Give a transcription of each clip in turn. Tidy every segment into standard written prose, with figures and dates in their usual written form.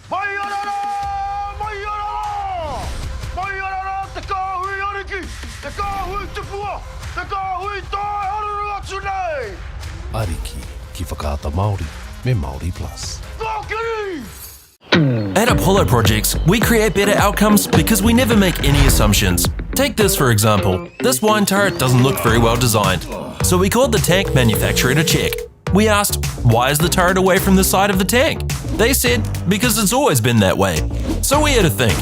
Maiorara! Maiorara! Maiorara te kāhui ariki! Te kāhui tupua! Te kāhui tai haruru atu nei! Ariki ki whakaata Māori me MāORI Plus. Kākiri! At Apollo Projects, we create better outcomes because we never make any assumptions. Take this for example. This wine turret doesn't look very well designed. So we called the tank manufacturer to check. We asked, why is the turret away from the side of the tank? They said, because it's always been that way. So we had to think.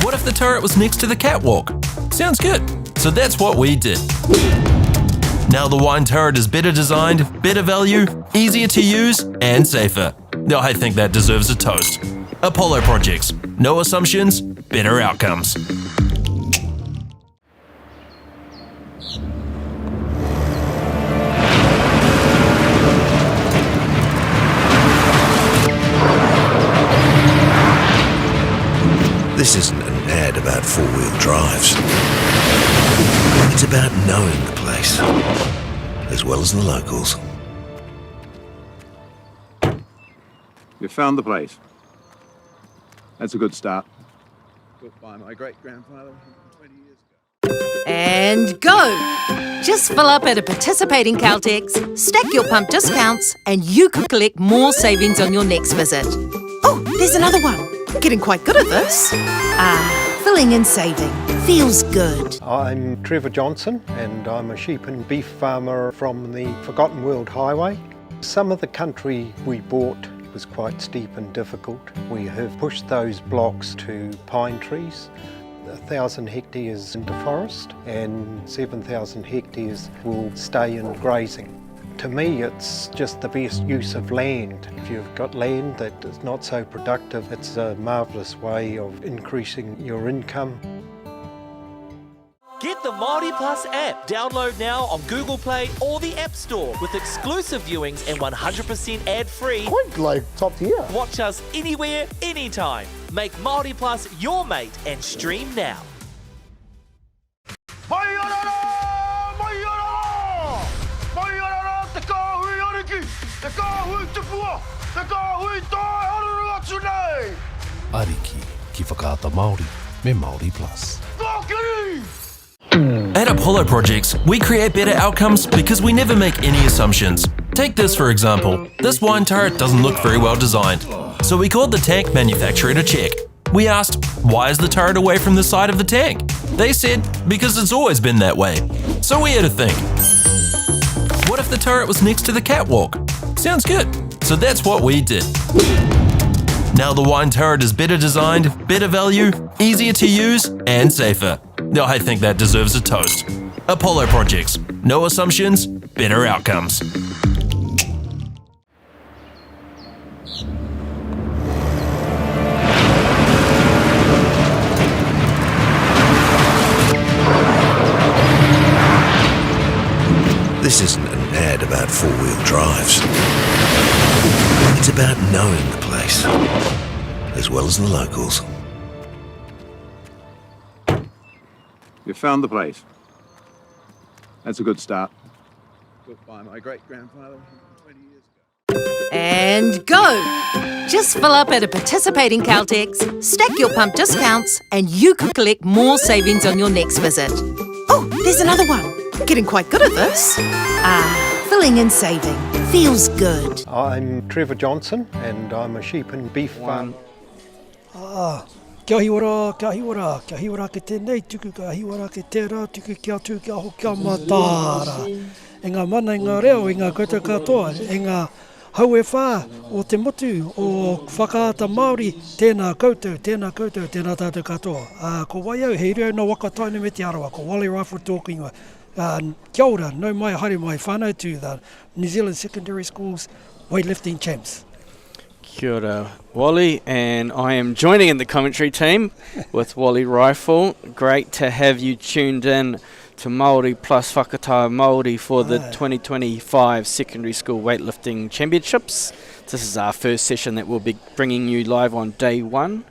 What if the turret was next to the catwalk? Sounds good. So that's what we did. Now the wine turret is better designed, better value, easier to use, and safer. I think that deserves a toast. Apollo Projects. No assumptions, better outcomes. This isn't an ad about four-wheel drives. It's about knowing the place, as well as the locals. You found the place. That's a good start. Built by my great-grandfather 20 years ago. And go! Just fill up at a participating Caltex, stack your pump discounts, and you could collect more savings on your next visit. Oh, there's another one. Getting quite good at this. Filling and saving. Feels good. I'm Trevor Johnson and I'm a sheep and beef farmer from the Forgotten World Highway. Some of the country we bought was quite steep and difficult. We have pushed those blocks to pine trees. 1,000 hectares into forest and 7,000 hectares will stay in grazing. To me, it's just the best use of land. If you've got land that is not so productive, it's a marvellous way of increasing your income. Get the MāORI Plus app. Download now on Google Play or the App Store with exclusive viewings and 100% ad-free. Quite like top tier. Watch us anywhere, anytime. Make MāORI Plus your mate and stream now. Maiorara! Maiorara! Maiorara te kāhui ariki! Te kāhui tupua! Te kāhui tai haruru atu nei! Ariki ki whakaata Māori me MāORI Plus. Kākiri! At Apollo Projects, we create better outcomes because we never make any assumptions. Take this for example. This wine turret doesn't look very well designed. So we called the tank manufacturer to check. We asked, why is the turret away from the side of the tank? They said, because it's always been that way. So we had to think. What if the turret was next to the catwalk? Sounds good. So that's what we did. Now the wine turret is better designed, better value, easier to use, and safer. I think that deserves a toast. Apollo Projects. No assumptions, better outcomes. This isn't an ad about four-wheel drives. It's about knowing the place, as well as the locals. You found the place. That's a good start. Built by my great-grandfather 20 years ago. And go! Just fill up at a participating Caltex, stack your pump discounts, and you could collect more savings on your next visit. Oh, there's another one. Getting quite good at this. Filling and saving. Feels good. I'm Trevor Johnson and I'm a sheep and beef farmer. Kia hiwara, kia hiwara, kia hiwara ke tēnei tuku, kia hiwara ke tērā tuku, kia tū, kia ho, kia matāra. E ngā mana, e ngā reo, e ngā koutou katoa, e ngā haue whā o te motu o whakaata Māori, tēnā koutou, tēnā tātou katoa. Ko waiau, hei reo no waka tainu me te arawa, ko Wally Rifle tōku ingoa. Kia ora, no mai haere mai whānau to the New Zealand Secondary Schools Weightlifting Champs. Kia ora, Wally, and I am joining in the commentary team with Wally Rifle. Great to have you tuned in to MāORI Plus Whakataha Māori for the 2025 Secondary School Weightlifting Championships. This is our first session that we'll be bringing you live on day one,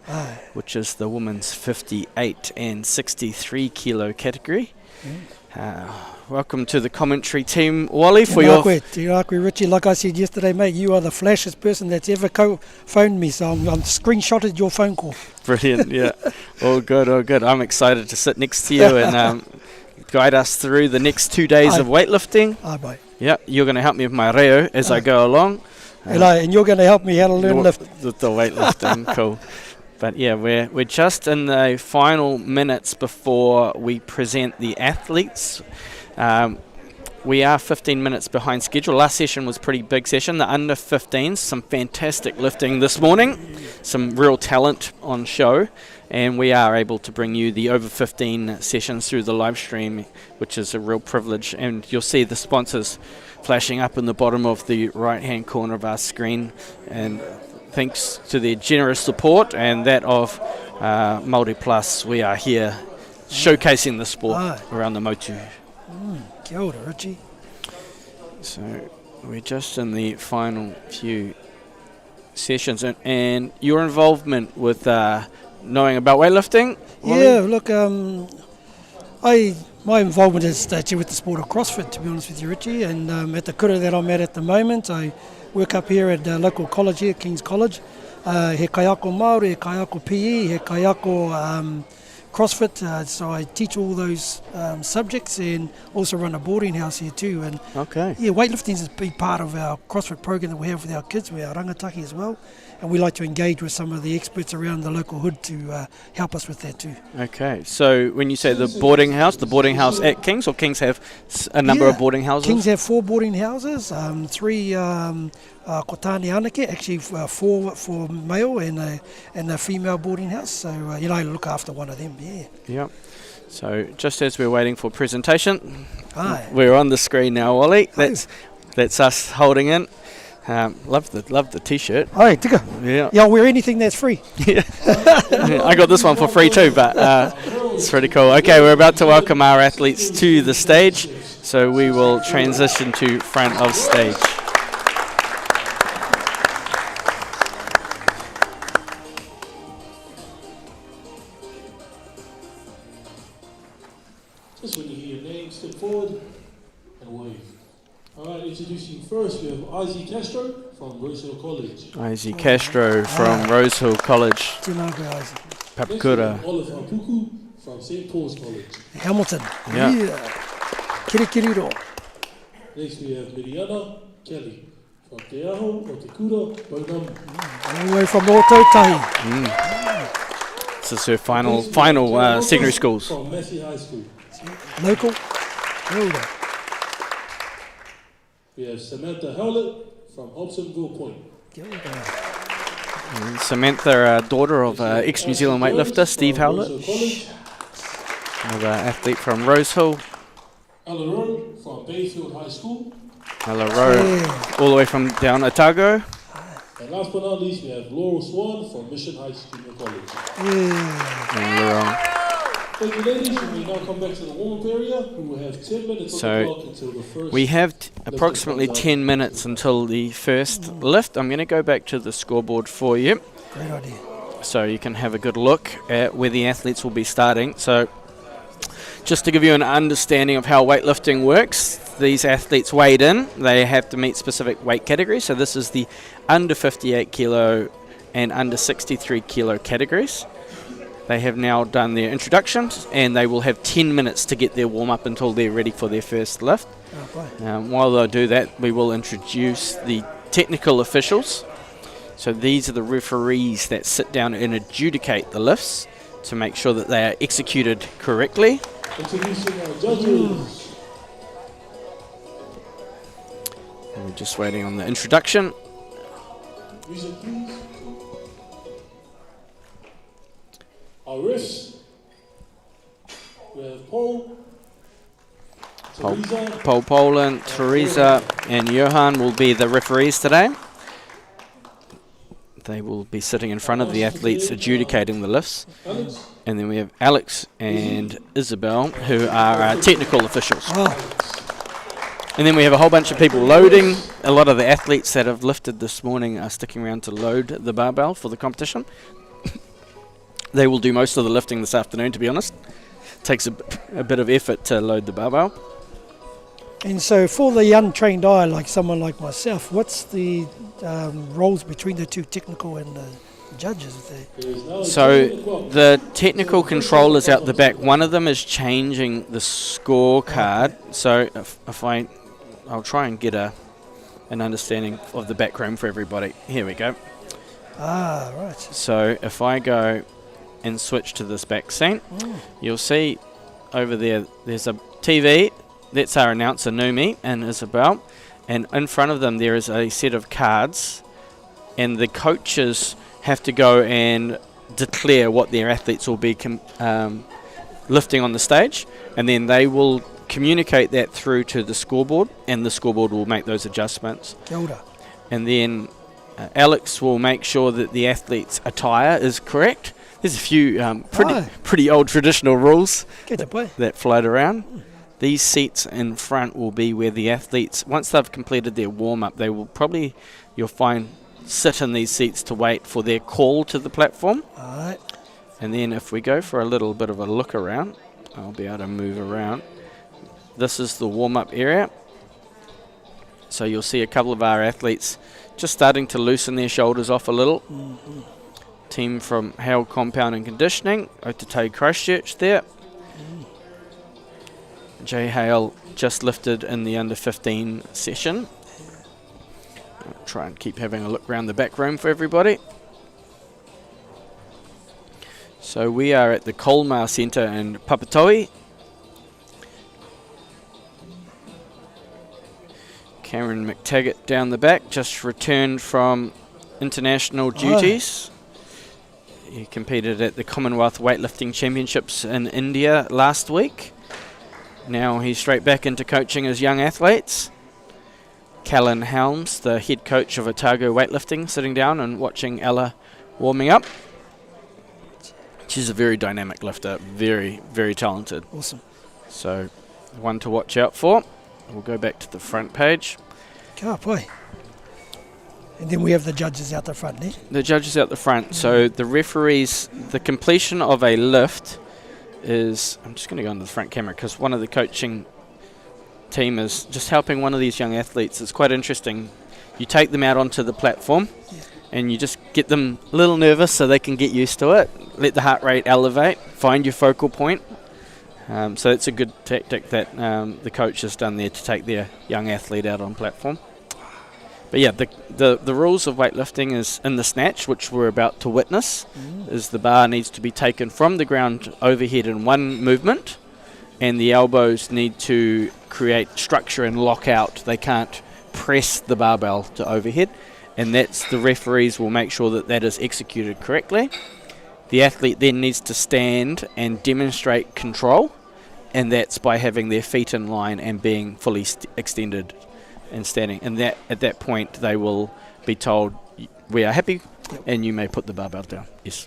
which is the women's 58 and 63 kilo category. Welcome to the commentary team, Wally, for Te Rakwe, Richie, like I said yesterday, mate, you are the flashiest person that's ever phoned me, so I'm screenshotted your phone call. Brilliant, yeah. All good, all good. I'm excited to sit next to you and guide us through the next 2 days of weightlifting. Aye, mate. Yeah, you're going to help me with my reo as I go along. And you're going to help me how to learn lift. The weightlifting, cool. But yeah, we're just in the final minutes before we present the athletes. We are 15 minutes behind schedule. Last session was a pretty big session. The under 15s, some fantastic lifting this morning, some real talent on show, and we are able to bring you the over 15 sessions through the live stream, which is a real privilege. And you'll see the sponsors flashing up in the bottom of the right hand corner of our screen, and thanks to their generous support and that of MāORI Plus, we are here showcasing the sport around the motu. Kia ora, Richie. So we're just in the final few sessions, and your involvement with knowing about weightlifting? Yeah, look, my involvement is actually with the sport of CrossFit, to be honest with you, Richie, and at the kura that I'm at the moment, I work up here at the local college here, King's College. He kaiako Māori, he kaiako PE, he kaiako CrossFit, so I teach all those subjects and also run a boarding house here too. And yeah, weightlifting is a big part of our CrossFit program that we have with our kids, with our rangataki as well. And we like to engage with some of the experts around the local hood to help us with that too. Okay, so when you say the boarding house at King's, or King's have a number of boarding houses? King's have 4 boarding houses, 3 kotane anake, actually 4 for male and a female boarding house. So, I look after one of them, yeah. Yep. So just as we're waiting for presentation, we're on the screen now, Wally. That's us holding in. Love the t-shirt. Oh, tika. Yeah, I'll wear anything that's free. Yeah. I got this one for free too, but it's pretty cool. Okay, we're about to welcome our athletes to the stage, so we will transition to front of stage. Just when you hear your name, step forward and wave. Alright, introducing first, we have Izzy Castro from Rosehill College. Izzy Castro from Rosehill College. Papatoetoe. Oliver Puku from St. Paul's College. Hamilton. Yeah. Kirikiriro. Next we have Miriana Kelly from Te Aho o Te Kura, Bonam. All the way from Aotearoa. This is her final secondary schools. From Massey High School. Local. We have Samantha Howlett from Hobsonville Point. And Samantha, daughter of ex-New Zealand weightlifter Steve Howlett. Another athlete from Rosehill. Ella Rowe from Bayfield High School. Ella Rowe, all the way from down Otago. And last but not least, we have Laurel Swan from Mission Heights Junior College. Thank you, ladies. We may now come back to the warm-up area. We will have 10 minutes on the clock until the first. We have approximately 10 minutes until the first lift. I'm going to go back to the scoreboard for you. Great idea. So you can have a good look at where the athletes will be starting. So just to give you an understanding of how weightlifting works, these athletes weighed in. They have to meet specific weight categories. So this is the under 58 kilo and under 63 kilo categories. They have now done their introductions, and they will have 10 minutes to get their warm-up until they're ready for their first lift. While they do that, we will introduce the technical officials. So these are the referees that sit down and adjudicate the lifts to make sure that they are executed correctly. Introducing our judges. And we're just waiting on the introduction. Music, please. Our refs, we have Paul, Poland, Teresa, and Johan will be the referees today. They will be sitting in front of the athletes adjudicating the lifts. And then we have Alex and Isabel, who are our technical officials. And then we have a whole bunch of people loading. A lot of the athletes that have lifted this morning are sticking around to load the barbell for the competition. They will do most of the lifting this afternoon, to be honest. Takes a a bit of effort to load the barbell. And so for the untrained eye, like someone like myself, what's the roles between the two technical and the judges there? So the technical controllers out the back, one of them is changing the scorecard. So if I'll try and get an understanding of the background for everybody. Here we go. Ah, right. So if I go and switch to this back scene, you'll see over there's a TV. That's our announcer, Numi and Isabel. And in front of them there is a set of cards, and the coaches have to go and declare what their athletes will be lifting on the stage, and then they will communicate that through to the scoreboard, and the scoreboard will make those adjustments. Kia ora. And then Alex will make sure that the athlete's attire is correct. There's a few pretty old traditional rules that float around. These seats in front will be where the athletes, once they've completed their warm-up, they will probably, you'll find, sit in these seats to wait for their call to the platform. Alright. And then if we go for a little bit of a look around, I'll be able to move around. This is the warm-up area. So you'll see a couple of our athletes just starting to loosen their shoulders off a little. Team from Hale Compound and Conditioning, Aotearoa Christchurch there. Jay Hale just lifted in the under 15 session. I'll try and keep having a look around the back room for everybody. So we are at the Kolmar Centre in Papatoetoe. Cameron McTaggart down the back, just returned from international duties. He competed at the Commonwealth Weightlifting Championships in India last week. Now he's straight back into coaching his young athletes. Callan Helms, the head coach of Otago Weightlifting, sitting down and watching Ella warming up. She's a very dynamic lifter, very, very talented. Awesome. So, one to watch out for. We'll go back to the front page. Ka pai. And then we have the judges out the front, eh? The judges out the front. So the referees, the completion of a lift is, I'm just going to go into the front camera because one of the coaching team is just helping one of these young athletes. It's quite interesting. You take them out onto the platform and you just get them a little nervous so they can get used to it. Let the heart rate elevate, find your focal point. So it's a good tactic that the coach has done there to take their young athlete out on platform. But yeah, the rules of weightlifting is in the snatch, which we're about to witness, is the bar needs to be taken from the ground overhead in one movement, and the elbows need to create structure and lock out. They can't press the barbell to overhead, and that's the referees will make sure that that is executed correctly. The athlete then needs to stand and demonstrate control, and that's by having their feet in line and being fully extended and standing, and that at that point they will be told, we are happy, and you may put the barbell down. Yes.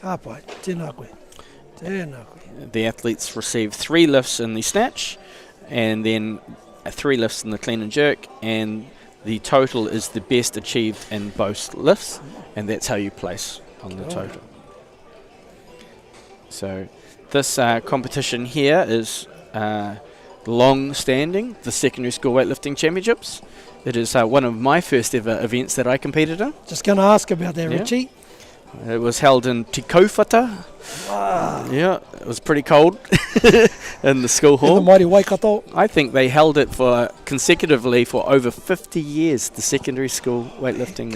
The athletes receive 3 lifts in the snatch, and then 3 lifts in the clean and jerk, and the total is the best achieved in both lifts, and that's how you place on the total. So this competition here is long-standing, the Secondary School Weightlifting Championships. It is one of my first ever events that I competed in. Just going to ask about that, Richie. It was held in Te Kaupata. Wow. Yeah, it was pretty cold in the school hall. In the mighty Waikato. I think they held it for consecutively for over 50 years, the Secondary School Weightlifting.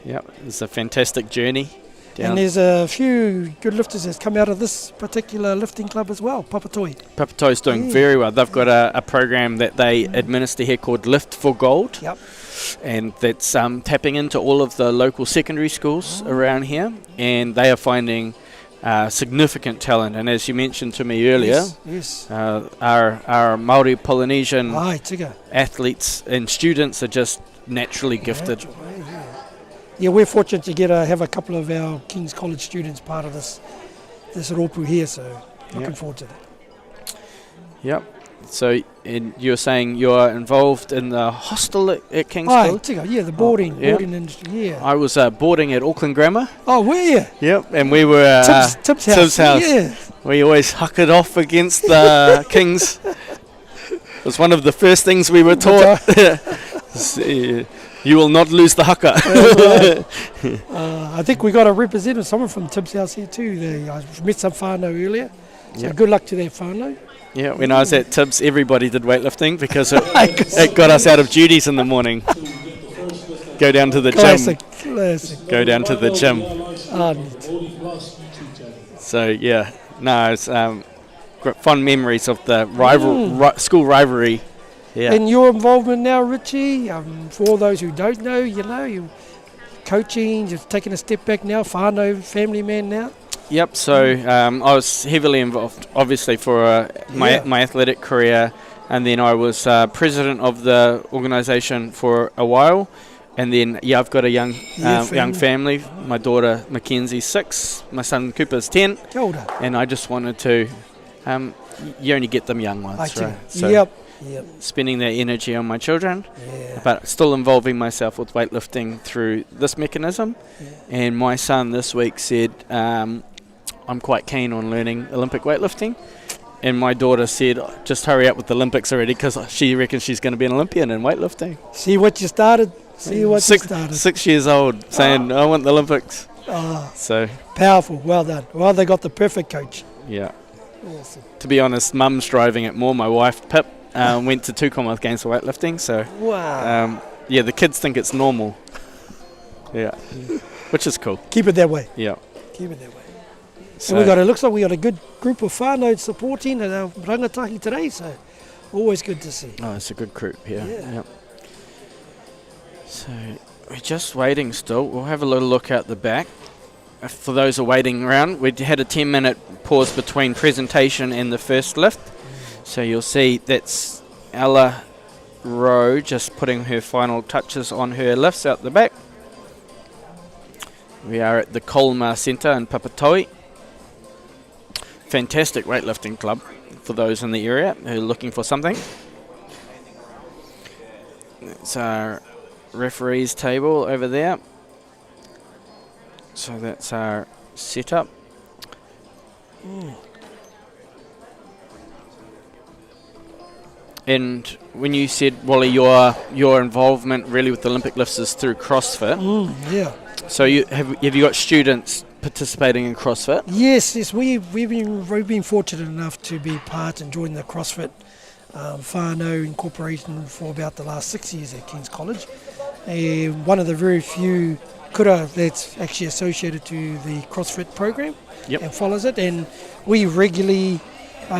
Yep, it was a fantastic journey. And there's a few good lifters that's come out of this particular lifting club as well, Papatoetoe. Papatoetoe's doing very well. They've got a program that they administer here called Lift for Gold. Yep. And that's tapping into all of the local secondary schools around here. And they are finding significant talent. And as you mentioned to me earlier, our Māori Polynesian athletes and students are just naturally gifted. Yeah, we're fortunate to have a couple of our King's College students part of this ropu here, so looking forward to that. Yep. So you're saying you're involved in the hostel at King's College? Yeah, the boarding industry, I was boarding at Auckland Grammar. Oh, were you? Yep, and we were Tibbs house. We alwaase huck it off against the Kings. It was one of the first things we were taught. You will not lose the haka. I think we got a representative, someone from Tim's house here too. I met some whānau earlier. So good luck to that whānau. Yeah, when I was at Tibbs, everybody did weightlifting because it got us out of duties in the morning. Go down to the gym. Classic. Go down to the gym. So yeah, no, it's fond memories of the school rivalry. Yeah. And your involvement now, Richie, for all those who don't know, you're coaching, you're taking a step back now, whānau, family man now. Yep, so I was heavily involved, obviously, for my athletic career, and then I was president of the organisation for a while, and then, I've got a young family. My daughter Mackenzie's 6, my son Cooper's 10, and I just wanted to, you only get them young ones, right? So Yep. Spending that energy on my children, but still involving myself with weightlifting through this mechanism. And my son this week said, I'm quite keen on learning Olympic weightlifting. And my daughter said, just hurry up with the Olympics already because she reckons she's going to be an Olympian in weightlifting. See what you started. 6 years old, saying, I want the Olympics. So powerful, well done. Well, they got the perfect coach. Yeah. Awesome. To be honest, Mum's driving it more. My wife, Pip, went to 2 Commonwealth Games for weightlifting, so wow. The kids think it's normal. Yeah, which is cool. Keep it that way. Yeah, keep it that way. So And it looks like we got a good group of whānau supporting at our rangatahi today, so always good to see. Oh, it's a good group here. Yeah. So we're just waiting still. We'll have a little look out the back. For those who are waiting around, we had a 10-minute pause between presentation and the first lift. So you'll see that's Ella Rowe just putting her final touches on her lifts out the back. We are at the Kolmar Centre in Papatoetoe. Fantastic weightlifting club for those in the area who are looking for something. It's our referees table over there. So that's our setup. And when you said, Wally, your involvement really with the Olympic lifts is through CrossFit. So have you got students participating in CrossFit? Yes, we've been fortunate enough to be part and join the CrossFit whānau incorporation for about the last 6 years at King's College. One of the very few kura that's actually associated to the CrossFit program and follows it, and we regularly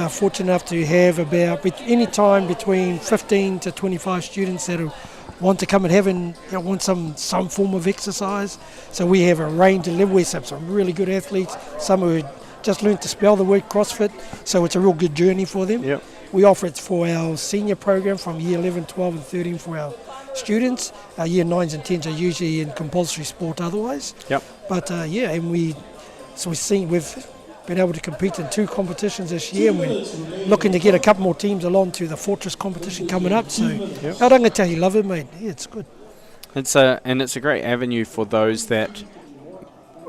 fortunate enough to have about any time between 15 to 25 students that want to come and want some form of exercise. So we have a range of levels. We have some really good athletes, some who just learned to spell the word CrossFit, so it's a real good journey for them. We offer it for our senior program from year 11, 12 and 13 for our students. Our year 9s and 10s are usually in compulsory sport otherwise. But and we've been able to compete in 2 competitions this year, and we're looking to get a couple more teams along to the Fortress competition coming up. So our rangatahi love it, mate. Yeah, it's good. It's a great avenue for those that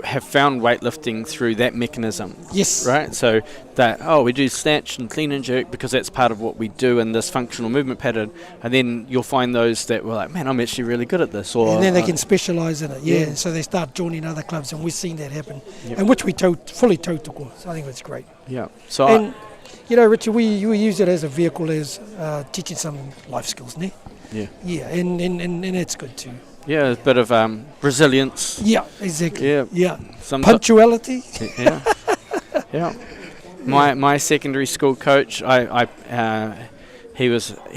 have found weightlifting through that mechanism. Yes. Right? So that, we do snatch and clean and jerk because that's part of what we do in this functional movement pattern. And then you'll find those that were like, man, I'm actually really good at this. Or, and then they can specialise in it, So they start joining other clubs, and we've seen that happen. And which we fully tautoko. So I think it's great. Yeah. So and, Richard, we use it as a vehicle as teaching some life skills, ne? Yeah, and it's good too. Yeah, a bit of resilience. Yeah, exactly. Yeah. Punctuality. Yeah. My secondary school coach, he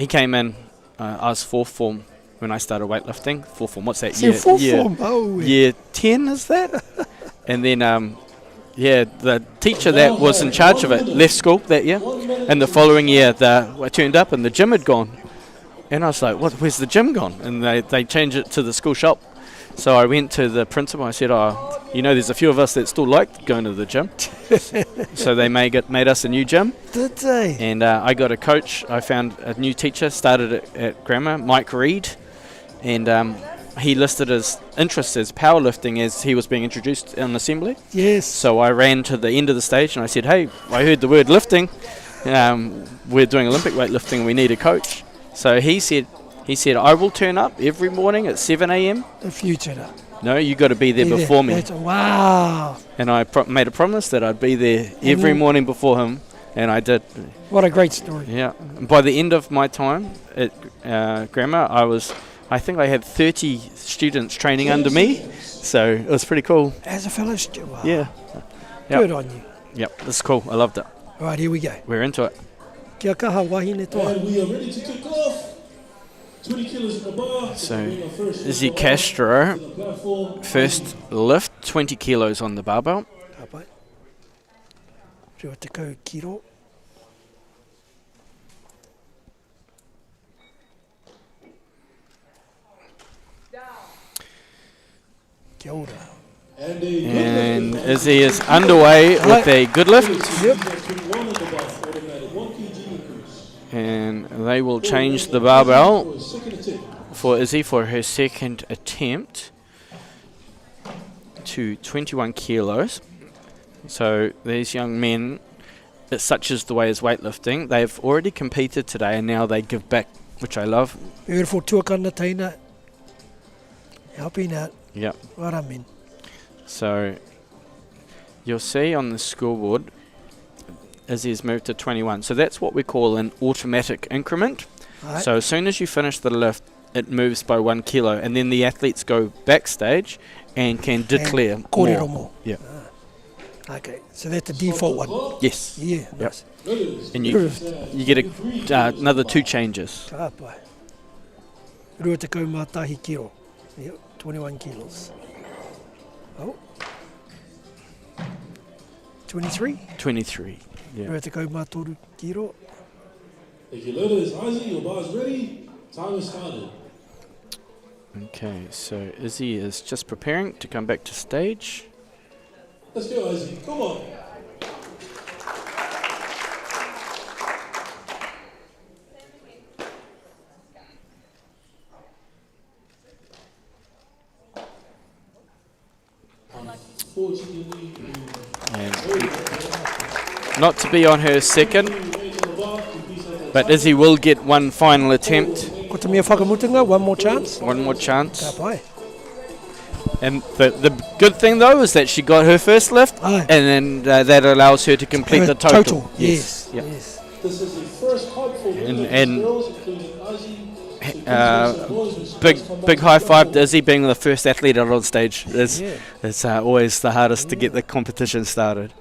came in. I was 4th form when I started weightlifting. 4th form. What's that? So form. Oh. Year 10 is that? And then the teacher that was in charge of it left school that year, and the following year I turned up and the gym had gone. And I was like, where's the gym gone? And they changed it to the school shop. So I went to the principal. I said, there's a few of us that still like going to the gym. So they made us a new gym. Did they? And I got a coach. I found a new teacher, started at grammar, Mike Reed. And he listed his interest as powerlifting as he was being introduced in assembly. Yes. So I ran to the end of the stage and I said, hey, I heard the word lifting. We're doing Olympic weightlifting. We need a coach. So he said, I will turn up every morning at 7 a.m. If you turn up. No, you got to be there before me. Wow. And I made a promise that I'd be there every morning before him, and I did. What a great story. Yeah. And by the end of my time at Grammar, I think I had 30 students training under me, so it was pretty cool. As a fellow student. Wow. Yeah. Good on you. Yep, that's cool. I loved it. All right, here we go. We're into it. Kia kaha wahine toa. And we are ready to kick off. 20 kilos in the bar. So, Izzy Castro, first lift, 20 kilos on the barbell. Ka pai. Rua tekau kiro. Kia ora. And Izzy is underway with a good lift. Yep. And they will change the barbell for Izzy for her second attempt to 21 kilos. So these young men, it's such as the way as weightlifting, they've already competed today and now they give back, which I love. Beautiful tuakana taina. Helping out. Yep. What I mean. So you'll see on the scoreboard, Izzy's moved to 21. So that's what we call an automatic increment. Right. So as soon as you finish the lift, it moves by 1 kilo, and then the athletes go backstage and can declare kōrero more. Yeah. Okay, so that's the default one. Yes. Yeah. Yep. Nice. And you get another 2 changes. Ka pai. Rua tekau mātahi kiro. Yep, 21 kilos. Oh. 23? 23. Yeah. Rua tekau mātoru kiro. Thank you, ladies. Izzy, your bar's ready. Time has started. Okay, so Izzy is just preparing to come back to stage. Let's go, Izzy. Come on. And not to be on her second, but Izzy will get one final attempt. Ko te mea whakamutunga, one more chance. One more chance. Ka pai. And the good thing though is that she got her first lift, Aye. and then that allows her to complete the total. Yes. Yep. Yes. This is the first hype for And girls, including Izzy. big high five to Izzy being the first athlete out on stage. It's always the hardest to get the competition started.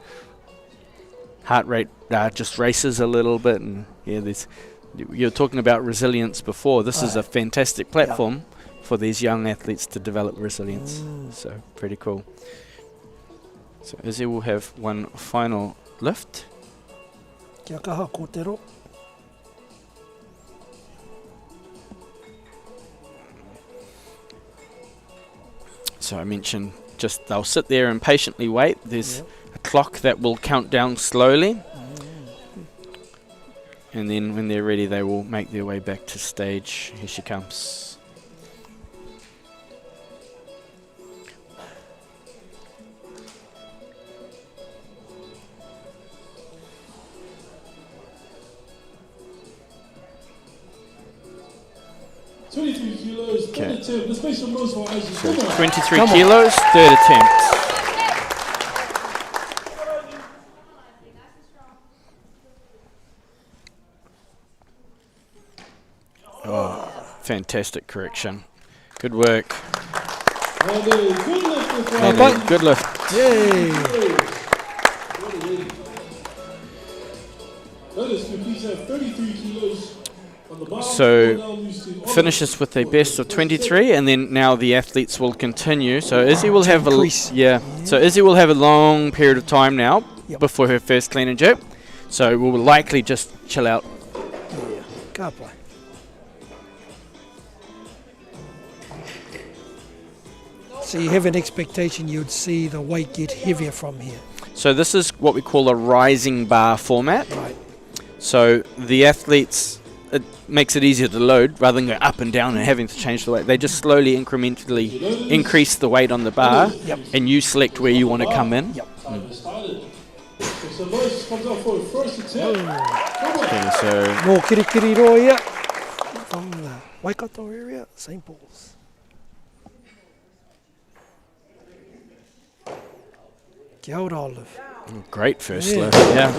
Heart rate just races a little bit, and you're talking about resilience before. This is a fantastic platform for these young athletes to develop resilience. So pretty cool. So Izzy will have one final lift. Kia kaha kōtero. So I mentioned just they'll sit there and patiently wait. There's a clock that will count down slowly. And then when they're ready, they will make their way back to stage. Here she comes. Okay. So 23 kilos, third attempt. Oh, fantastic correction. Good work. Good lift. Yay! So finishes with a best of 23, and then now the athletes will continue. So Izzy will have So Izzy will have a long period of time now before her first clean and jerk. So we will likely just chill out. Ka pai. So you have an expectation you'd see the weight get heavier from here. So this is what we call a rising bar format. Right. So the athletes it makes it easier to load rather than go up and down and having to change the weight. They just slowly, incrementally increase the weight on the bar, and you select where you want to come in. So Lois comes out for a first attempt. Okay, so More kirikiri roa ia from the Waikato area, St. Paul's. Kia ora, Olive. great first lift. Yeah,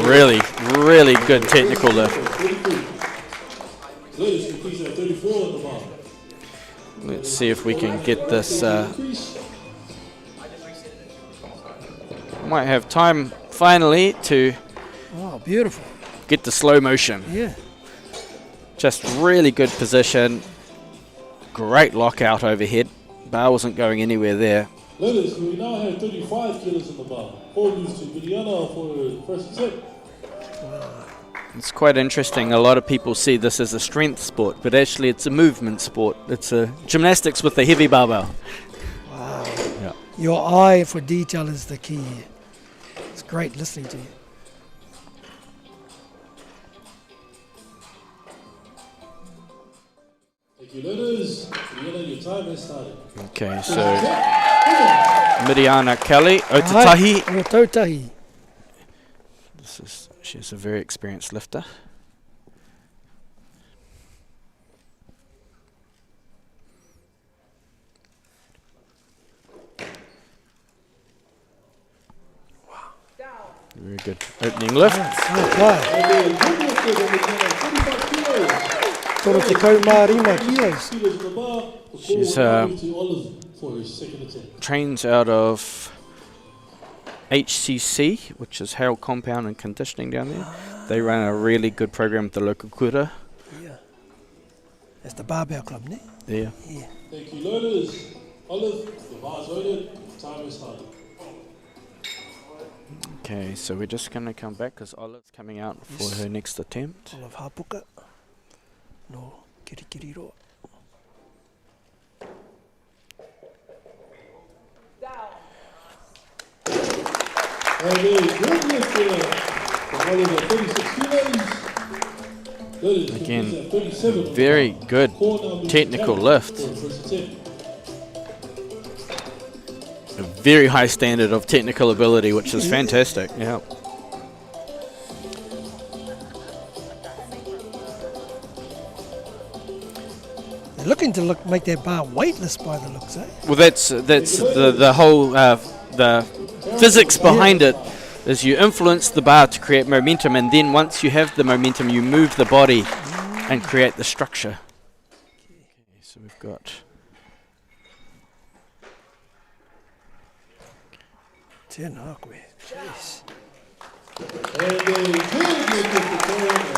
really, really good technical lift. Let's see if we can get this. Might have time finally to beautiful. Get the slow motion. Yeah. Just really good position. Great lockout overhead. Bar wasn't going anywhere there. Ladies, we now have 35 kilos in the bar. All used to Miliana for the first attempt. It's quite interesting. A lot of people see this as a strength sport, but actually it's a movement sport. It's a gymnastics with a heavy barbell. Wow. Yeah. Your eye for detail is the key here. It's great listening to you. Thank you, ladies. Miliana, your time has started. Okay, so Miriana Kelly, Aotearoa. Aotearoa. She's a very experienced lifter. Very good opening lift. She's trains out of HCC, which is Harold Compound and Conditioning down there. They run a really good program with the local kura. Yeah. That's the barbell club, ne? Yeah. Thank you, loaders. Olive, the bar's loaded. Time has started. Okay, so we're just going to come back because Olive's coming out for her next attempt. Olive hapuka. No kirikiri roa. Again, very good technical lift. A very high standard of technical ability, which is fantastic. Yeah. They're looking to make their bar weightless by the looks, eh? Well, that's the whole the physics behind it is you influence the bar to create momentum, and then once you have the momentum, you move the body and create the structure. Okay, so we've got. Jeez.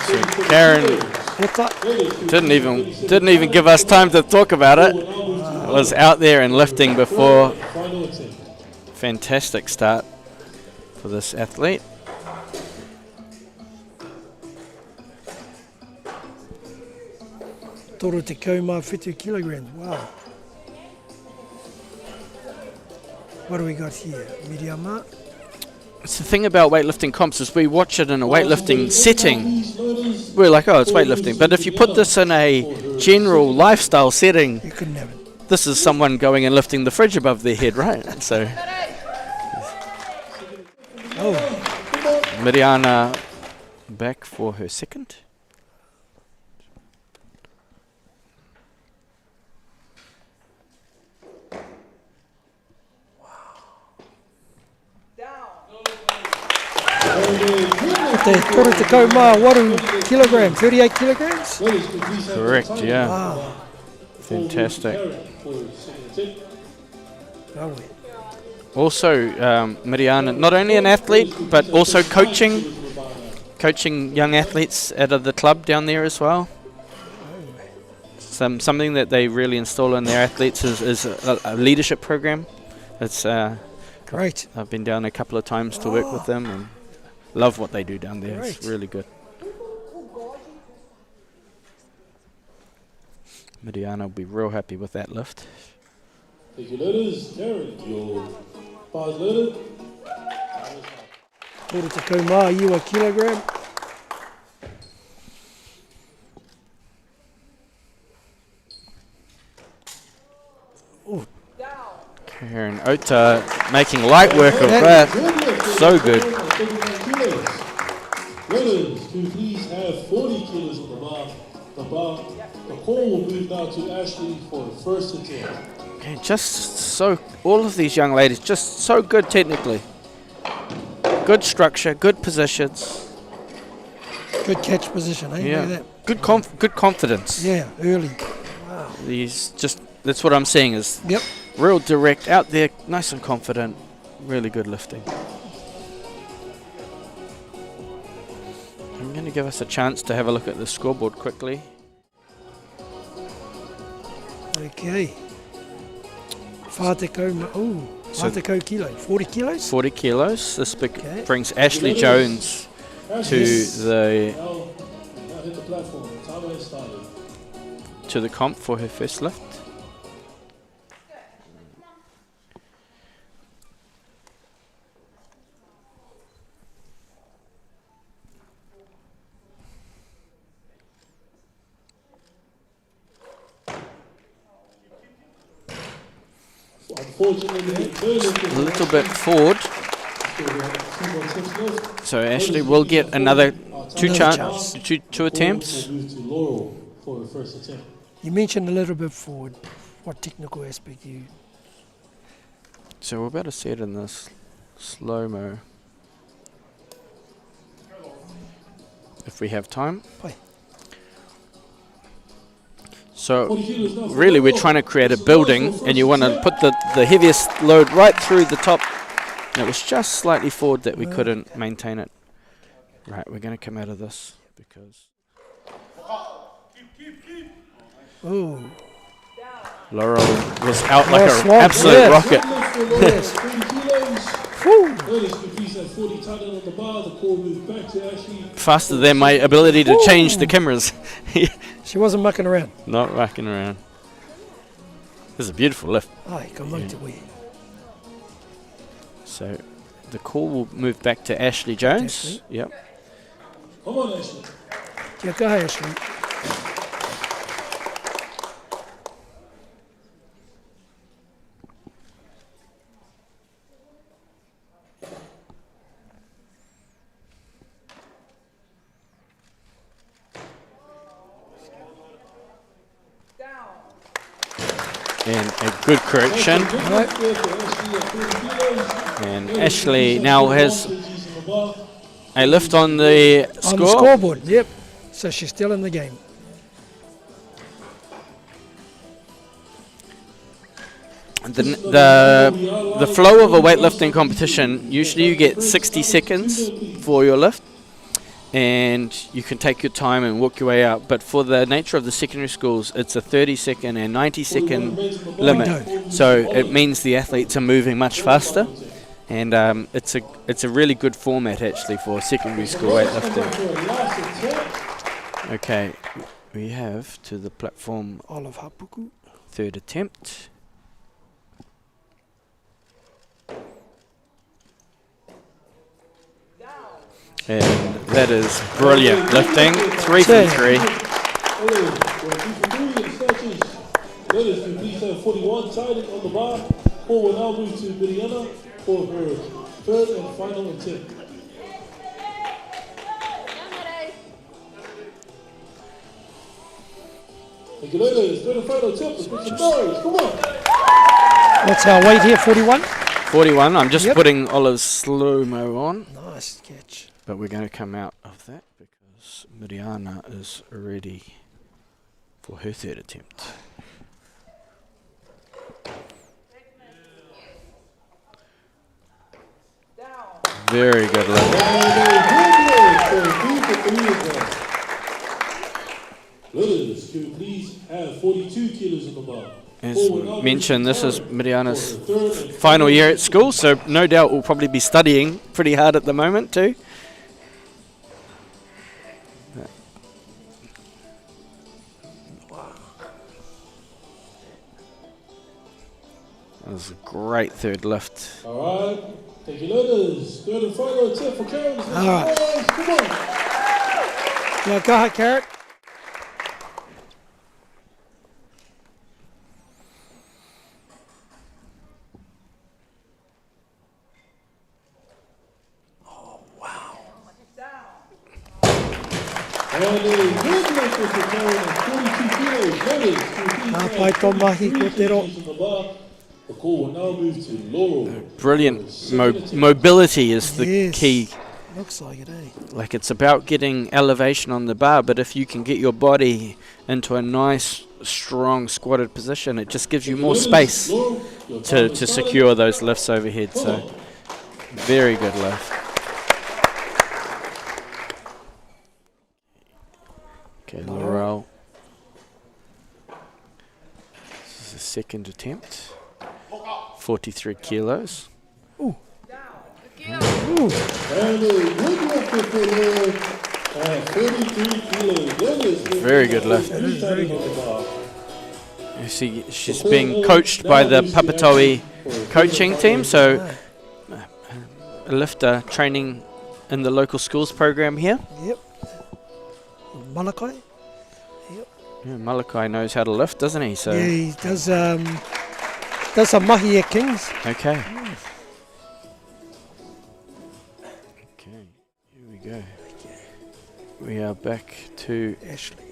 So Karen didn't even give us time to talk about it. Was out there and lifting before. Fantastic start for this athlete. Toro te Kolmar 50 kilograms. Wow. What do we got here? Mediama. It's the thing about weightlifting comps is we watch it in a weightlifting setting. We're like, oh, it's weightlifting. But if you put this in a general lifestyle setting, you couldn't have it. This is someone going and lifting the fridge above their head, right? So, Miriana back for her second. Toro te Kolmar, what kilogram? 38 kilograms? Correct, yeah. Wow. Fantastic. Lovely. Also, Miriana, not only an athlete, but also coaching young athletes out of the club down there as well. Something that they really install in their athletes is a leadership program. It's great. I've been down a couple of times to work with them and love what they do down there. Great. It's really good. Miriana will be real happy with that lift. Thank you, ladies. Karen, your bar's loaded. Toro te Kolmar, you a kilogram. Ota making light work of that. So good. Runners who please have 40 kilos on the bar. The call will move now to Ashley for the first attempt. Okay, just so, all of these young ladies, just so good technically. Good structure, good positions. Good catch position, eh? Yeah. Look at that. Good confidence. Yeah, early. That's what I'm seeing is Yep. real direct, out there, nice and confident, really good lifting. I'm going to give us a chance to have a look at the scoreboard quickly. Okay. Whātekau kilo. 40 kilos? 40 kilos. This brings Ashley Jones to the comp for her first lift. A little bit forward. So Ashley will get another two attempts. You mentioned a little bit forward. What technical aspect you... So we're about to see it in this slow-mo. If we have time. Play. So really we're trying to create a building and you want to put the heaviest load right through the top. And it was just slightly forward that we couldn't maintain it. Right, we're going to come out of this because... Oh. Laurel was out like an absolute rocket. Faster than my ability to change the cameras. She wasn't mucking around. Not mucking around. This is a beautiful lift. Ai, ka mai te wē. So the call will move back to Ashley Jones. Ashley. Yep. Come on, Ashley. Kia kaha, Ashley. And a good correction. And Ashley now has a lift on the On the scoreboard, yep. So she's still in the game. The flow of a weightlifting competition, usually you get 60 seconds for your lift. And you can take your time and work your way out. But for the nature of the secondary schools, it's a 30-second and 90-second limit. So it means the athletes are moving much faster. And it's a really good format, actually, for secondary school weightlifting. Okay, we have to the platform. Olive Hapuku. Third attempt. And that is brilliant lifting. 3 from 3. Ladies, can please have 41 tied on the bar. Paul will now move to Miriana for her third and final attempt. Thank you, ladies. Third and final attempt. Let's put some noise. Come on. What's our weight here? 41? 41. I'm just putting Olive's slow-mo on. Nice catch. But we're going to come out of that because Miriana is ready for her third attempt. Very good lift. Ladies, can you please have 42 kilos on the bar? As mentioned, this is Miriana's final year at school, so no doubt will probably be studying pretty hard at the moment too. That was a great third lift. All right. Thank you, ladies. Third and final attempt for Karen. All right. Come on. Yeah, go ahead, Carrot. And a good lift with the carry of 42 kilos. Notice to Nā pai tō mahi ko te ro. on the bar. The call will now move to Laurel. Brilliant. Mobility is the Yes. key. Looks like it, eh? Like, it's about getting elevation on the bar, but if you can get your body into a nice, strong squatted position, it just gives you more space to secure those lifts overhead. So, very good lift. Okay, Laurel. This is the second attempt. 43 kilos. Ooh. And a good lift with the Laurel. 33 kilos. Notice Very good lift. very good. You see, she's being coached by the Papatoetoe coaching team, so a lifter training in the local schools program here. Yep. Malakai? Yeah, Malakai knows how to lift, doesn't he? So Yeah, he does some mahi at Kings. okay. Okay, here we go. We are back to Ashley.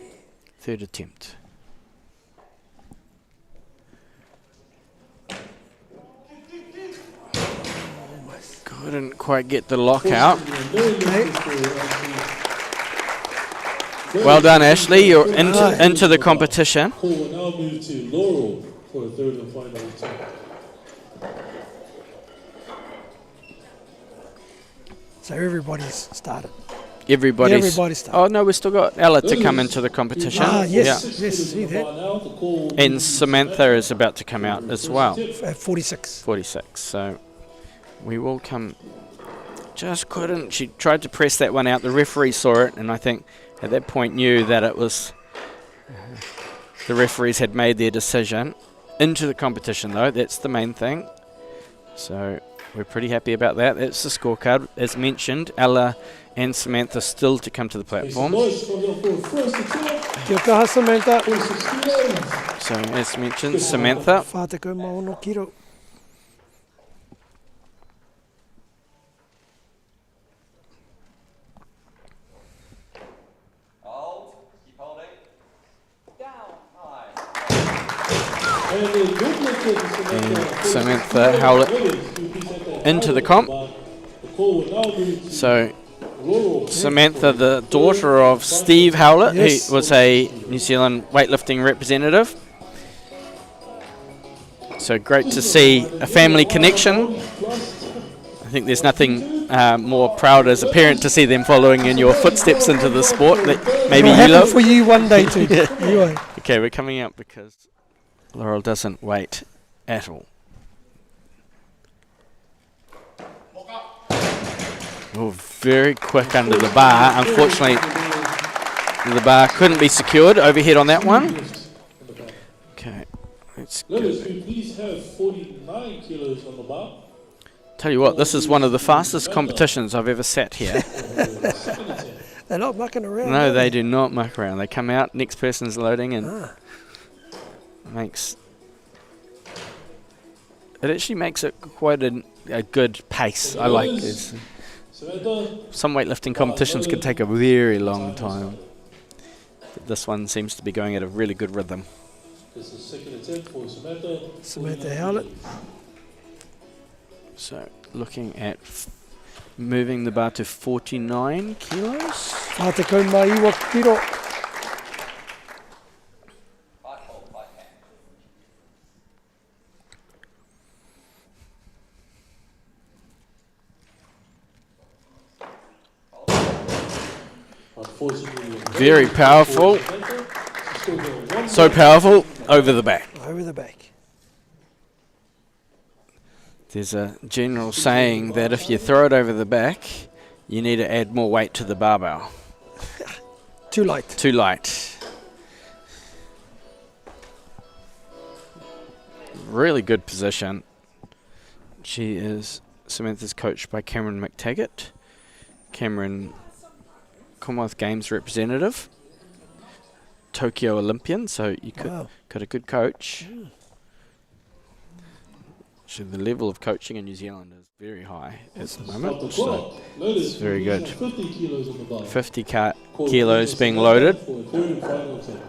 third attempt. Couldn't quite get the lock out. Well done, Ashley. You're into the competition. Call will now move to Laurel for the third and final attempt. So everybody's started. Everybody's started. Oh no, we've still got Ella to come into the competition. Ah, yes, Yeah. yes, see that. And Samantha is about to come out as well. 46. 46. So we will come. Just couldn't. She tried to press that one out. The referee saw it, and I think at that point knew that it was. The referees had made their decision. Into the competition though, that's the main thing. So we're pretty happy about that. That's the scorecard. As mentioned, Ella and Samantha still to come to the platform. Kia kaha, Samantha. So as mentioned, Samantha. Whātako maono kiro. And Samantha held it into the comp. So Samantha, the daughter of Steve Howlett, Yes. who was a New Zealand weightlifting representative. So great to see a family connection. I think there's nothing more proud as a parent to see them following in your footsteps into the sport that maybe It'll you happen love. for you one day too. Anyway. Okay, we're coming up because Laurel doesn't wait at all. Oh, very quick under the bar. Unfortunately, the bar couldn't be secured overhead on that one. Okay, let's go. Notice we please have 49 kilos on the bar. Tell you what, this is one of the fastest competitions I've ever sat here. They're not mucking around. No, are they do not muck around. They come out, next person's loading, and makes it actually makes it quite a good pace. I like it. Some weightlifting competitions can take a very long time. But this one seems to be going at a really good rhythm. This is the second attempt for Samantha. Samantha Howlett. So looking at moving the bar to 49 kilos. Whātako mai iwa kiro. Very powerful. So powerful, over the back. Over the back. There's a general saying that if you throw it over the back, you need to add more weight to the barbell. Too light. Too light. Really good position. She is Samantha's coached by Cameron McTaggart. Cameron, Commonwealth Games representative. Tokyo Olympian, so you got a good coach. So the level of coaching in New Zealand is very high at the moment, so it's very good. 50 kilos on the bar. 50 kilos being loaded. For a third and final attempt.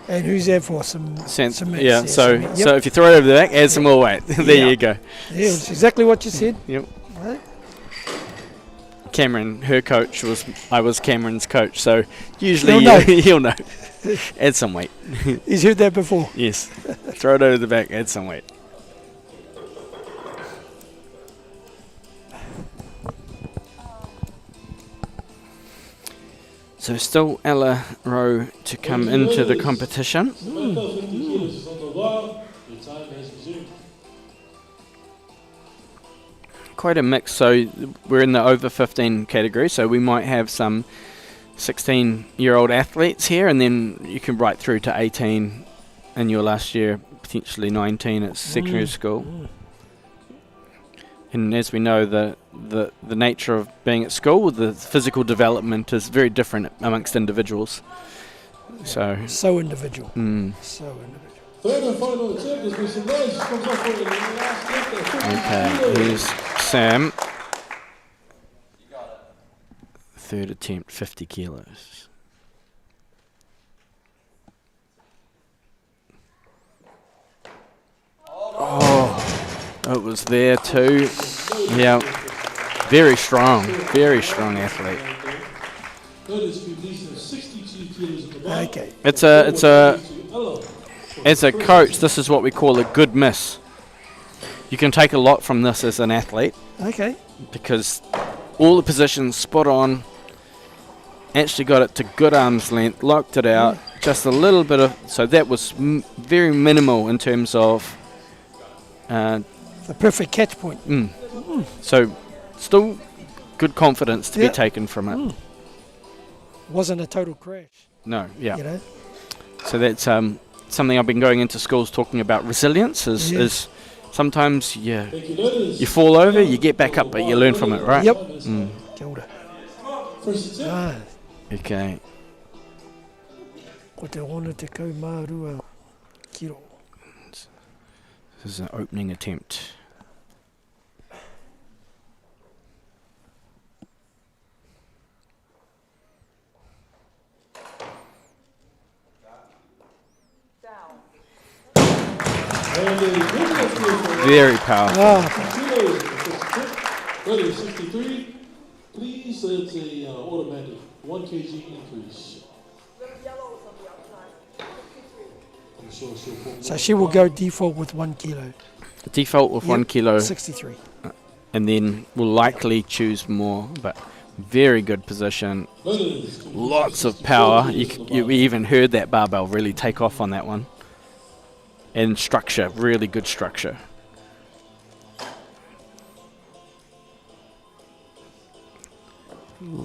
And who's there for some mass? Yeah, so Yep. so if you throw it over the back, add some more weight. There Yeah. you go. Yeah, it's exactly what you said. Yep. Right. Cameron, her coach I was Cameron's coach, so usually He'll know. he'll know. Add some weight. He's heard that before. Yes. Throw it over the back, add some weight. So still Ella Rowe to come into the competition. 50 kilos is on the bar. Your time has resumed. Quite a mix, so we're in the over 15 category, so we might have some 16-year-old athletes here, and then you can right through to 18 in your last year, potentially 19 at secondary school. And as we know, the nature of being at school, the physical development is very different amongst individuals. So individual. So individual. Third and final attempt is with some noise. Comes off on the last step at 50 okay, kilos. here's Sam. Third attempt, 50 kilos. Oh, it was there too. Yeah, very strong athlete. That is releasing 62 kilos in the bar. Okay. As a coach, this is what we call a good miss. You can take a lot from this as an athlete. Okay. Because all the positions spot on. Actually got it to good arm's length, locked it out, just a little bit of, so that was very minimal in terms of The perfect catch point. So still good confidence to be taken from it. Wasn't a total crash. No, yeah. You know? So that's something I've been going into schools talking about. Resilience is sometimes you fall over, you get back up, but you learn from it, right? Yep. Kia ora. First attempt. Okay. Ko te hona te kau mārua kiro. This is an opening attempt. Very powerful. That is 63. Please, it's a automatic 1 kg increase. I'm sure she'll pull So she will go default with 1 kilo. Default with 1 kilo. 63. And then will likely choose more, but very good position. Lots of power. We even heard that barbell really take off on that one. And structure, really good structure.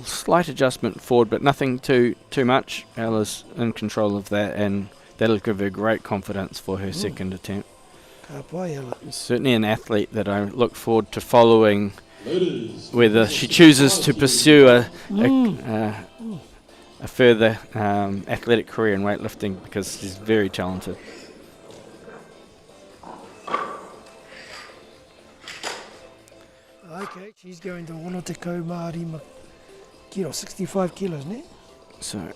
Slight adjustment forward, but nothing too much. Ella's in control of that, and that'll give her great confidence for her second attempt. Ka pai, Ella. Certainly an athlete that I look forward to following, whether she chooses to pursue a further athletic career in weightlifting, because she's very talented. Okay, she's going to ono te kau mārima kilo, 65 kilos, ne? So,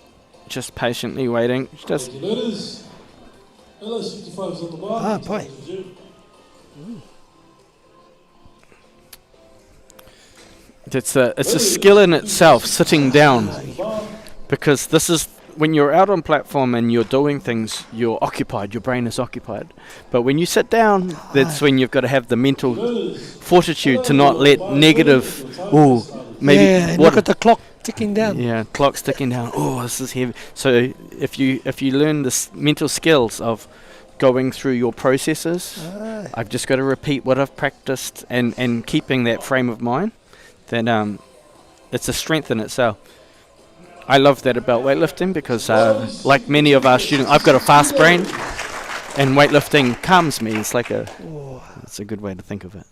just patiently waiting. She does. Ella 65 is on the bar. Pai. It's a skill in itself, sitting down, because this is when you're out on platform and you're doing things, you're occupied, your brain is occupied. But when you sit down, that's when you've got to have the mental fortitude to not let negative, look at the clock ticking down. Yeah, clock's ticking down. Oh, this is heavy. So if you learn this mental skills of going through your processes, I've just got to repeat what I've practiced and keeping that frame of mind, then it's a strength in itself. I love that about weightlifting because, like many of our students, I've got a fast brain, and weightlifting calms me. It's like it's a good way to think of it.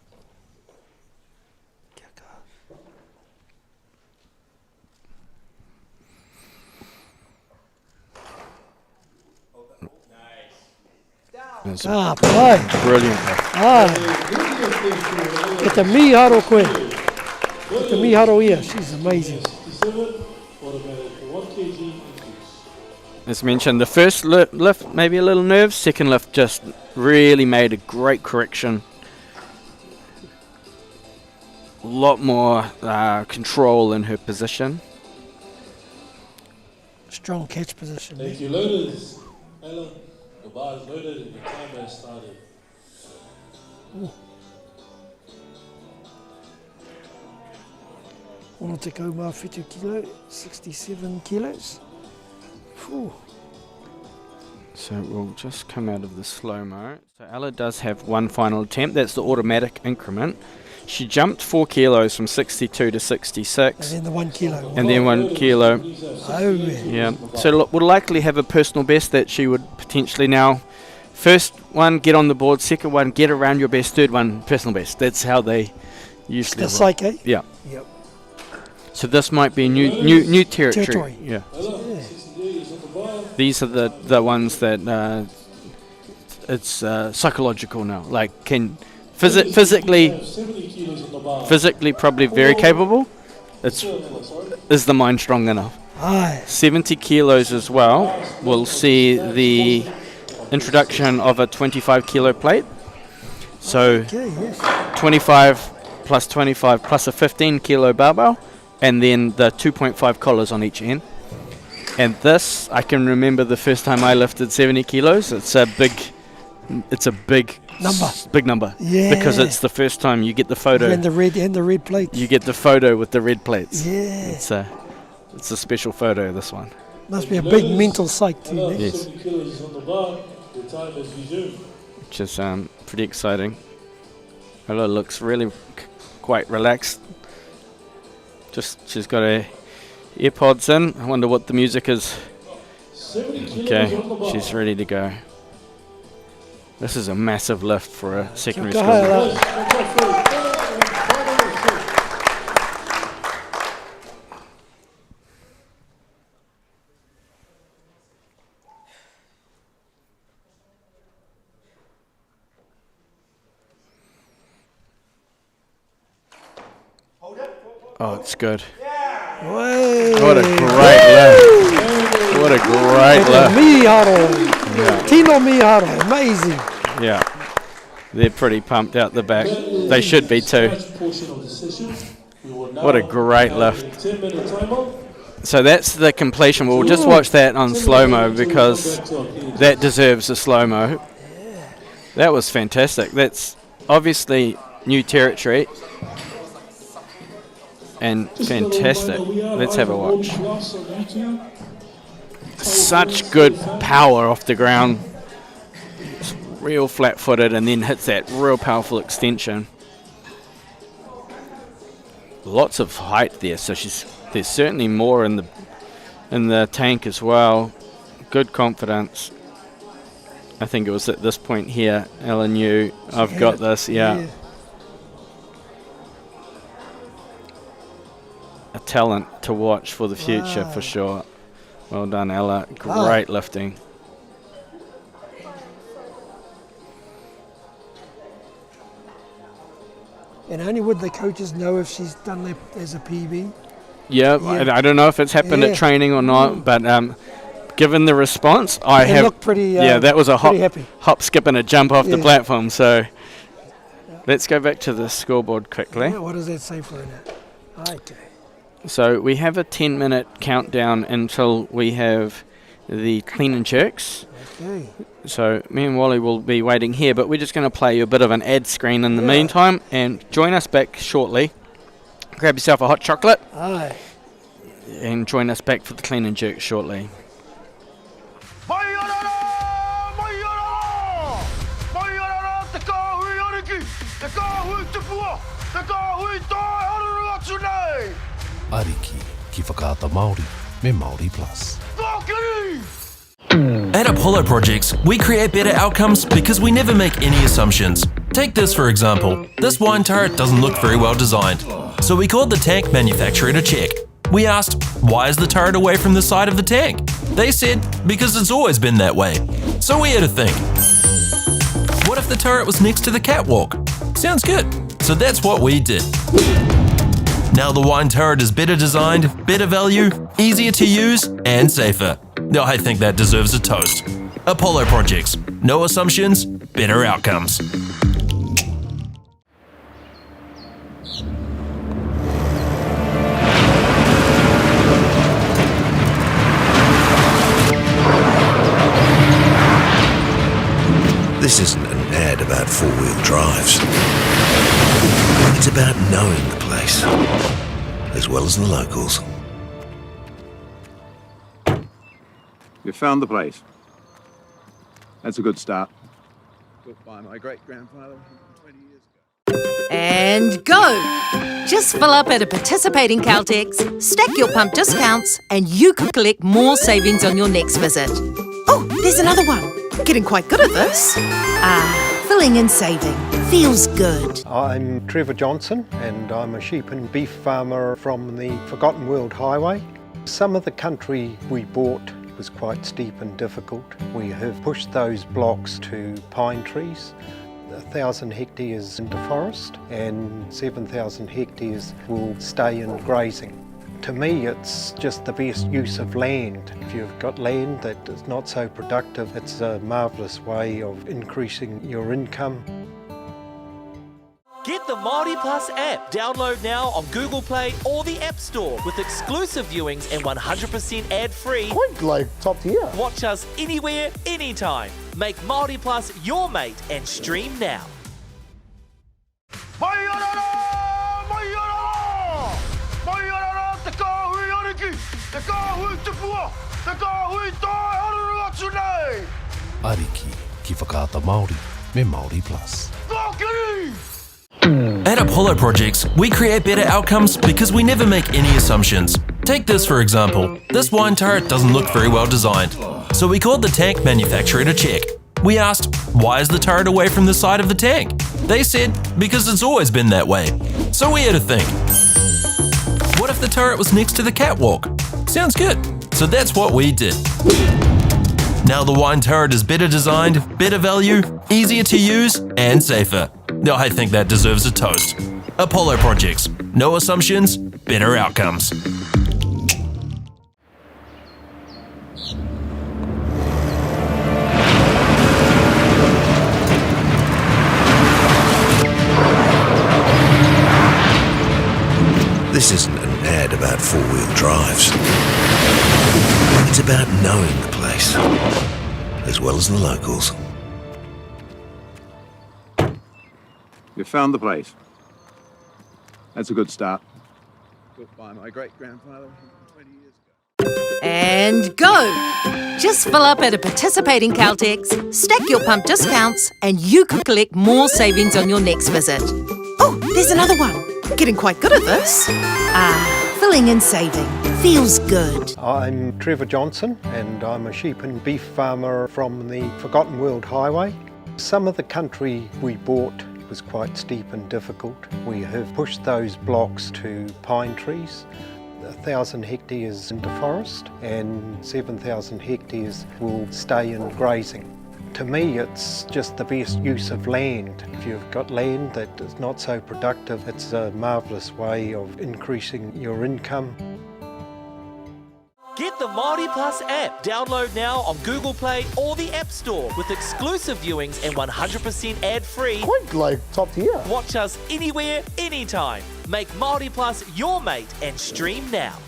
It's Pai. brilliant. E te miharo koe. E te miharo ia, she's amazing. 67 or about 1 kg increase. As mentioned, the first lift maybe a little nerves, second lift just really made a great correction. A lot more control in her position. Strong catch position. Thank you, loaders. Ella, the bar is loaded and the timer has started. Ono te Kolmar 50 kilo, 67 kilos. Whew. So we'll just come out of the slow-mo. So Ella does have one final attempt. That's the automatic increment. She jumped 4 kilos from 62 to 66. And then the 1 kilo. And then 1 kilo. Oh, yeah. Yeah. So we'll likely have a personal best that she would potentially now. First one, get on the board. Second one, get around your best. Third one, personal best. That's how they usually The psyche? Yeah. Yep. So this might be new territory. Yeah. Ella, 68 is on the bar. These are the ones that it's psychological now. Like physically 70 kilos on the bar. physically probably very capable. It's is the mind strong enough? Aye. 70 kilos as well. We'll see the introduction of a 25 kilo plate. So Okay, yes. 25 plus 25 plus a 15 kilo barbell, and then the 2.5 collars on each end. And this, I can remember the first time I lifted 70 kilos. It's a big Number. big number. Yeah. Because it's the first time you get the photo. And the red plate. You get the photo with the red plates. Yeah. It's a special photo, this one. Must be a big mental psych too, Ella, Nick. Yes. 70 kilos is on the bar. The time has resumed. Which is pretty exciting. Ella looks really quite relaxed. She's got her earpods in. I wonder what the music is. 70 kilos Okay, on the bar. she's ready to go. This is a massive lift for a secondary Kia school. ora. Yes, on top first. Final attempt. Oh, it's good. Way. What a great lift. What a great lift. Miharo. Yeah. Tino Miharo. Amazing. Yeah. They're pretty pumped out the back. They should be too. Portion of the session. We will now What a great have lift. a 10-minute timeout. So that's the completion. We'll just watch that on slow-mo because that deserves a slow-mo. That was fantastic. That's obviously new territory. And fantastic. Let's have a watch. Such good power off the ground. It's real flat-footed and then hits that real powerful extension. Lots of height there, so there's certainly more in the tank as well. Good confidence. I think it was at this point here, Ella knew, I've got this, yeah. A talent to watch for the future, for sure. Well done, Ella. Great lifting. And only would the coaches know if she's done that as a PB. Yeah, Yeah. I don't know if it's happened Yeah. at training or not, but given the response, I They have. look pretty, yeah, that was a pretty happy. hop, skip, and a jump off the Yeah. platform. So let's go back to the scoreboard quickly. Yeah, what does that say for her now? Okay. So we have a 10-minute countdown until we have the clean and jerks. Okay. So me and Wally will be waiting here, but we're just going to play you a bit of an ad screen in the meantime, and join us back shortly. Grab yourself a hot chocolate Aye. and join us back for the clean and jerk shortly. Te kāhui ariki, te kāhui te pua, te kāhui tae haruru atu nei. Ariki ki whakaata Māori me MāORI Plus. Kākiri! At Apollo Projects, we create better outcomes because we never make any assumptions. Take this for example. This wine turret doesn't look very well designed. So we called the tank manufacturer to check. We asked, why is the turret away from the side of the tank? They said, because it's always been that way. So we had to think. if the turret was next to the catwalk? Sounds good. So that's what we did. Now the wine turret is better designed, better value, easier to use, and safer. Now I think that deserves a toast. Apollo projects. No assumptions, better outcomes. This isn't an ad about four-wheel drives. It's about knowing the place, as well as the locals. You found the place. That's a good start. Built by my great-grandfather 20 years ago. And go! Just fill up at a participating Caltex, stack your pump discounts, and you could collect more savings on your next visit. Oh, there's another one. Getting quite good at this. Filling and saving. Feels good. I'm Trevor Johnson and I'm a sheep and beef farmer from the Forgotten World Highway. Some of the country we bought was quite steep and difficult. We have pushed those blocks to pine trees. 1,000 hectares into forest and 7,000 hectares will stay in grazing. To me, it's just the best use of land. If you've got land that is not so productive, it's a marvellous way of increasing your income. Get the MāORI Plus app. Download now on Google Play or the App Store with exclusive viewings and 100% ad-free. Quite like top tier. Watch us anywhere, anytime. Make MāORI Plus your mate and stream now. Ariki ki whakaata Māori me MāORI Plus. At Apollo Projects, we create better outcomes because we never make any assumptions. Take this for example. This wine turret doesn't look very well designed. So we called the tank manufacturer to check. We asked, why is the turret away from the side of the tank? They said, because it's always been that way. So we had to think. What if the turret was next to the catwalk? Sounds good. So that's what we did. Now the wine turret is better designed, better value, easier to use, and safer. Now I think that deserves a toast. Apollo projects. No assumptions, better outcomes. This isn't an ad about four-wheel drives. It's about knowing the place, as well as the locals. You found the place. That's a good start. Built by my great-grandfather 20 years ago. And go! Just fill up at a participating Caltex, stack your pump discounts, and you could collect more savings on your next visit. Oh, there's another one. Getting quite good at this. Filling and saving. Feels good. I'm Trevor Johnson and I'm a sheep and beef farmer from the Forgotten World Highway. Some of the country we bought was quite steep and difficult. We have pushed those blocks to pine trees. 1,000 hectares into forest and 7,000 hectares will stay in grazing. To me, it's just the best use of land. If you've got land that is not so productive, it's a marvellous way of increasing your income. Get the MāORI Plus app. Download now on Google Play or the App Store with exclusive viewings and 100% ad-free. Quite like top tier. Watch us anywhere, anytime. Make MāORI Plus your mate and stream now.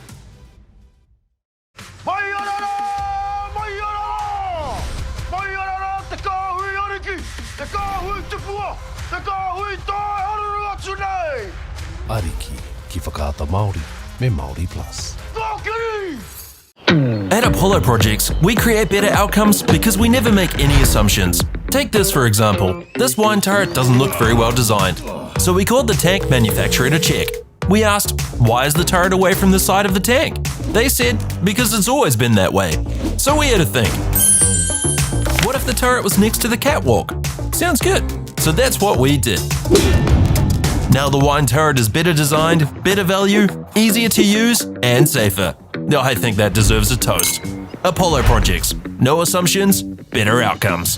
Ariki ki whakaata Māori me MāORI Plus. At Apollo Projects, we create better outcomes because we never make any assumptions. Take this for example. This wine turret doesn't look very well designed. So we called the tank manufacturer to check. We asked, why is the turret away from the side of the tank? They said, because it's always been that way. So we had to think. What if the turret was next to the catwalk? Sounds good. So that's what we did. Now the wine turret is better designed, better value, easier to use, and safer. Now I think that deserves a toast. Apollo projects. No assumptions, better outcomes.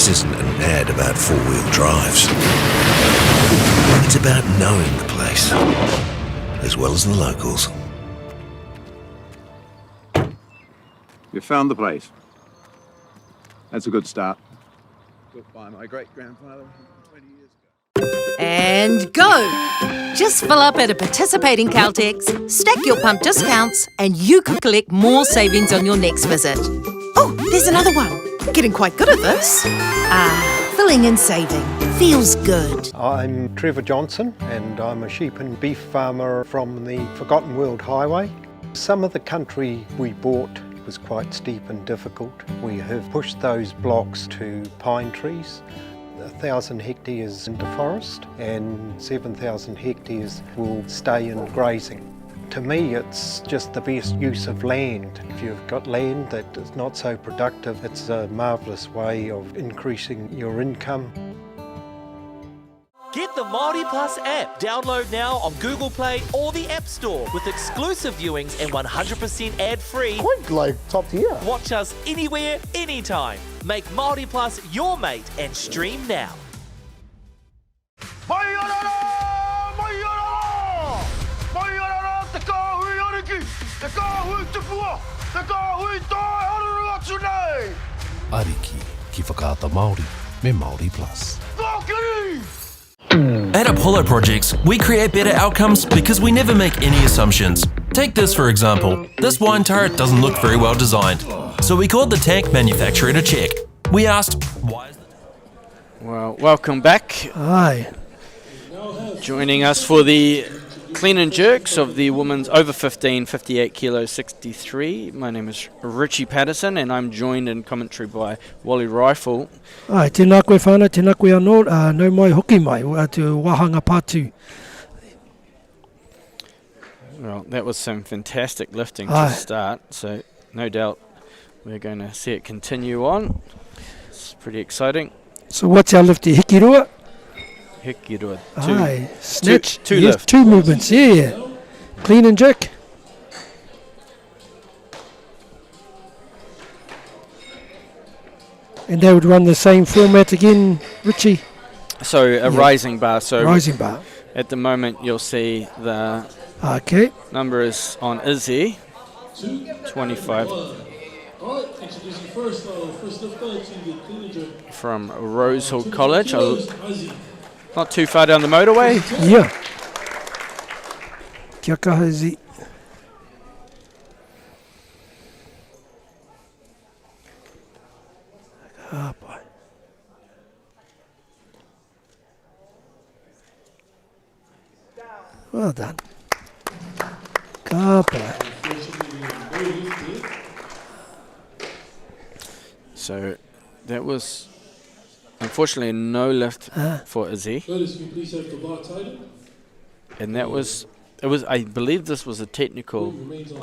This isn't an ad about four-wheel drives. It's about knowing the place, as well as the locals. You found the place. That's a good start. Built by my great-grandfather 120 years ago. And go! Just fill up at a participating Caltex, stack your pump discounts, and you could collect more savings on your next visit. Oh, there's another one. Getting quite good at this. Filling and saving. Feels good. I'm Trevor Johnson and I'm a sheep and beef farmer from the Forgotten World Highway. Some of the country we bought was quite steep and difficult. We have pushed those blocks to pine trees. 1,000 hectares into forest and 7,000 hectares will stay in grazing. To me, it's just the best use of land. If you've got land that is not so productive, it's a marvellous way of increasing your income. Get the MāORI Plus app. Download now on Google Play or the App Store with exclusive viewings and 100% ad-free. Quite like top tier. Watch us anywhere, anytime. Make MāORI Plus your mate and stream now. Maiorara! Maiorara! Maiorara! Te kāhui ariki! Te kāhui tupua! Te kāhui tae haruru atu nei! Ariki ki whakaata Māori me MāORI Plus. Whakiri! At Apollo Projects, we create better outcomes because we never make any assumptions. Take this for example. This wine turret doesn't look very well designed. So we called the tank manufacturer to check. We asked, why is Well, welcome back. Aye. Joining us for the clean and jerks of the women's over 15, 58 kilo 63. My name is Richie Patterson and I'm joined in commentary by Wally Rifle. Ai, tēnā koe whānau, tēnā koe anō, nau mai hoki mai, atu wahanga pātu. Well, that was some fantastic lifting Aye. to start, so no doubt we're going to see it continue on. It's pretty exciting. So what's our lifty? Hikirua? Hikirua. Aye, snatch. Two yes, lift. two movements, yeah. Clean and jerk. And they would run the same format again, Richie? So a rising bar. So Rising bar. at the moment you'll see the Okay. number is on Izzy, 25. Alright, introducing first lifter to the clean and jerk. From Rosehill College, Ozzy. not too far down the motorway. Yeah. Kia kaha zi. Ah, boy. Well done. Ka pai. So that was unfortunately no lift Ah. for Izzy, Ladies, can you please have the bar tightened? and it was I believe this was a technical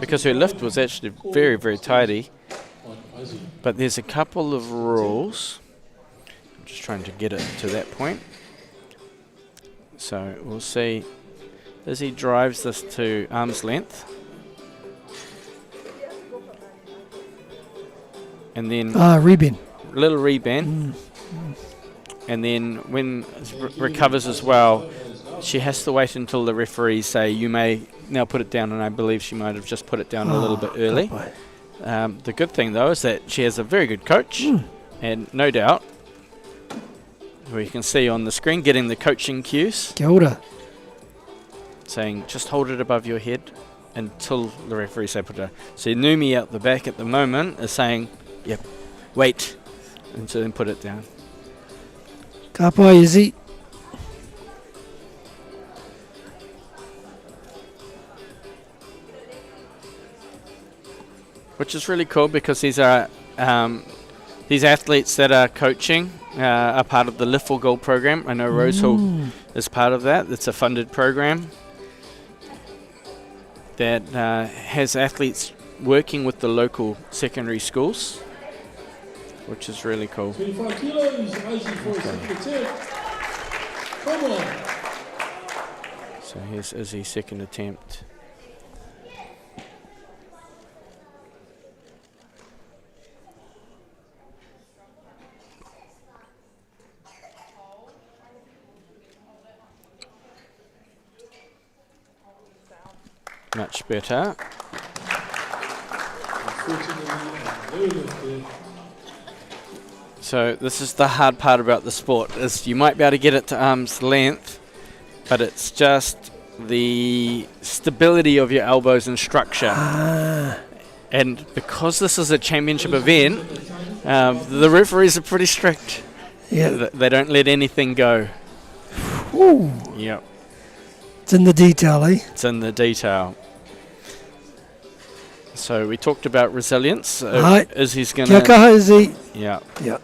because her lift was actually very, very tidy. On Ozzy. But there's a couple of rules. I'm just trying to get it to that point. So we'll see as he drives this to arm's length. And then Rebin. little rebend. And then when it recovers as well, she has to wait until the referees say you may now put it down, and I believe she might have just put it down a little bit early. The good thing though is that she has a very good coach, and no doubt, where you can see on the screen, getting the coaching cues, Kia ora. saying just hold it above your head until the referee say put it down. So Numi out the back at the moment is saying, yep, wait, and so then put it down. Ka pai Izzy. Which is really cool because these are these athletes that are coaching are part of the Lift for Gold program. I know Rosehill is part of that. It's a funded program that has athletes working with the local secondary schools, which is really cool. 25 kilos, Ozzy for a second attempt. Come on. So here's Izzy's second attempt. Much better. So this is the hard part about the sport, is you might be able to get it to arm's length, but it's just the stability of your elbows and structure. And because this is a championship event, the referees are pretty strict. Yeah. They don't let anything go. Ooh. Yep. It's in the detail, eh? It's in the detail. So we talked about resilience. Izzy's going Kia to... kaha, Izzy. Yeah. Yeah.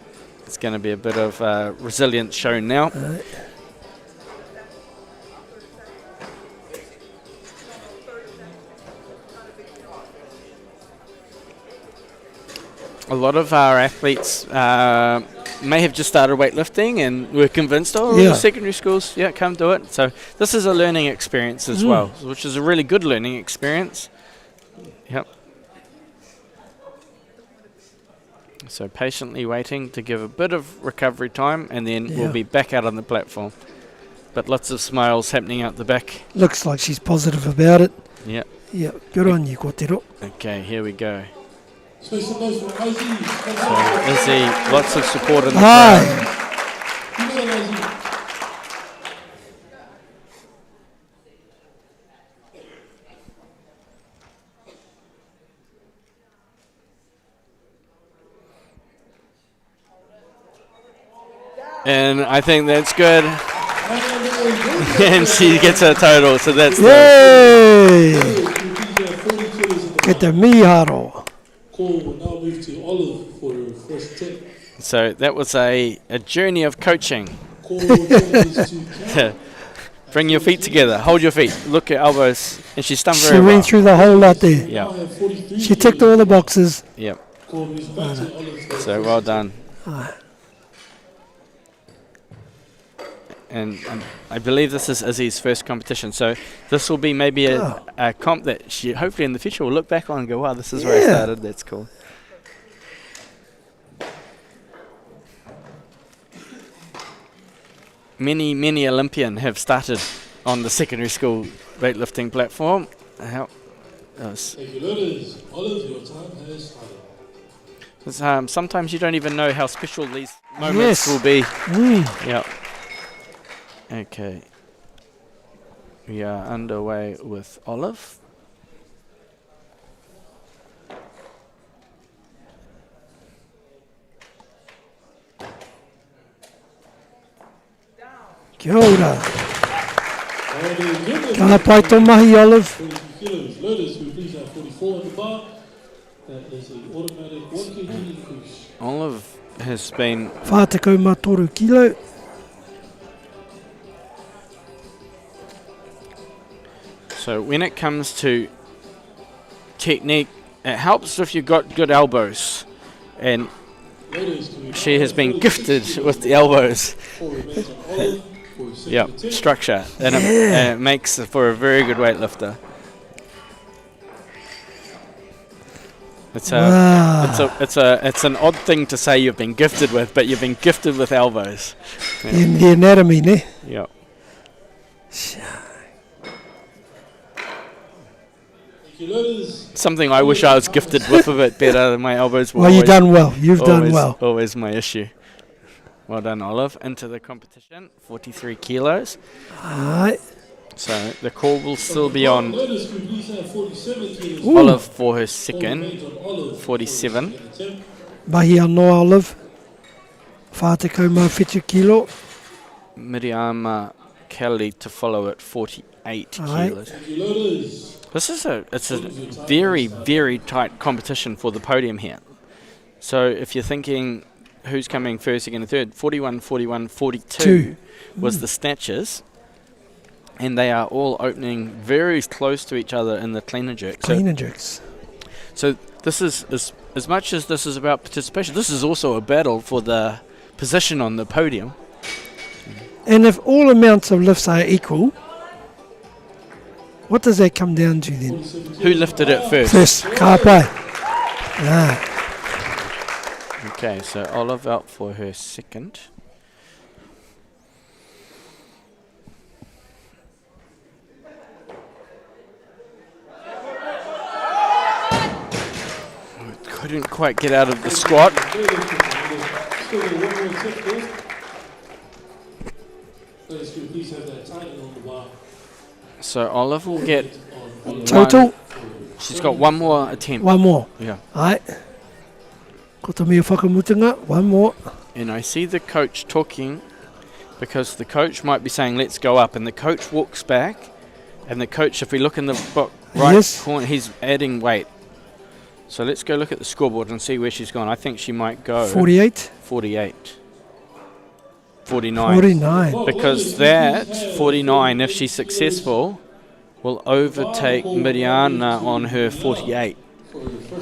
It's going to be a bit of resilience shown now. A lot of our athletes may have just started weightlifting and were convinced, the secondary schools, come do it. So this is a learning experience as well, which is a really good learning experience. Yep. So patiently waiting to give a bit of recovery time, and then we'll be back out on the platform. But lots of smiles happening out the back. Looks like she's positive about it. Yeah. Yeah, good on you, kōtero. Okay, here we go. So Izzy, lots of support in the crowd. And I think that's good. And she gets her total, so that's Yay! Get the miharo. Cool, we'll now move to Olive for your first tip. So that was a journey of coaching. Bring your feet together, hold your feet, look at elbows, and she's done very well. She went through the whole lot there. Yeah. She ticked all the boxes. Yep. So well done. And I believe this is Izzy's first competition, so this will be maybe a comp that she hopefully in the future will look back on and go, wow, this is where I started, that's cool. Many Olympians have started on the secondary school weightlifting platform. Thank you, ladies. Olive, your time has started. Sometimes you don't even know how special these moments will be. Yep. Okay, we are underway with Olive. Kia ora. Ka pai tō mahi, Olive. 42 kilos. Loaders who please have 44 on the bar. That is an automatic 1 kg increase. Olive has been... Whātekau mā toru kilo. So when it comes to technique, it helps if you've got good elbows, and she has been gifted with the elbows. Yeah, structure, and it makes for a very good weightlifter. It's an odd thing to say you've been gifted with, but you've been gifted with elbows. In the anatomy, ne? Yeah. Something I wish I was gifted with a bit better. My elbows were you've done well. You've done well. Always my issue. Well done, Olive. Into the competition, 43 kilos. Alright. So the call will still be on Olive for her second, 47. Mahi anō, Olive. Whātekau mā whetū kilo. Miriama Kelly to follow at 48 kilos. It's a very, very tight competition for the podium here. So if you're thinking who's coming first, second, and third, 41, 41, 42 was the snatches. And they are all opening very close to each other in the clean and jerk. So this is, as much as this is about participation, this is also a battle for the position on the podium. And if all amounts of lifts are equal, what does that come down to then? Who lifted it first? Ka pai. Okay, so Olive out for her second. couldn't quite get out of the squat. Still got one more tip left. Ladies, could you please have that tightening on the bar? So Olive will get Total? She's got one more attempt. One more. Yeah. Ai. Ko te mea whakamutunga. One more. And I see the coach talking because the coach might be saying, let's go up. And the coach walks back. And the coach, if we look in the book right corner, he's adding weight. So let's go look at the scoreboard and see where she's gone. I think she might go 48. 48. 49. 49. Because that 49, if she's successful, will overtake Mariana on her 48.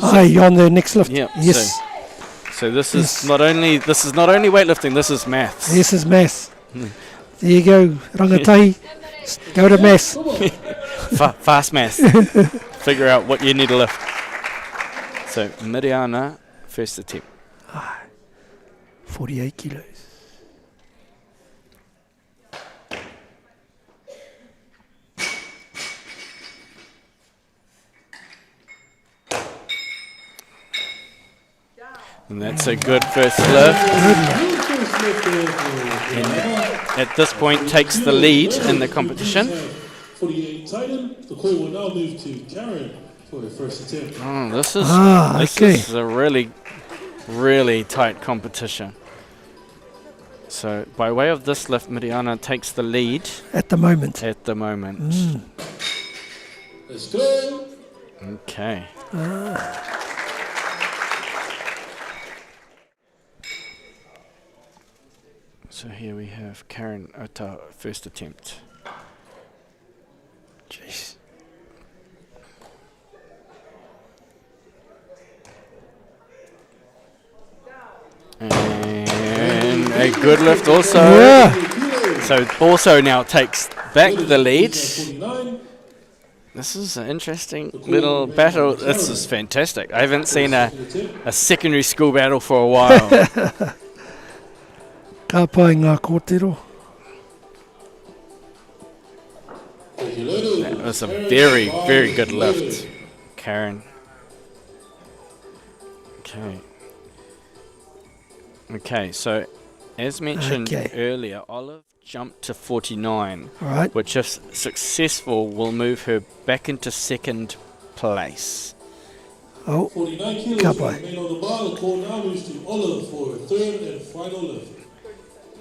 Aye, on the next lift. Yep. Yes. So this is not only weightlifting. This is maths. This is maths. There you go, rangatahi. Go to maths. Fast maths. Figure out what you need to lift. So Mariana, first attempt. 48 kilos. And that's a good first lift. And at this point takes the lead in the competition. 48 Titan. The court will now move to Karen for her first attempt. Oh, this okay. is a really, really tight competition. So by way of this lift, Mariana takes the lead. At the moment. Let's go. Okay. So here we have Karen Aotearoa, first attempt. Jeez. And a good lift also. Yeah. So also now takes back the lead. This is an interesting little battle. This is fantastic. I haven't seen a secondary school battle for a while. Ka pai ngā kōtero. That was a very, very good lift, Karen. Okay, so as mentioned earlier, Olive jumped to 49, which if successful will move her back into second place. Oh, 49 kilos remain on the bar. The court now moves to Olive for her third and final lift.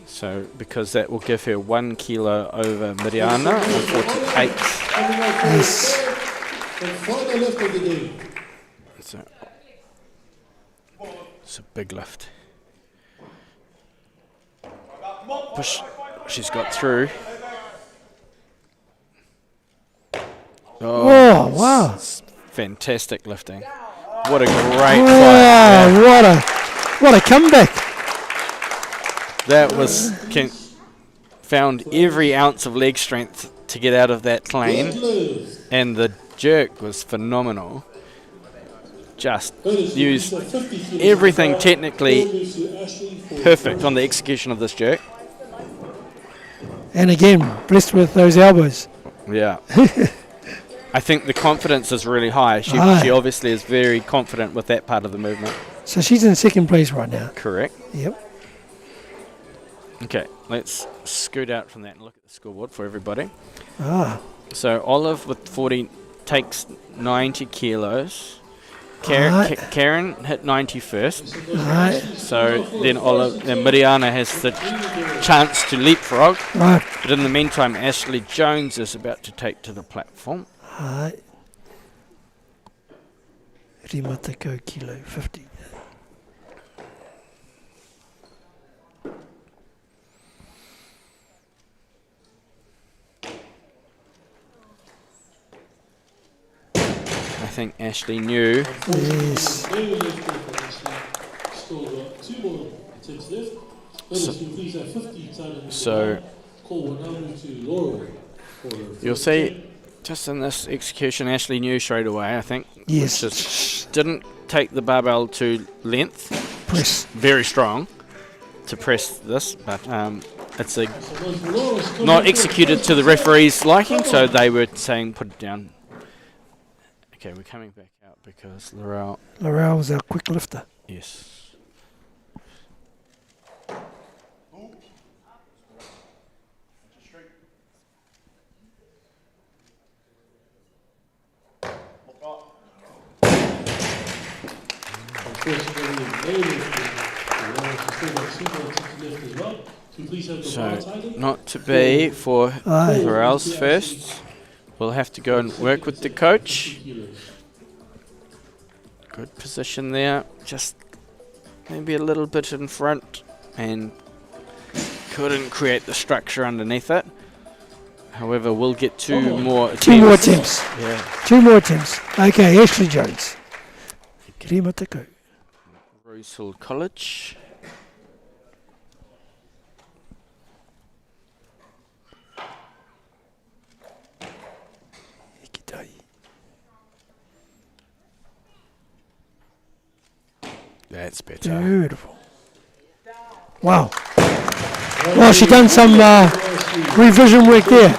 So, because that will give her 1 kilo over Mariana on 48. Yes. And final lift of the day. So, it's a big lift. Push. She's got through. Oh, wow. Fantastic lifting. What a great fight. What a comeback. That was found every ounce of leg strength to get out of that plane, and the jerk was phenomenal. Just used everything technically perfect on the execution of this jerk. And again, blessed with those elbows. Yeah. I think the confidence is really high. She obviously is very confident with that part of the movement. So she's in second place right now. Correct. Yep. Okay, let's scoot out from that and look at the scoreboard for everybody. So Olive with 40 takes 90 kilos. Karen hit 90 first. So then Mariana has the chance to leapfrog. But in the meantime, Ashley Jones is about to take to the platform. Rimatako kilo 50. I think Ashley knew. Yes. So you'll see just in this execution, Ashley knew straight away, I think. Yes. Just didn't take the barbell to length. Press. Very strong to press this, but it's not executed to the referee's liking, so they were saying put it down. Okay, we're coming back out because Laurel. Laurel was our quick lifter. Yes. So, not to be for Laurel's first. We'll have to go and work with the coach. Good position there. Just maybe a little bit in front and couldn't create the structure underneath it. However, we'll get two more attempts. Two more attempts. Yeah. Two more attempts. Okay, Ashley Jones. Kirima te kau. Rosehill College. That's better. Beautiful. Wow. Well, she done some revision work there.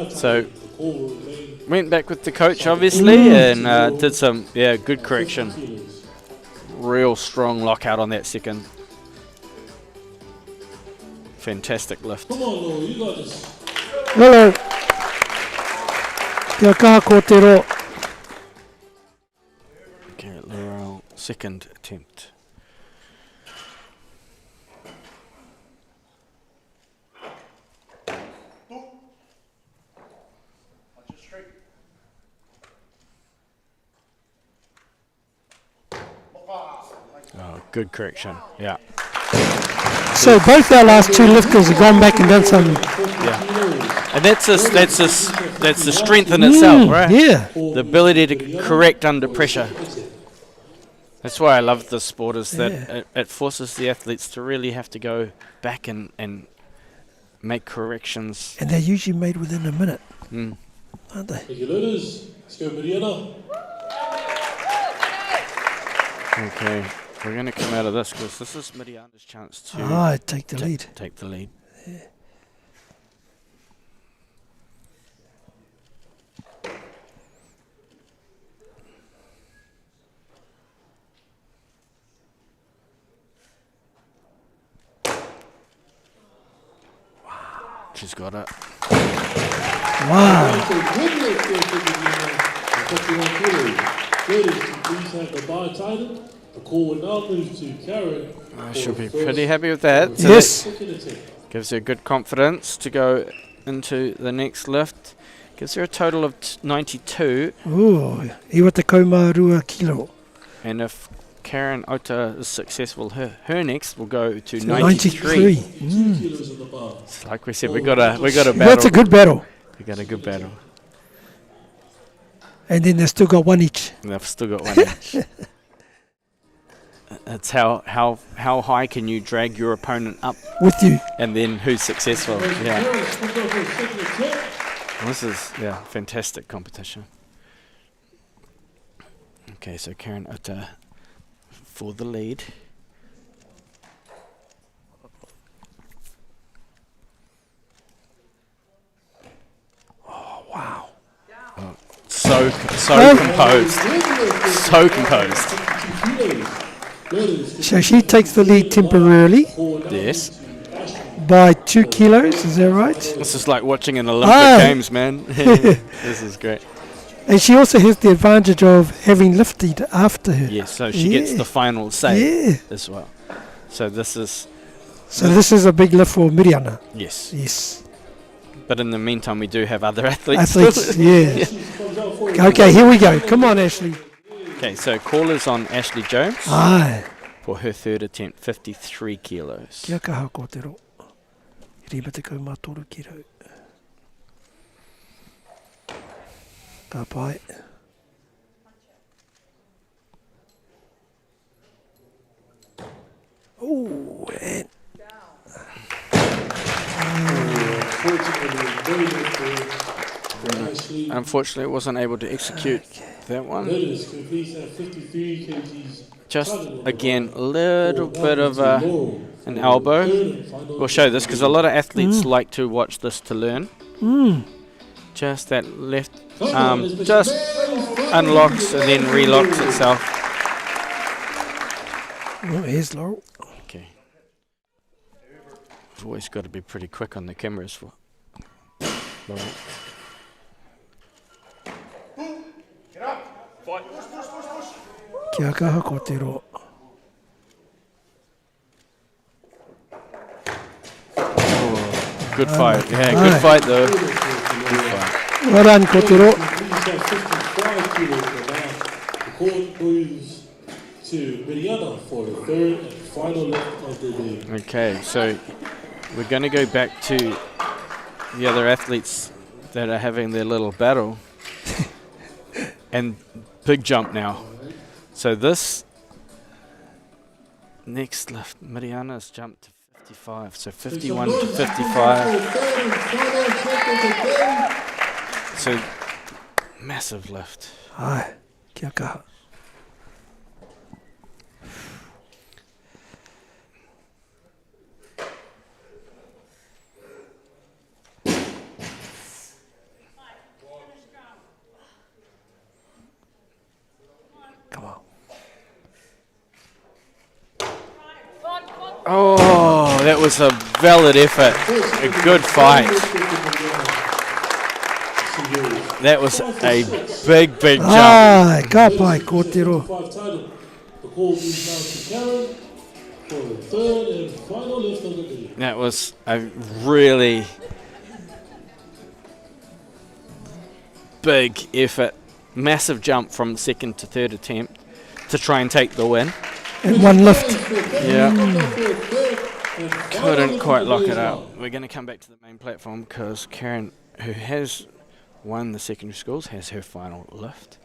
So, went back with the coach, obviously, and did some, good correction. Real strong lockout on that second. Fantastic lift. Come on, Lord, you got this. Hello. Kia kaha ko te ro. Okay, Laurel, second attempt. Oh, good correction. Yeah. So both our last two lifters have gone back and done some. Yeah. And that's the strength in itself, right? Yeah. The ability to correct under pressure. That's why I love this sport, is that it forces the athletes to really have to go back and make corrections. And they're usually made within a minute, aren't they? Thank you, leaders. Let's go, Mariana. Okay, we're going to come out of this because this is Mariana's chance to take the lead. Take the lead. Yeah. She's got it. Wow. I should be pretty happy with that. So yes. That gives her good confidence to go into the next lift. Gives her a total of 92. Ooh, iwa te kaumārua kilo. And if Karen Ota is successful, her next will go to So 93. 93. It's like we said, we got a battle. That's a good battle. We got a good battle. And then they've still got one each. And they've still got one each. That's how high can you drag your opponent up with you, and then who's successful. Yeah. This is fantastic competition. Okay, so Karen Ota for the lead. Oh wow. Oh, so composed. So composed. So she takes the lead temporarily. Yes. By 2 kilos, is that right? This is like watching an Olympic Games, man. This is great. And she also has the advantage of having lifted after her. Yes, so she gets the final say as well. So this is... So this is a big lift for Miriana. Yes. Yes. But in the meantime, we do have other athletes. Yeah. Okay, here we go. Come on, Ashley. Okay, so callers on Ashley Jones. Aye. For her third attempt, 53 kilos. Kia kaha ko te ro. Rima te kaumātoru kilo. Ka pai. Oh, and unfortunately, wasn't able to execute that one. Just again, a little bit of an elbow. We'll show this because a lot of athletes like to watch this to learn. Just that left arm just unlocks and then relocks itself. Oh, here's Laurel. Okay. I've always got to be pretty quick on the cameras for Laurel. Kia kaha ko te roa. Good fight. Yeah, good fight though. Good fight. Well done, ko te roa. The court moves to Miriana for the third and final lift of the day. Okay, so we're going to go back to the other athletes that are having their little battle. And big jump now. So this next lift, Miriana's jumped to 55. So 51 to 55. So massive lift. Ai, kia kaha. Come on. Oh, that was a valid effort. A good fight. That was a big, big jump. Ai, ka pai, ko te roa. The call moves now to Karen for the third and final lift of the day. That was a really big effort. Massive jump from second to third attempt to try and take the win. And one lift. Yeah. Couldn't quite lock it up. We're going to come back to the main platform because Karen, who has won the secondary schools, has her final lift.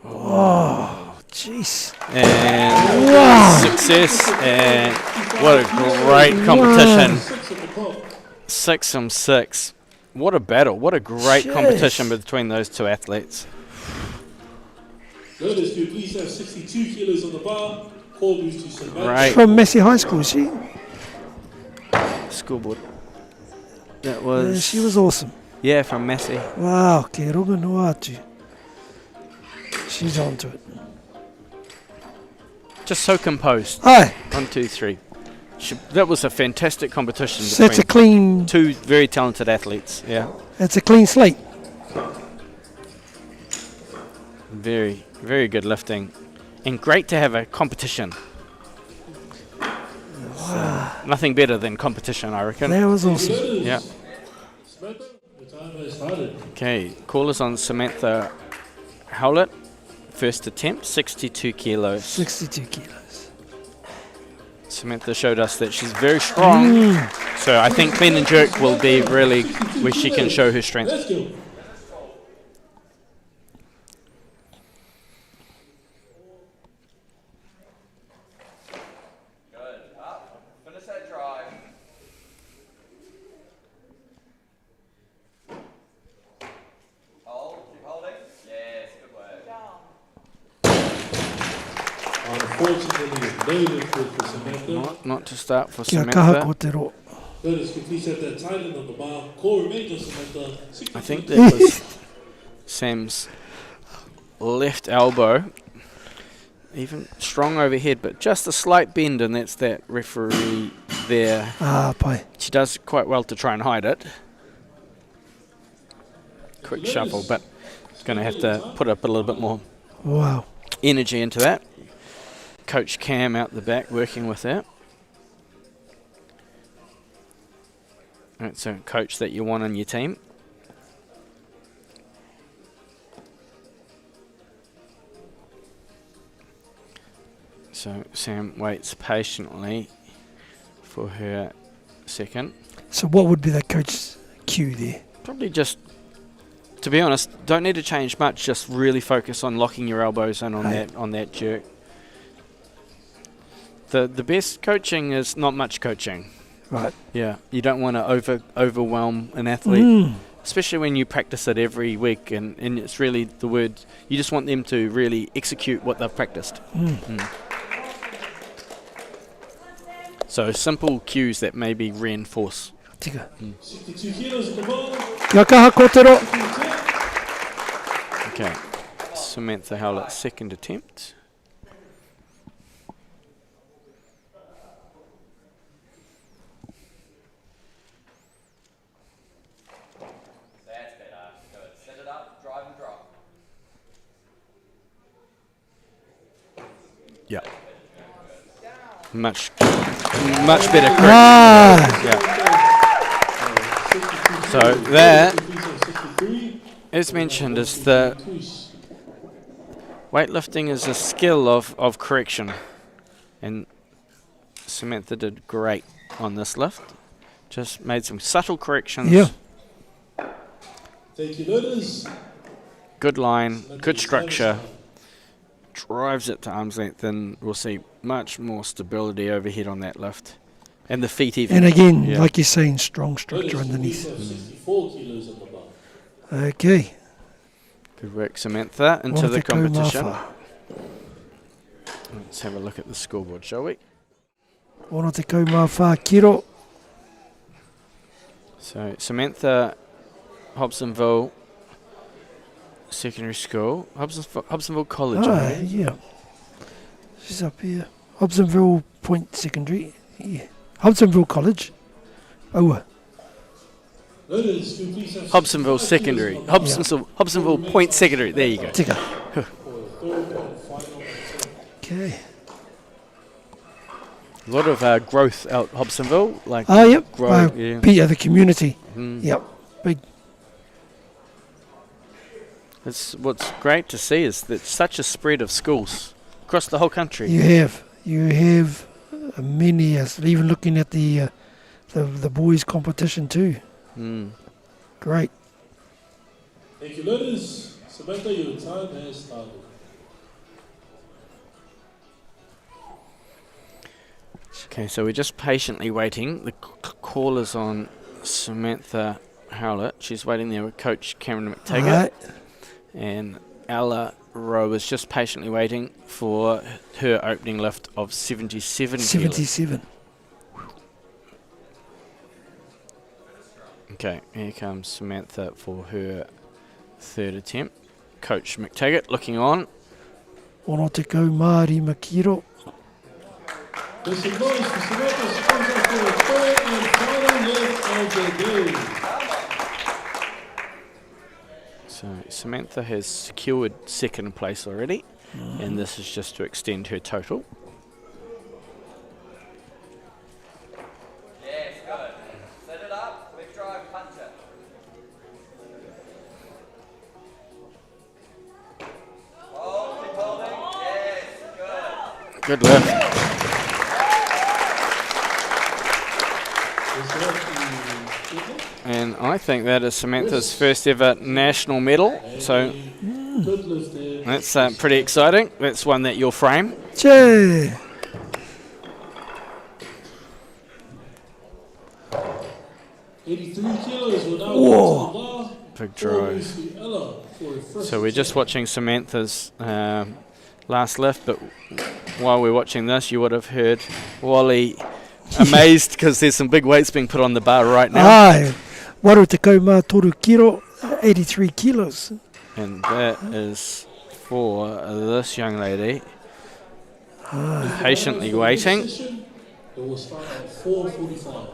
Oh, jeez. And Wow. success, and what a great competition. 6 from 6. What a battle. What a great Jeez. competition between those two athletes. Notice you please have 62 kilos on the bar. Call moves to Samantha. Right. From Massey High School, she? Schoolboard. That Yeah, was... she was awesome. Yeah, from Massey. Wow, ke runga no atu. She's onto it. Just so composed. Aye. 1, 2, 3. That was a fantastic competition So it's a between clean, two very talented athletes. Yeah. it's a clean slate. Very, very good lifting. And great to have a competition. So, nothing better than competition, I reckon. That was awesome. Yeah. Samantha, the time has started. Okay, callers on Samantha Howlett. First attempt, 62 kilos. 62 kilos. Samantha showed us that she's very strong. So I think clean and jerk will be really where she can show her strength. Let's go. Unfortunately, no lift for Samantha. Not to start for Kia kaha ko Samantha. te roa. Notice you please have that tight end on the bar. Call remains on Samantha. I think that was Sam's left elbow. Even strong overhead, but just a slight bend, and that's that referee there. Ah, pai. She does quite well to try and hide it. Quick shuffle, but going to have to put up a little bit more Wow. energy into that. Coach Cam out the back working with that. That's a coach that you want on your team. So Sam waits patiently for her second. So what would be the coach's cue there? Probably just, to be honest, don't need to change much. Just really focus on locking your elbows in on that jerk. The best coaching is not much coaching. Right. Yeah, you don't want to overwhelm an athlete, especially when you practice it every week, and it's really the word. You just want them to really execute what they've practiced. So simple cues that maybe reinforce. Tika. 62 kilos at the bar. Kia kaha kōtero. Okay. Samantha Howlett's second attempt. Yeah. Much better. Yeah. So that, as mentioned, is the weightlifting is a skill of correction, and Samantha did great on this lift. Just made some subtle corrections. Yeah. Thank you, learners. Good line, good structure. Drives it to arm's length, and we'll see much more stability overhead on that lift. And the feet even. And again, like you're saying, strong structure underneath. 64 kilos at the bar. Okay. Good work, Samantha, into the Wana te competition. kaumawha. Let's have a look at the scoreboard, shall we? Wana te kaumawha kiro. So Samantha, Hobsonville Secondary School, Hobsonville College. Yeah. She's up here. Hobsonville Point Secondary. Yeah. Hobsonville College. Oh. Learners, can you please have Hobsonville Secondary. Hobsonville Point Secondary. There you go. Tika. for the third and final. Okay. A lot of growth out Hobsonville. Like Yep. grow, yeah. The community. Mm. Yep. Big. It's what's great to see is that such a spread of schools across the whole country. You have many. Even looking at the boys' competition too. Mm. Great. Thank you, learners. Samantha, your time has started. Okay, so we're just patiently waiting. The call is on Samantha Howlett. She's waiting there with Coach Cameron McTaggart. Right. And Aotearoa is just patiently waiting for her opening lift of 77 kilos. 77. Okay, here comes Samantha for her third attempt. Coach McTaggart looking on. Ono te Kolmar makiro. There's some noise for Samantha. She comes up for the third and final lift of the day. So Samantha has secured second place already, and this is just to extend her total. Yes, good. Set it up, quick drive, punch it. Hold, keep holding. Yes, good. Good lift. And I think that is Samantha's first ever national medal, so that's pretty exciting. That's one that you'll frame. Che. Whoa. Big drive. So we're just watching Samantha's last lift, but while we're watching this, you would have heard Wally amazed because there's some big weights being put on the bar right now. Ai, waru te kaumā toru kiro, 83 kilos. And that is for this young lady. Patiently waiting. It will start at 4:45.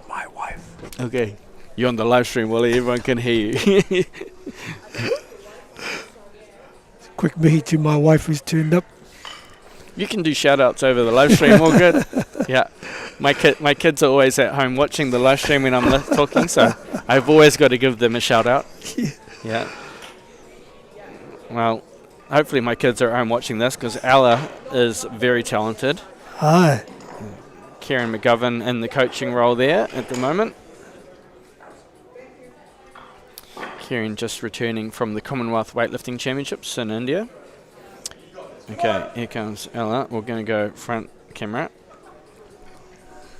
My wife. Okay. You're on the live stream, Wally. Everyone can hear you. Quick mihi to my wife who's turned up. You can do shout-outs over the live stream, all good. Yeah. My kids are always at home watching the live stream when I'm talking, so I've always got to give them a shout-out. Yeah. Well, hopefully my kids are at home watching this because Ella is very talented. Aye. Karen McGovern in the coaching role there at the moment. Karen just returning from the Commonwealth Weightlifting Championships in India. Okay, here comes Ella. We're going to go front camera.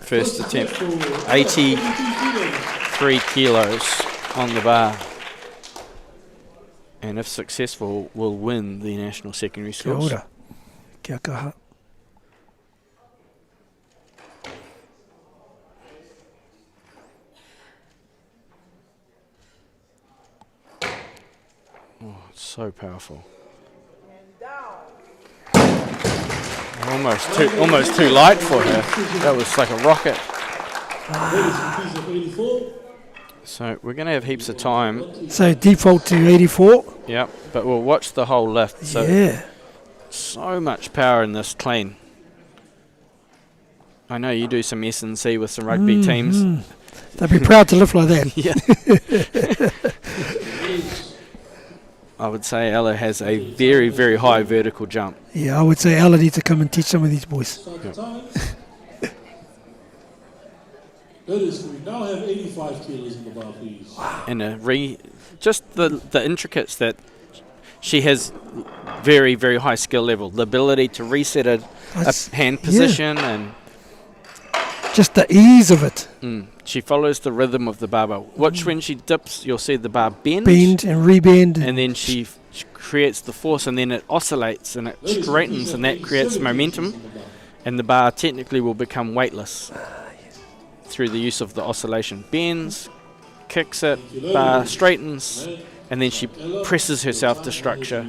First attempt, 83 kilos on the bar. And if successful, will win the National Secondary Kia Schools. ora. Kia kaha. So powerful. Almost too light for her. That was like a rocket. So we're going to have heaps of time. So default to 84. Yep, but we'll watch the whole lift. So Yeah. so much power in this clean. I know you do some S&C with some rugby teams. They'd be proud to lift like that. Yeah. I would say Ella has a very, very high vertical jump. Yeah, I would say Ella needs to come and teach some of these boys. That is, we now have 85 kilos in the bar, please. And just the intricates that she has very, very high skill level. The ability to reset a hand position and just the ease of it. She follows the rhythm of the barbell. Watch when she dips, you'll see the bar bend. Bend and rebend. And then she creates the force, and then it oscillates and it straightens, and that creates momentum. And the bar technically will become weightless through the use of the oscillation. Bends, kicks it, bar straightens, and then she presses herself to structure.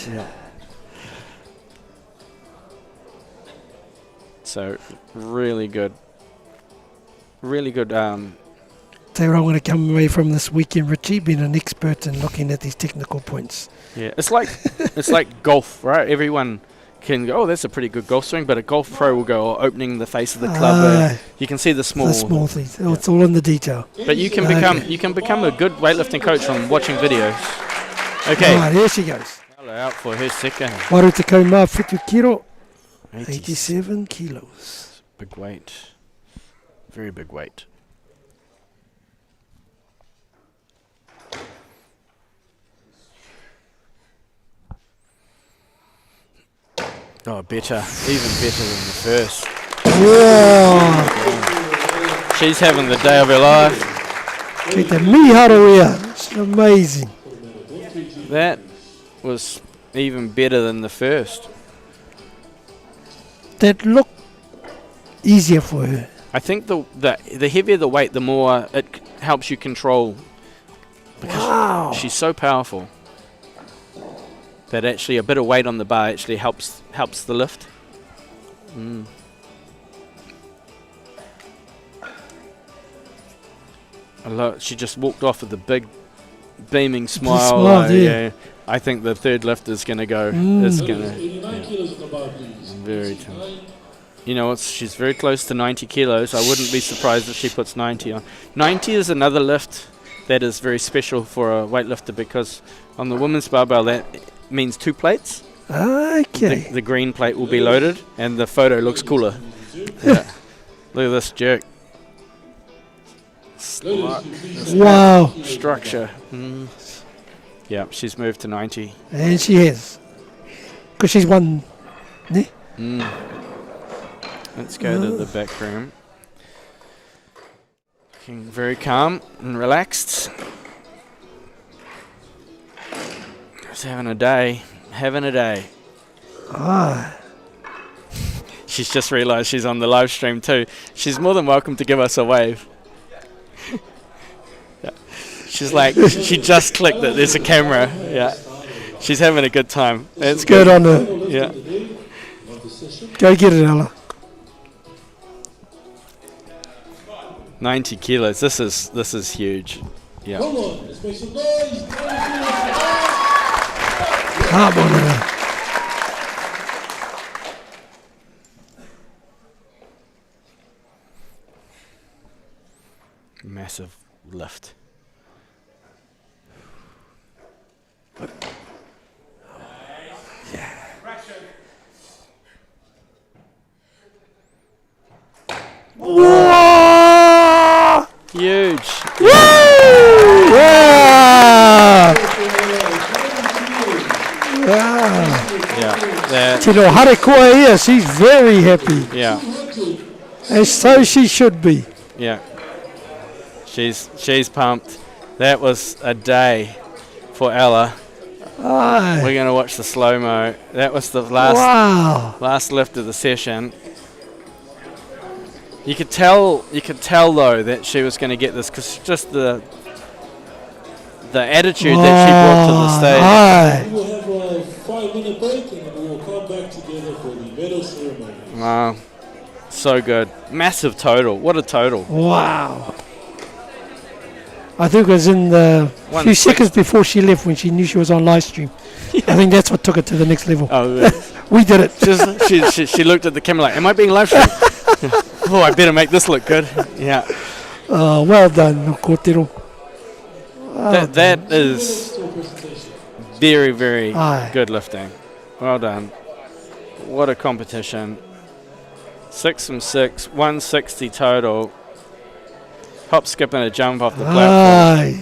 Yeah. So really good. Really good. Tell you what, I'm going to come away from this weekend, Richie, being an expert in looking at these technical points. Yeah, it's like golf, right? Everyone can go, oh, that's a pretty good golf swing, but a golf pro will go opening the face of the club. You can see the small things. Oh, it's all in the detail. But you can become a good weightlifting coach from watching videos. Okay. Right, here she goes. Out for her second. Waru te kaumā whitu kiro. 87 kilos. Big weight. Very big weight. Oh, better. Even better than the first. Whoa. She's having the day of her life. Kei te miharo ia. It's amazing. That was even better than the first. That looked easier for her. I think the heavier the weight, the more it helps you control. Because she's so powerful that actually a bit of weight on the bar actually helps the lift. She just walked off with a big beaming smile. Yeah. I think the third lift is going to go. It's going to very tough. You know, she's very close to 90 kilos. I wouldn't be surprised if she puts 90 on. 90 is another lift that is very special for a weightlifter, because on the women's barbell that means 2 plates. Okay. The green plate will be loaded, and the photo looks cooler. Yeah. Look at this jerk. Wow. Structure. Yeah, she's moved to 90. And she has. Because she's won. Ne? Let's go to the back room. Looking very calm and relaxed. Just having a day. She's just realised she's on the live stream too. She's more than welcome to give us a wave. Yeah. She's like, she just clicked that there's a camera. Yeah. She's having a good time. It's good on her. Yeah. Go get it, Ella. 90 kilos. This is huge. Yeah. Come on, let's make some noise. Come on, Ella. Massive lift. Whoa! Huge. Woo! Yeah! Yeah. Tino hare koa ia, she's very happy. Yeah. And so she should be. Yeah. She's pumped. That was a day for Ella. Aye. We're going to watch the slow-mo. That was the last lift of the session. You could tell though that she was going to get this, because just the the attitude that she brought to the stage. Aye. We will have a 5-minute break and we will come back together for the medal ceremony. Wow. So good. Massive total. What a total. Wow. I think it was in the few seconds before she left when she knew she was on live stream. I think that's what took it to the next level. Oh, yeah. We did it. She looked at the camera like, am I being live streamed? Oh, I better make this look good. Yeah. Well done, Kotero. That is very, very Aye. good lifting. Well done. What a competition. 6 from 6, 160 total. Hop, skip, and a jump off the platform. Aye.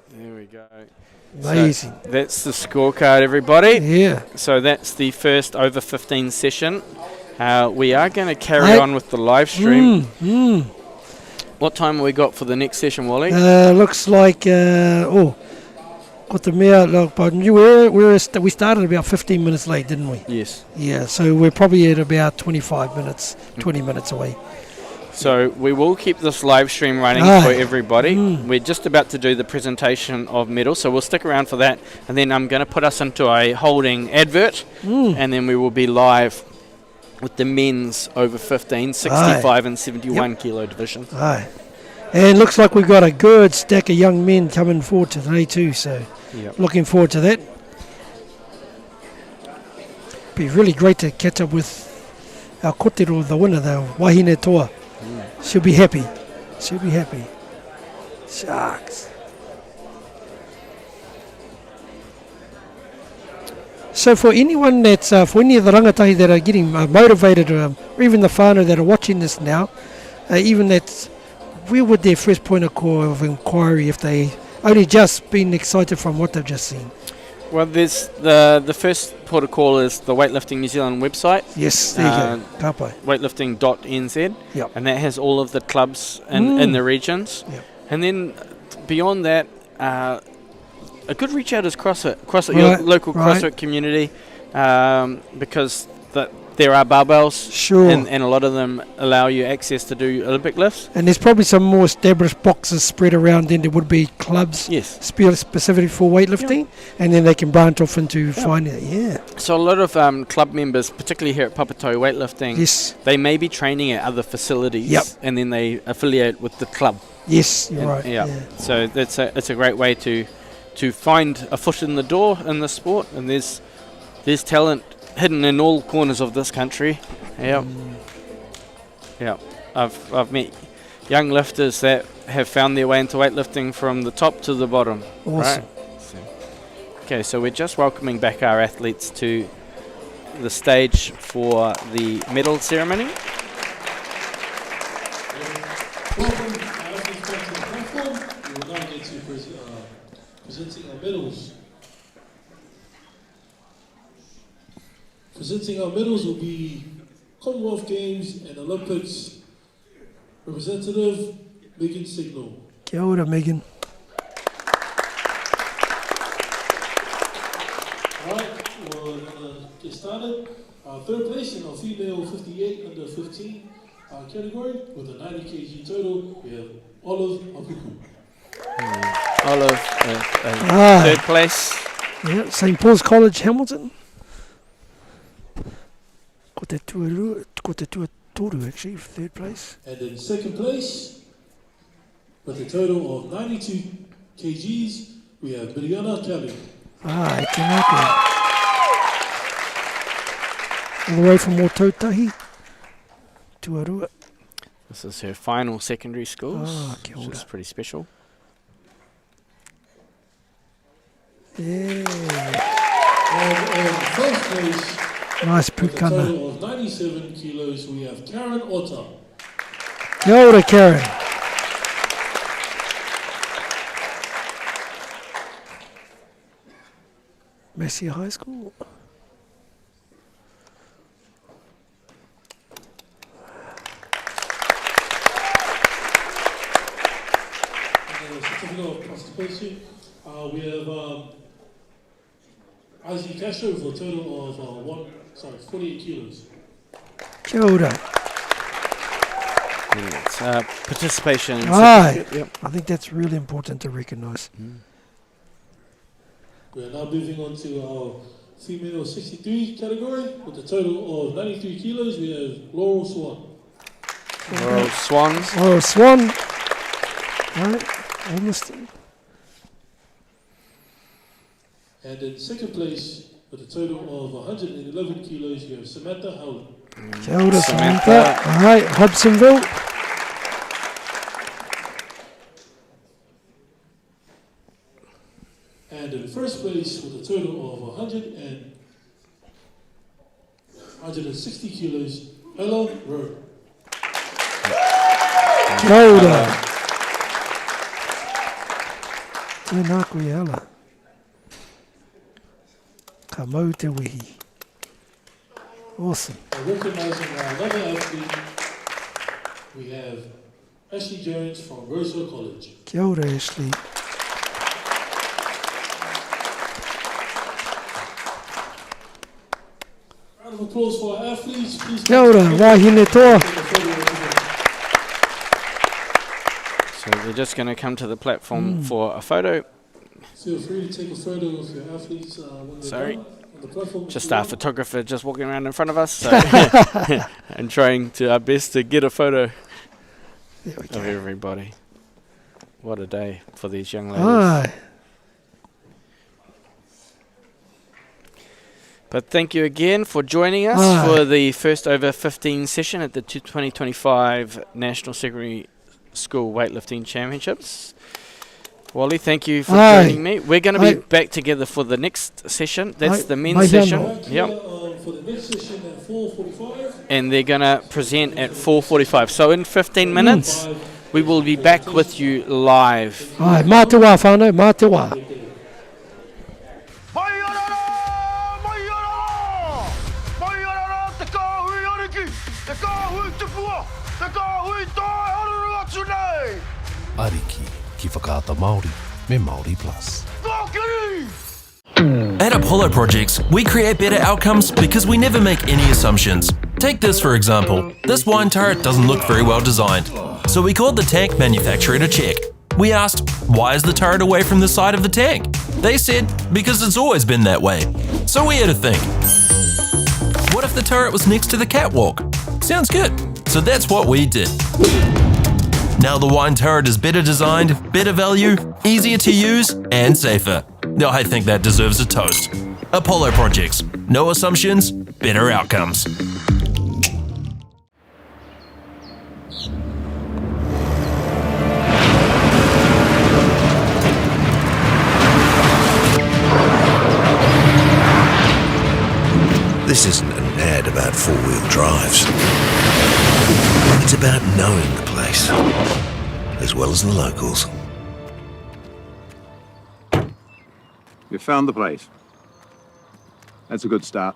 There we go. Amazing. So that's the scorecard, everybody. Yeah. So that's the first over 15 session. We are going to carry on with the live stream. What time have we got for the next session, Wally? Looks like, got the mea, look, but we started about 15 minutes late, didn't we? Yes. Yeah, so we're probably at about 25 minutes, 20 minutes away. So we will keep this live stream running for everybody. We're just about to do the presentation of medals, so we'll stick around for that. And then I'm going to put us into a holding advert, and then we will be live with the men's over 15, 65 and 71 kilo division. Aye. And looks like we've got a good stack of young men coming forward today too, so looking forward to that. Be really great to catch up with our kotero, the winner, the Wahine Toa. She'll be happy. She'll be happy. Sharks. So for anyone that's, for any of the rangatahi that are getting motivated, or even the whānau that are watching this now, even that's, where would their first point of call of inquiry if they only just been excited from what they've just seen? Well, there's the first port of call is the Weightlifting New Zealand website. Yes, there you go. Kapai. Weightlifting.nz. Yep. And that has all of the clubs in the regions. Yep. And then beyond that, a good reach out is CrossFit, your local CrossFit community, because there are barbells, sure, and a lot of them allow you access to do Olympic lifts. And there's probably some more established boxes spread around than there would be clubs, specifically for weightlifting, and then they can branch off into finding it. So a lot of club members, particularly here at Papatoetoe Weightlifting, they may be training at other facilities, and then they affiliate with the club. Yes, you're right. Yeah. So it's a great way to find a foot in the door in the sport, and there's talent hidden in all corners of this country. I've met young lifters that have found their way into weightlifting from the top to the bottom. Awesome. Okay, so we're just welcoming back our athletes to the stage for the medal ceremony. Welcome, our athletes back to the platform. We will now get to presenting our medals. Presenting our medals will be Commonwealth Games and Olympics representative Megan Signal. Kia ora, Megan. Alright, we're going to get started. Third place in our female 58 under 15 category with a 90 kg total, we have Olive Apuku. Olive, third place. Yeah, St. Paul's College, Hamilton. Ko te tuatoru actually, third place. And in second place, with a total of 92 kgs, we have Miriana Kelly. All the way from Mototahi, Tuarua. This is her final secondary schools, which is pretty special. And in first place, nice with a pukana. total of 97 kilos, we have Karen Otta. Kia ora, Karen. Massey High School. Certificate of participation, we have Ozzy Castro for a total of 48 kilos. Kia ora. It's, participation. Aye. Yep. I think that's really important to recognise. We are now moving on to our female 63 category with a total of 93 kilos. We have Laurel Swan. Laurel Swans. Oh, Swan. Right, almost. And in second place with a total of 111 kilos, we have Samantha Howley. Kia ora, Samantha. All right, Hobsonville. And in first place with a total of 160 kilos, Ella Rowe. Kia ora. Tēnā koe ala. Ka mau te wihi. Awesome. Recognising another athlete, we have Ashley Jones from Rosehill College. Kia ora, Ashley. Round of applause for our athletes. Please. Kia ora, wahine toa. So we're just going to come to the platform for a photo. Feel free to take a photo of your athletes when they're Sorry. done on the platform. Just our photographer just walking around in front of us. So and trying to our best to get a photo of everybody. What a day for these young ladies. Aye. But thank you again for joining us for the first over 15 session at the 2025 National Secondary School Weightlifting Championships. Wally, thank you for joining me. We're going to be back together for the next session. That's the men's session. Yep. For the next session at 4:45. And they're going to present at 4:45. So in 15 minutes, we will be back with you live. Aye, mā te wā whānau, mā te wā. Ariki ki whakaata Māori me MāORI Plus. At Apollo Projects, we create better outcomes because we never make any assumptions. Take this for example. This wine turret doesn't look very well designed. So we called the tank manufacturer to check. We asked, why is the turret away from the side of the tank? They said, because it's always been that way. So we had to think. What if the turret was next to the catwalk? Sounds good. So that's what we did. Now the wine turret is better designed, better value, easier to use, and safer. I think that deserves a toast. Apollo Projects. No assumptions, better outcomes. This isn't an ad about four-wheel drives. It's about knowing the place, as well as the locals. You found the place. That's a good start.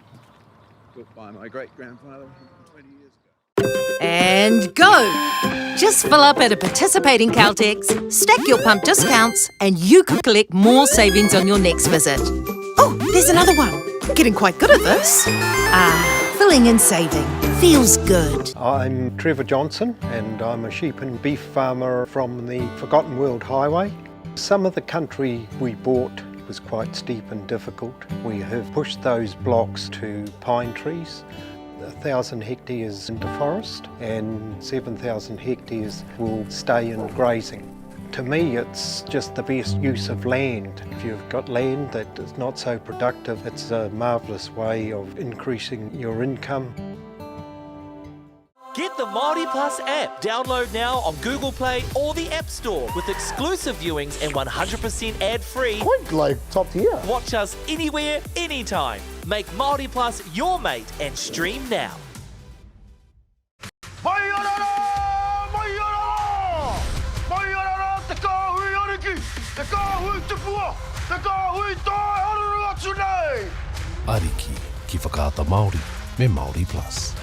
Built by my great-grandfather 20 years ago. And go! Just fill up at a participating Caltex, stack your pump discounts, and you could collect more savings on your next visit. Oh, there's another one. Getting quite good at this. Filling and saving. Feels good. I'm Trevor Johnson and I'm a sheep and beef farmer from the Forgotten World Highway. Some of the country we bought was quite steep and difficult. We have pushed those blocks to pine trees, 1,000 hectares into forest and 7,000 hectares will stay in grazing. To me, it's just the best use of land. If you've got land that is not so productive, it's a marvellous way of increasing your income. Get the MāORI Plus app. Download now on Google Play or the App Store with exclusive viewings and 100% ad-free. Quite like top tier. Watch us anywhere, anytime. Make MāORI Plus your mate and stream now. Ariki ki whakaata Māori me MāORI Plus.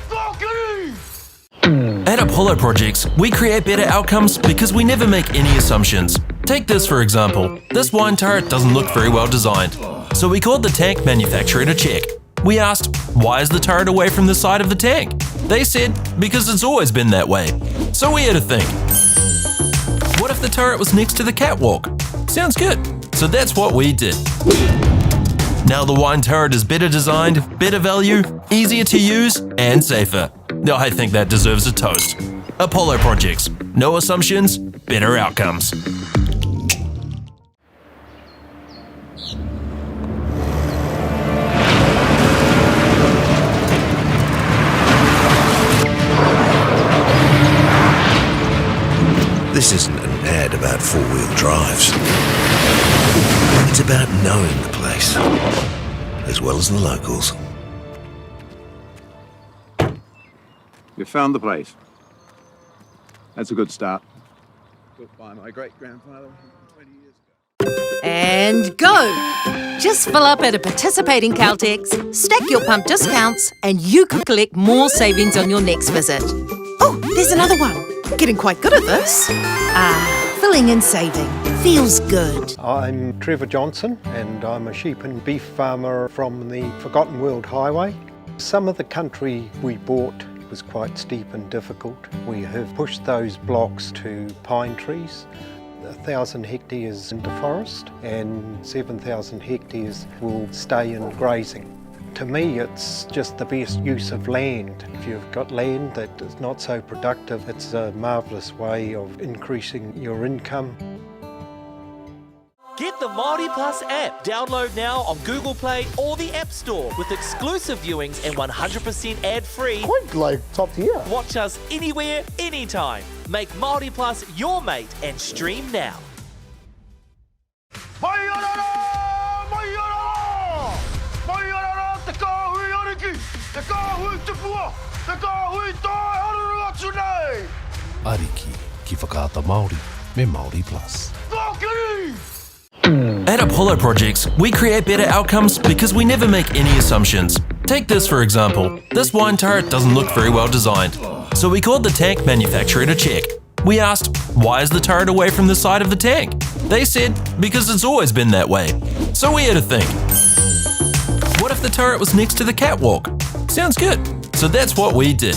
At Apollo Projects, we create better outcomes because we never make any assumptions. Take this for example. This wine turret doesn't look very well designed. So we called the tank manufacturer to check. We asked, why is the turret away from the side of the tank? They said, because it's always been that way. So So we had to think, what if the turret was next to the catwalk? Sounds good. So that's what we did. Now the wine turret is better designed, better value, easier to use, and safer. I think that deserves a toast. Apollo projects. No assumptions, better outcomes. This isn't an ad about four-wheel drives. It's about knowing the place, as well as the locals. You found the place. That's a good start. Built by my great-grandfather 20 years ago. And go! Just fill up at a participating Caltex, stack your pump discounts, and you could collect more savings on your next visit. Oh, there's another one. Getting quite good at this. Filling and saving. Feels good. I'm Trevor Johnson and I'm a sheep and beef farmer from the Forgotten World Highway. Some of the country we bought was quite steep and difficult. We have pushed those blocks to pine trees. 1,000 hectares into forest and 7,000 hectares will stay in grazing. To me, it's just the best use of land. If you've got land that is not so productive, it's a marvellous way of increasing your income. Get the MāORI Plus app. Download now on Google Play or the App Store with exclusive viewings and 100% ad-free. Quite like top tier. Watch us anywhere, anytime. Make MāORI Plus your mate and stream now. Ariki ki whakaata Māori me MāORI Plus. At Apollo Projects, we create better outcomes because we never make any assumptions. Take this for example. This wine turret doesn't look very well designed. So we called the tank manufacturer to check. We asked, why is the turret away from the side of the tank? They said, because it's always been that way. So we had to think, what if the turret was next to the catwalk? Sounds good. So that's what we did.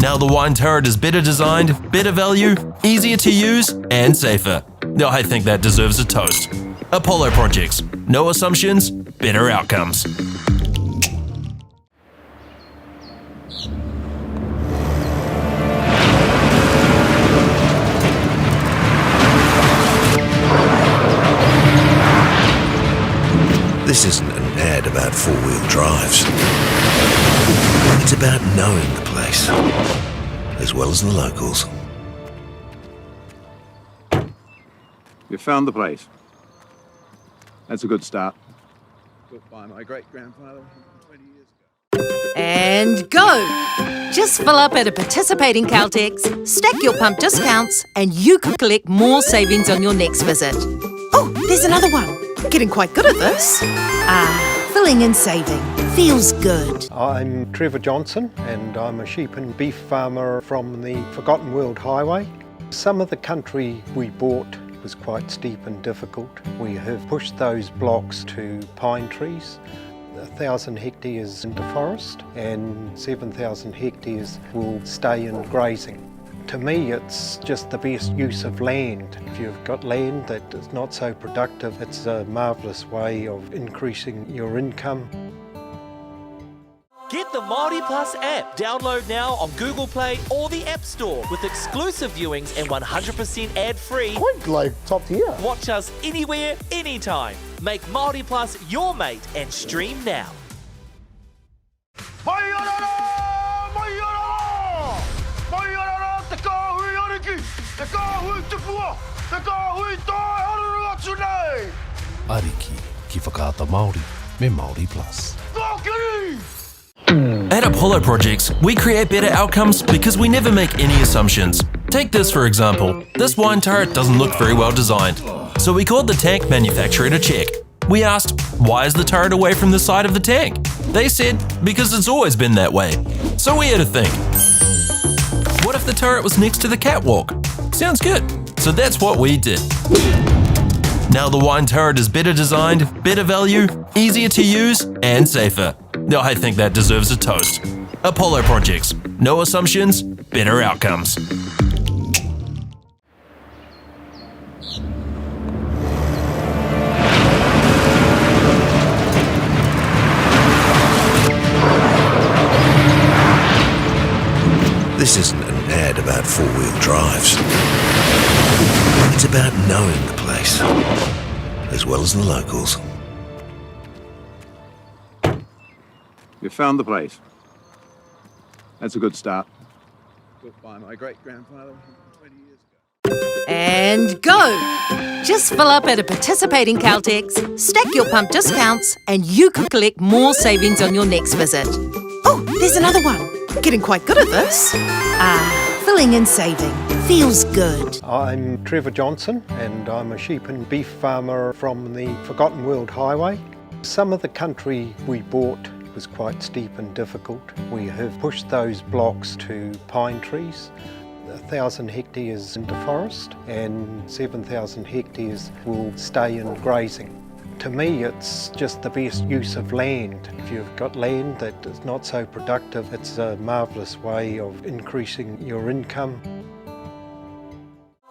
Now the wine turret is better designed, better value, easier to use, and safer. I think that deserves a toast. Apollo projects. No assumptions, better outcomes. This isn't an ad about four-wheel drives. It's about knowing the place, as well as the locals. You found the place. That's a good start. Built by my great-grandfather 20 years ago. And go! Just fill up at a participating Caltex, stack your pump discounts, and you could collect more savings on your next visit. Oh, there's another one. Getting quite good at this. Filling and saving. Feels good. I'm Trevor Johnson and I'm a sheep and beef farmer from the Forgotten World Highway. Some of the country we bought was quite steep and difficult. We have pushed those blocks to pine trees. 1,000 hectares into forest and 7,000 hectares will stay in grazing. To me, it's just the best use of land. If you've got land that is not so productive, it's a marvellous way of increasing your income. Get the MāORI Plus app. Download now on Google Play or the App Store with exclusive viewings and 100% ad-free. Quite like top tier. Watch us anywhere, anytime. Make MāORI Plus your mate and stream now. Ariki ki whakaata Māori me MāORI Plus. At Apollo Projects, we create better outcomes because we never make any assumptions. Take this for example. This wine turret doesn't look very well designed. So we called the tank manufacturer to check. We asked, why is the turret away from the side of the tank? They said, because it's always been that way. So we had to think, what if the turret was next to the catwalk? Sounds good. So that's what we did. Now the wine turret is better designed, better value, easier to use, and safer. I think that deserves a toast. Apollo projects. No assumptions, better outcomes. This isn't an ad about four-wheel drives. It's about knowing the place, as well as the locals. You found the place. That's a good start. Built by my great-grandfather 20 years ago. And go! Just fill up at a participating Caltex, stack your pump discounts, and you could collect more savings on your next visit. Oh, there's another one. Getting quite good at this. Filling and saving. Feels good. I'm Trevor Johnson and I'm a sheep and beef farmer from the Forgotten World Highway. Some of the country we bought was quite steep and difficult. We have pushed those blocks to pine trees. 1,000 hectares into forest and 7,000 hectares will stay in grazing. To me, it's just the best use of land. If you've got land that is not so productive, it's a marvellous way of increasing your income.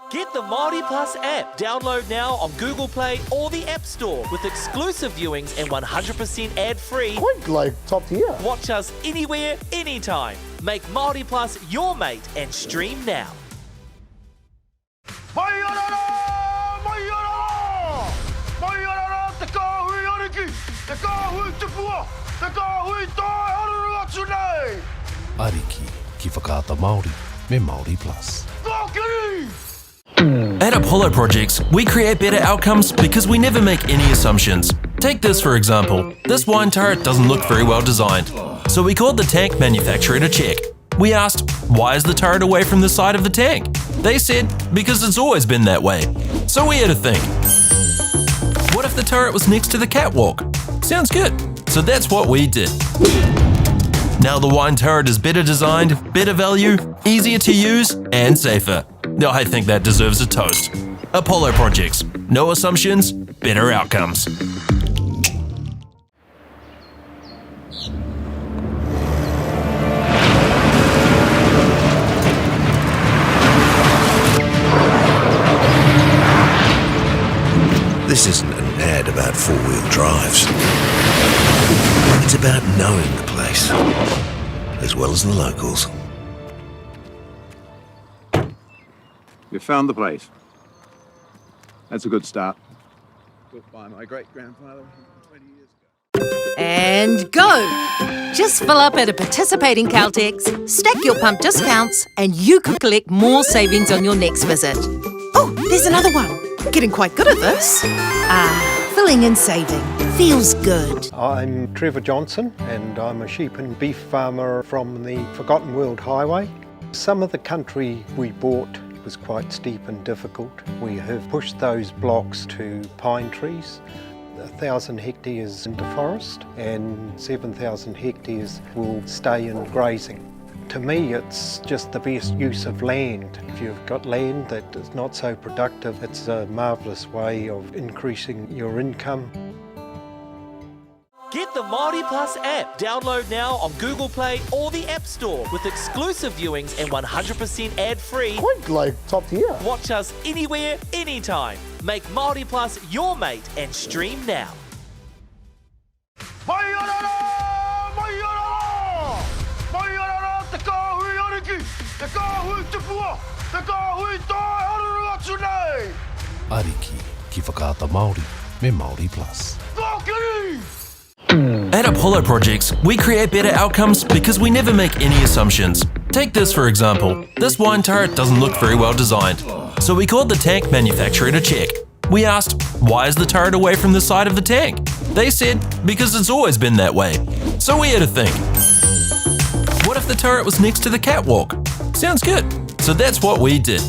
Get the MāORI Plus app. Download now on Google Play or the App Store with exclusive viewings and 100% ad-free. Quite like top tier. Watch us anywhere, anytime. Make MāORI Plus your mate and stream now. Ariki ki whakaata Māori me MāORI Plus. At Apollo Projects, we create better outcomes because we never make any assumptions. Take this for example. This wine turret doesn't look very well designed. So we called the tank manufacturer to check. We asked, why is the turret away from the side of the tank? They said, because it's always been that way. So we had to think. What if the turret was next to the catwalk? Sounds good. So that's what we did. Now the wine turret is better designed, better value, easier to use, and safer. Now I think that deserves a toast. Apollo Projects. No assumptions, better outcomes. This isn't an ad about four-wheel drives. It's about knowing the place, as well as the locals. You found the place. That's a good start. Built by my great-grandfather 20 years ago. And go! Just fill up at a participating Caltex, stack your pump discounts, and you could collect more savings on your next visit. Oh, there's another one. Getting quite good at this. Filling and saving. Feels good. I'm Trevor Johnson and I'm a sheep and beef farmer from the Forgotten World Highway. Some of the country we bought was quite steep and difficult. We have pushed those blocks to pine trees. 1,000 hectares into forest and 7,000 hectares will stay in grazing. To me, it's just the best use of land. If you've got land that is not so productive, it's a marvellous way of increasing your income. Get the MāORI Plus app. Download now on Google Play or the App Store with exclusive viewings and 100% ad-free. Quite like top tier. Watch us anywhere, anytime. Make MāORI Plus your mate and stream now. Ariki ki whakaata Māori me MāORI Plus. At Apollo Projects, we create better outcomes because we never make any assumptions. Take this for example. This wine turret doesn't look very well designed. So we called the tank manufacturer to check. We asked, why is the turret away from the side of the tank? They said, because it's always been that way. So we had to think. What if the turret was next to the catwalk? Sounds good. So that's what we did.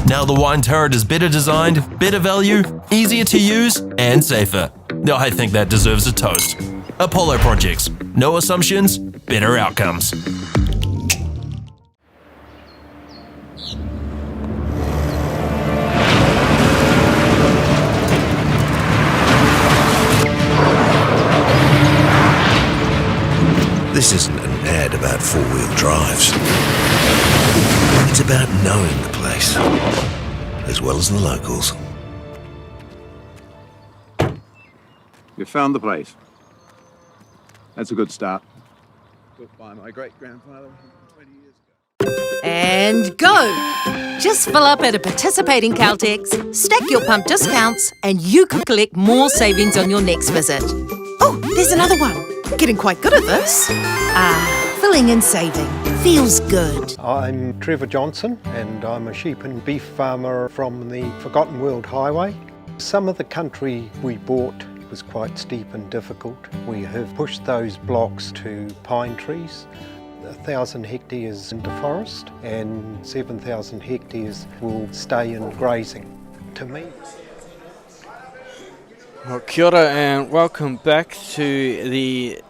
Now the wine turret is better designed, better value, easier to use, and safer. Now I think that deserves a toast. Apollo Projects. No assumptions, better outcomes. This isn't an ad about four-wheel drives. It's about knowing the place, as well as the locals. You found the place. That's a good start. Built by my great-grandfather 120 years ago. And go! Just fill up at a participating Caltex, stack your pump discounts, and you could collect more savings on your next visit. Oh, there's another one. Getting quite good at this. Filling and saving. Feels good. I'm Trevor Johnson and I'm a sheep and beef farmer from the Forgotten World Highway. Some of the country we bought was quite steep and difficult. We have pushed those blocks to pine trees. 1,000 hectares into forest and 7,000 hectares will stay in grazing. To me, well, kia ora and welcome back to the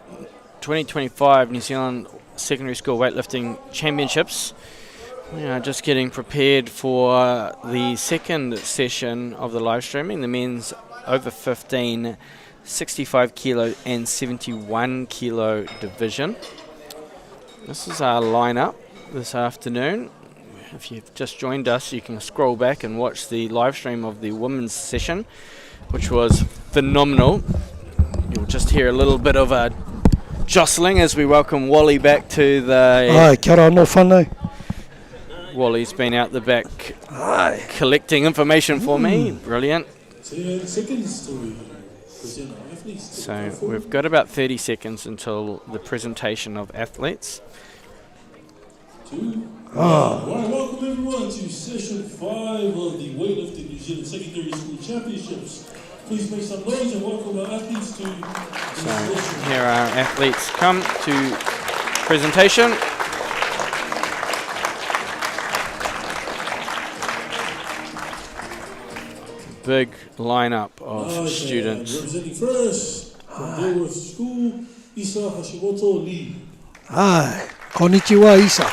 2025 New Zealand Secondary School Weightlifting Championships. We are just getting prepared for the second session of the live streaming, the men's over 15, 65 kilo and 71 kilo division. This is our lineup this afternoon. If you've just joined us, you can scroll back and watch the live stream of the women's session, which was phenomenal. You'll just hear a little bit of a jostling as we welcome Wally back to the... Aye, kia ora, no whānau. Wally's been out the back collecting information for me. Brilliant. So we've got about 30 seconds until the presentation of athletes. Right, welcome everyone to session 5 of the Weightlifting New Zealand Secondary School Championships. Please make some noise and welcome our athletes to So here our athletes come to presentation. Big lineup of students. Representing first from Dilworth School, Isa Hashimoto Lee. Aye, konnichiwa Isa.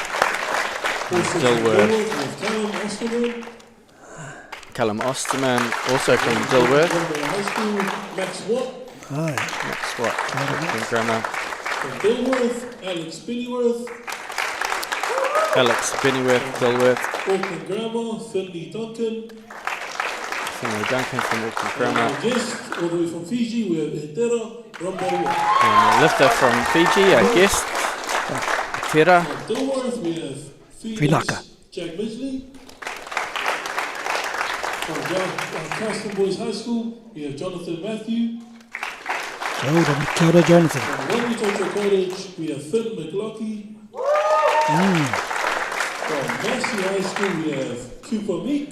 Dilworth. Callum Osterman. Callum Osterman, also from Dilworth. High School, Max Watt. Aye. Max Watt, from Grammar. From Dilworth, Alex Pennyworth. Alex Pennyworth, Dilworth. Auckland Grammar, Finley Duncan. Finley Duncan from Auckland Grammar. Guest, all the way from Fiji, we have Aotearoa, Rambarua. And a lifter from Fiji, our guest, Aotearoa. From Dilworth, we have Finaka. Jack Midgley. From Castle Boys High School, we have Jonathan Matthew. Kia ora, Jonathan. From Waitangi College, we have Finn McLaughlin. From Massey High School, we have Cooper Meek.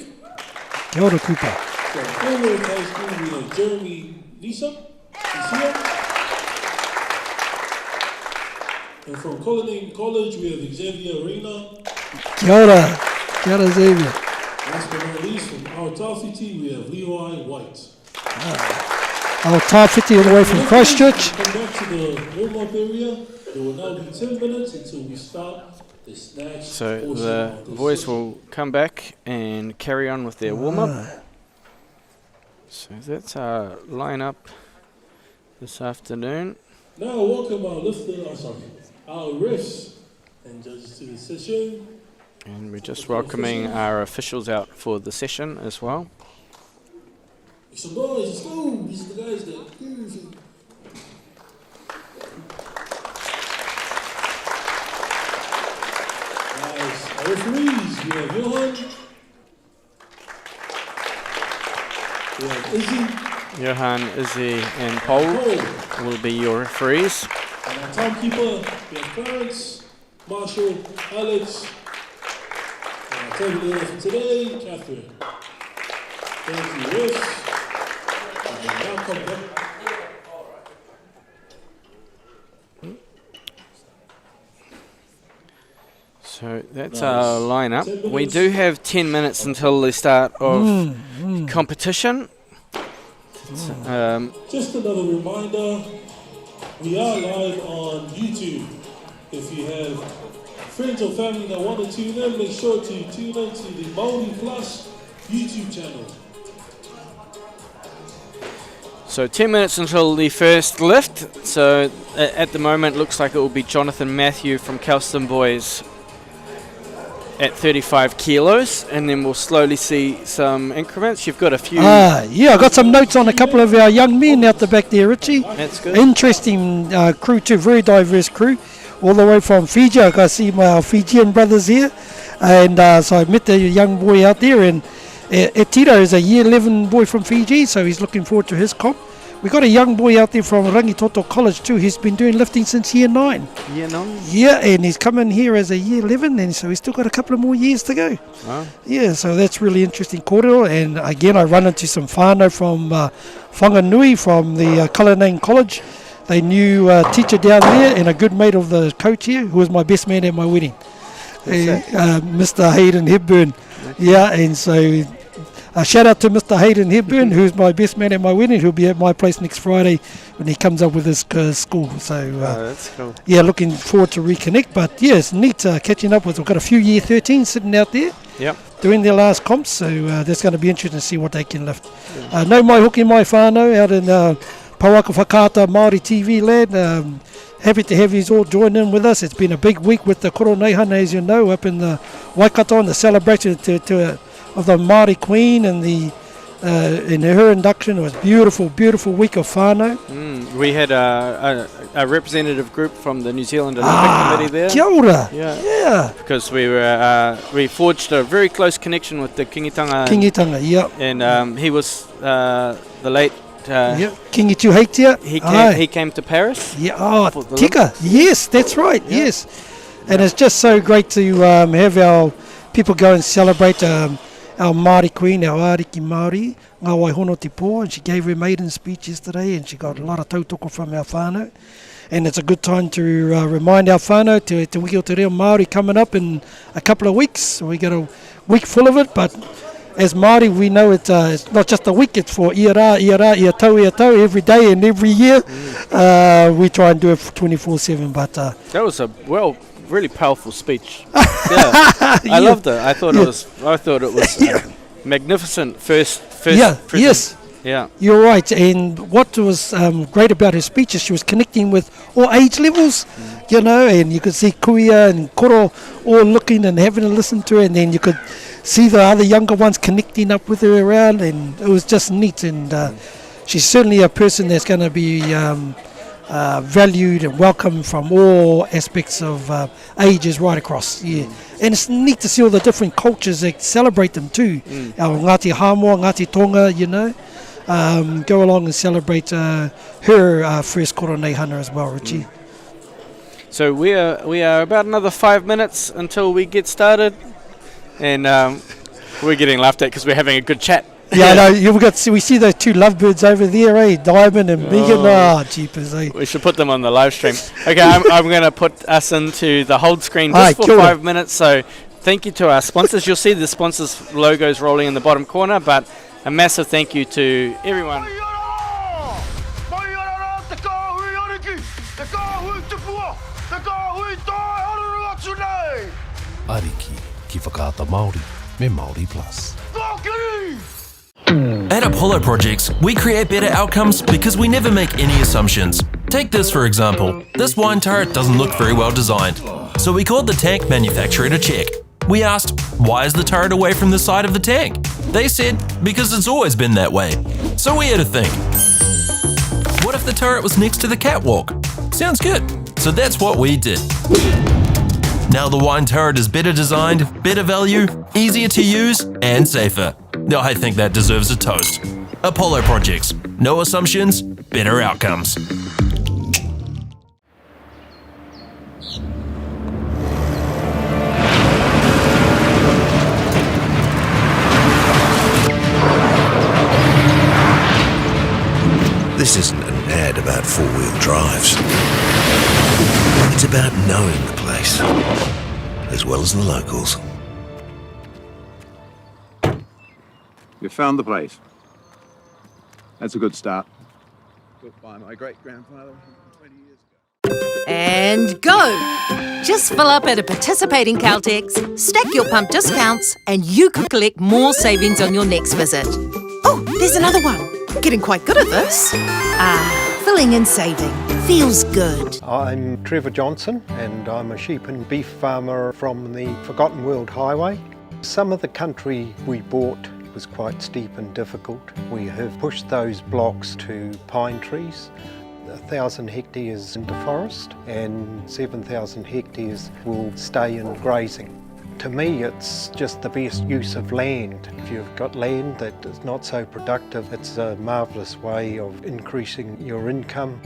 Kia ora, Cooper. From Kolmar High School, we have Jeremy Lisa. And from Cullinan College, we have Xavier Reina. Kia ora. Kia ora, Xavier. Last but not least, from Aotearoa, we have Levi White. Aotearoa all the way from Christchurch. Come back to the warm-up area. There will now be 10 minutes until we start the snatch. So the boys will come back and carry on with their warm-up. So that's our lineup this afternoon. Now welcome our our refs and judges to the session. And we're just welcoming our officials out for the session as well. Make some noise, let's go! These are the guys that Nice. Our referees, we have Johan. We have Izzy. Johan, Izzy and Paul will be your referees. And our timekeeper, we have Clarence, Marshall, Alex. And our table leader for today, Catherine. Thank you, Riss. And now come back. So that's our lineup. We do have 10 minutes until the start of competition. Just another reminder, we are live on YouTube. If you have friends or family that want to tune in, make sure to tune in to the MΑORI Plus YouTube channel. So 10 minutes until the first lift. So at the moment, looks like it will be Jonathan Matthew from Kelston Boys at 35 kilos, and then we'll slowly see some increments. You've got a few. Yeah, I got some notes on a couple of our young men out the back there, Richie. That's good. Interesting crew too, very diverse crew, all the way from Fiji. I can see my Fijian brothers here, and so I met the young boy out there, and Aotearoa is a year 11 boy from Fiji, so he's looking forward to his comp. We got a young boy out there from Rangitoto College too. He's been doing lifting since year 9. Year 9? Yeah, and he's coming here as a year 11, and so he's still got a couple of more years to go. Wow. Yeah, so that's really interesting, Kōrero. And again, I run into some whānau from Whanganui from the Cullinane College. They knew a teacher down there and a good mate of the coach here, who was my best man at my wedding, Mr. Hayden Hepburn. Yeah, and so shout out to Mr. Hayden Hepburn, who's my best man at my wedding. He'll be at my place next Friday when he comes up with his school. So that's cool. Yeah, looking forward to reconnect. But yeah, it's neat catching up with. We've got a few year 13 sitting out there. Yep. Doing their last comps, so that's going to be interesting to see what they can lift. No mai hoki mai whānau out in Pauaka Whakaata Māori TV land. Happy to have you all join in with us. It's been a big week with the Koroneihana, as you know, up in the Waikato, and the celebration of the Māori Queen and the in her induction. It was beautiful, beautiful week of whānau. We had a representative group from the New Zealand Olympic Committee there. Kia ora. Yeah. Because we forged a very close connection with the Kingitanga. Kingitanga, yep. And he was the late Kingi Tuheitia. He came to Paris. Yeah. Tika. Yes, that's right. Yeah. Yes. And it's just so great to have our people go and celebrate our Māori Queen, our Ariki Māori, Ngā Waihono Te Pō, and she gave her maiden speech yesterday, and she got a lot of tautoko from our whānau. And it's a good time to remind our whānau te wiki o te reo Māori coming up in a couple of weeks. So we got a week full of it, but as Māori, we know it's not just a week, it's for ia tau, every day and every year. We try and do it 24/7, but that was a really powerful speech. I loved it. I thought it was magnificent first yes. Yeah. You're right. And what was great about her speech is she was connecting with all age levels, you know, and you could see Kuia and Koro all looking and having a listen to her, and then you could see the other younger ones connecting up with her around, and it was just neat. And she's certainly a person that's going to be valued and welcomed from all aspects of ages right across. Yeah. And it's neat to see all the different cultures that celebrate them too. Our Ngāti Hāmoa, Ngāti Tonga, you know, go along and celebrate her first Koroneihana as well, Richie. So we are about another 5 minutes until we get started, and we're getting laughed at because we're having a good chat. Yeah, I know. We see those two lovebirds over there, Diamond and Megan. Jeepers, We should put them on the live stream. Okay, I'm going to put us into the hold screen just for 5 minutes. So thank you to our sponsors. You'll see the sponsors' logos rolling in the bottom corner, but a massive thank you to everyone. Ariki ki whakaata Māori me MāORI Plus. At Apollo Projects, we create better outcomes because we never make any assumptions. Take this for example. This wine turret doesn't look very well designed. So we called the tank manufacturer to check. We asked, why is the turret away from the side of the tank? They said, because it's always been that way. So we had to think. What if the turret was next to the catwalk? Sounds good. So that's what we did. Now the wine turret is better designed, better value, easier to use, and safer. Now I think that deserves a toast. Apollo Projects. No assumptions, better outcomes. This isn't an ad about four-wheel drives. It's about knowing the place, as well as the locals. You found the place. That's a good start. Built by my great-grandfather 20 years ago. And go! Just fill up at a participating Caltex, stack your pump discounts, and you could collect more savings on your next visit. Oh, there's another one. Getting quite good at this. Filling and saving. Feels good. I'm Trevor Johnson and I'm a sheep and beef farmer from the Forgotten World Highway. Some of the country we bought was quite steep and difficult. We have pushed those blocks to pine trees. 1,000 hectares into forest and 7,000 hectares will stay in grazing. To me, it's just the best use of land. If you've got land that is not so productive, it's a marvellous way of increasing your income.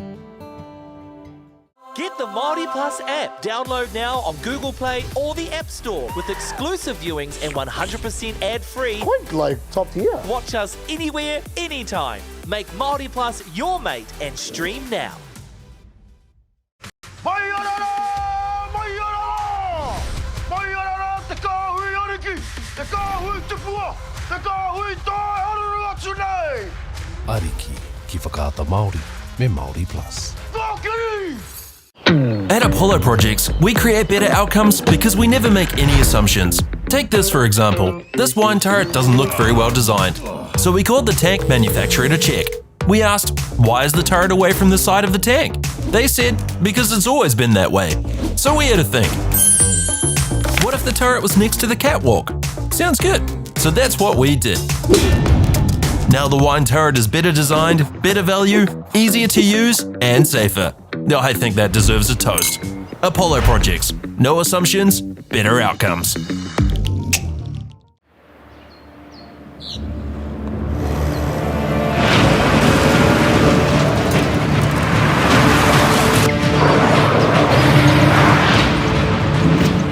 Get the MāORI Plus app. Download now on Google Play or the App Store with exclusive viewings and 100% ad-free. Quite like top tier. Watch us anywhere, anytime. Make MāORI Plus your mate and stream now. MāORI! MāORI! MāORI! Te kāhui ariki! Te kāhui tupua! Te kāhui tae haruru atu nei! Ariki ki whakaata Māori me MāORI Plus. Whaki! At Apollo Projects, we create better outcomes because we never make any assumptions. Take this for example. This wine turret doesn't look very well designed. So we called the tank manufacturer to check. We asked, why is the turret away from the side of the tank? They said, because it's always been that way. So we had to think. What if the turret was next to the catwalk? Sounds good. So that's what we did. Now the wine turret is better designed, better value, easier to use, and safer. I think that deserves a toast. Apollo Projects. No assumptions, better outcomes.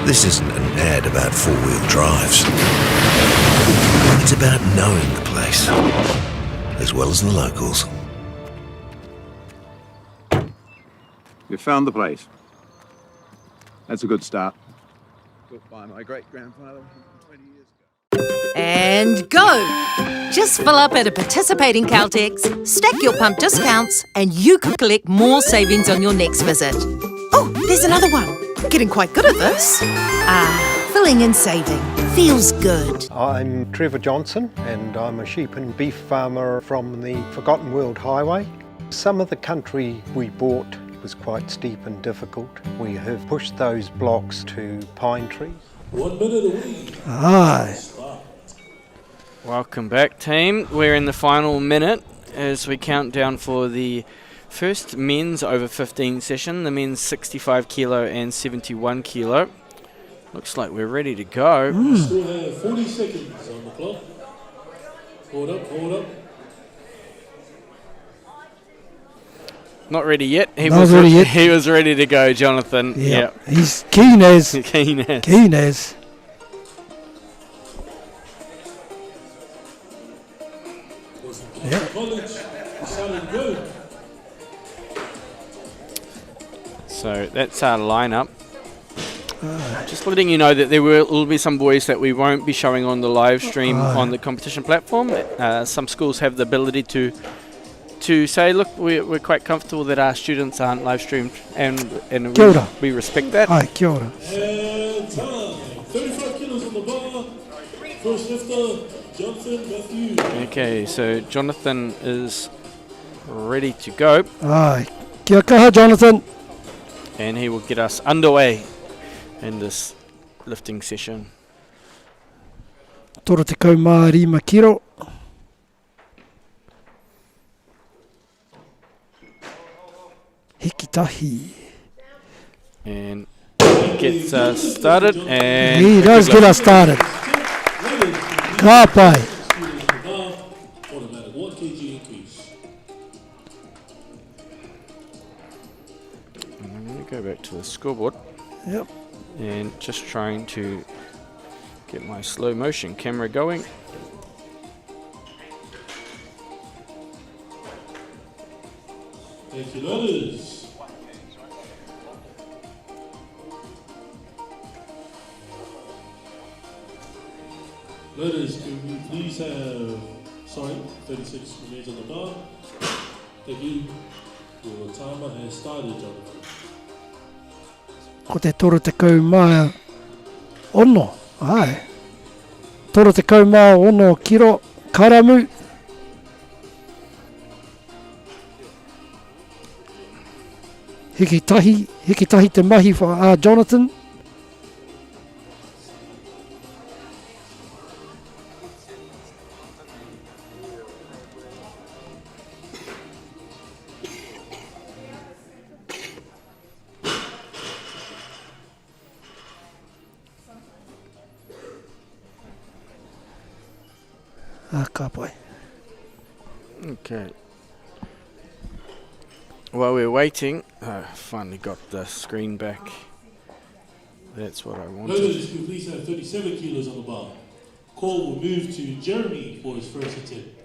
This isn't an ad about four-wheel drives. It's about knowing the place, as well as the locals. You found the place. That's a good start. Built by my great-grandfather 20 years ago. And go! Just fill up at a participating Caltex, stack your pump discounts, and you could collect more savings on your next visit. Oh, there's another one. Getting quite good at this. Filling and saving. Feels good. I'm Trevor Johnson and I'm a sheep and beef farmer from the Forgotten World Highway. Some of the country we bought was quite steep and difficult. We have pushed those blocks to pine trees. 1 minute a week. Aye. Welcome back, team. We're in the final minute as we count down for the first men's over 15 session, the men's 65 kilo and 71 kilo. Looks like we're ready to go. Still have 40 seconds on the clock. Hold up, hold up. Not ready yet. He Not was ready yet. He was ready to go, Jonathan. Yeah. Yep. He's keen as. Keen as. Keen as. Yeah. College sounded good. So that's our lineup. Just letting you know that there will be some boys that we won't be showing on the live stream on the competition platform. Some schools have the ability to say, look, we're quite comfortable that our students aren't live streamed, and we respect that. Aye, kia ora. And time. 35 kilos on the bar. First lifter, Jonathan Matthew. Okay, so Jonathan is ready to go. Aye. Kia kaha, Jonathan. And he will get us underway in this lifting session. Toro te Kolmar kilo. Hiki tahi. And he gets us started. And He does get us started. Ka pai. Automatic 1 kg increase. I'm going to go back to the scoreboard. Yep. And just trying to get my slow motion camera going. Thank you, letters. Letters, can we please have, 36 remains on the bar. Thank you. Your timer has started, Jonathan. Ko te toro te Kolmar ono. Ai. Toro te Kolmar ono kilo karamu. Hiki tahi te mahi for Jonathan. Ka pai. Okay. While we're waiting, I finally got the screen back. That's what I wanted. Loaders who please have 37 kilos on the bar. Call will move to Jeremy for his first attempt.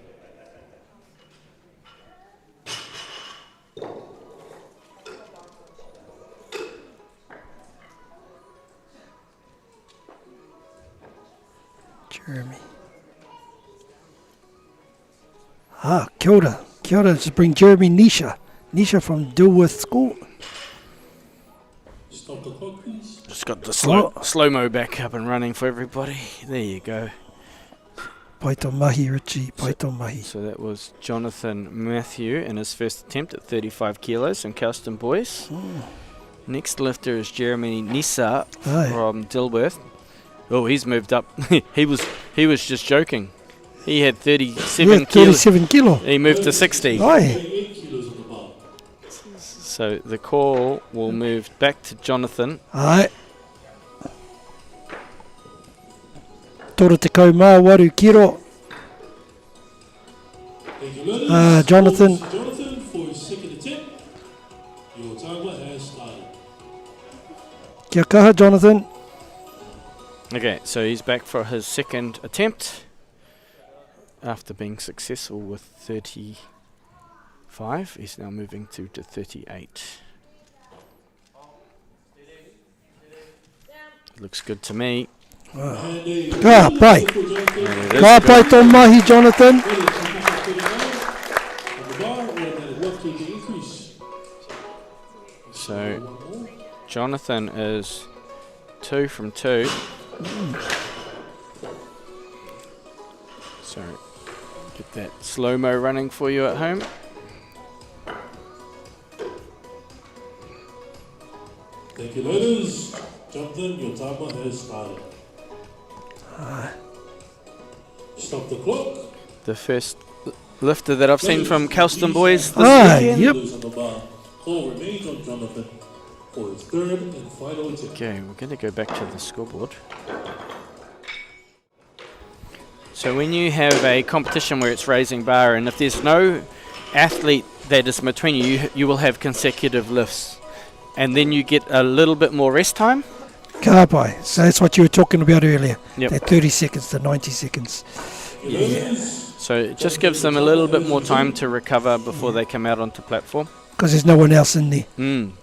Jeremy. Kia ora. Kia ora. Just bring Jeremy Nisha. Nisha from Dilworth School. Stop the clock, please. Just got the slow-mo back up and running for everybody. There you go. Paito mahi, Richie. Paito mahi. So that was Jonathan Matthew in his first attempt at 35 kilos in Custom Boys. Next lifter is Jeremy Nisa from Dilworth. Oh, he's moved up. he was just joking. He had 37 kilos. 37 kilo. He moved to 60. Aye. So the call will move back to Jonathan. Aye. Tōra te kaumā kiro. Jonathan. Jonathan for his second attempt. Your timer has started. Kia kaha, Jonathan. Okay, so he's back for his second attempt after being successful with 35. He's now moving through to 38. Looks good to me. Ka pai. Ka pai tō mahi, Jonathan. So Jonathan is 2 from 2. So get that slow-mo running for you at home. Thank you, ladies. Jonathan, your timer has started. Stop the clock. The first lifter that I've seen from Custom Boys this weekend. Yep. Call remains on Jonathan for his third and final attempt. Okay, we're going to go back to the scoreboard. So when you have a competition where it's raising bar, and if there's no athlete that is between you, you will have consecutive lifts. And then you get a little bit more rest time. Ka pai. So that's what you were talking about earlier. Yep. That 30 seconds to 90 seconds. Yeah. So it just gives them a little bit more time to recover before they come out onto platform. Because there's no one else in there.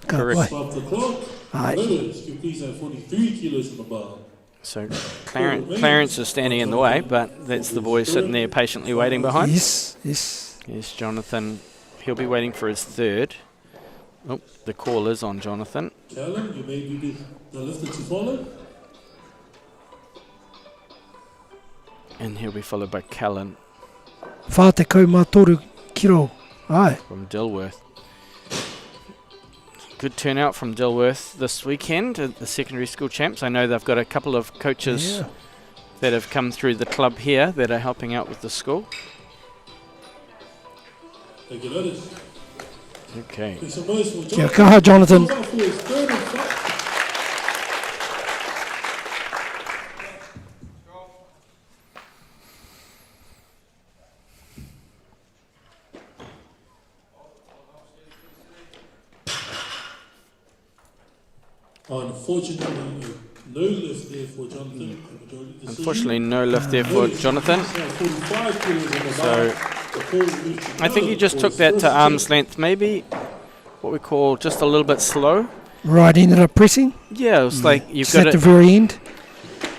Correct. Stop the clock. Aye. Ladies, you please have 43 kilos on the bar. So Clarence is standing in the way, but that's the boy sitting there patiently waiting behind. Yes, yes. Yes, Jonathan. He'll be waiting for his third. Oh, the call is on Jonathan. Callum, you may be the lifter to follow. And he'll be followed by Callan Whā te kaumā kiro. Aye. from Dilworth. Good turnout from Dilworth this weekend at the secondary school champs. I know they've got a couple of coaches that have come through the club here that are helping out with the school. Thank you, ladies. Okay. Kia kaha, Jonathan. Unfortunately, no lift there for Jonathan. Unfortunately, no lift there for Jonathan. So I think he just took that to arm's length, maybe what we call just a little bit slow. Right, ended up pressing. Yeah, it was like you've Just got at to the very end.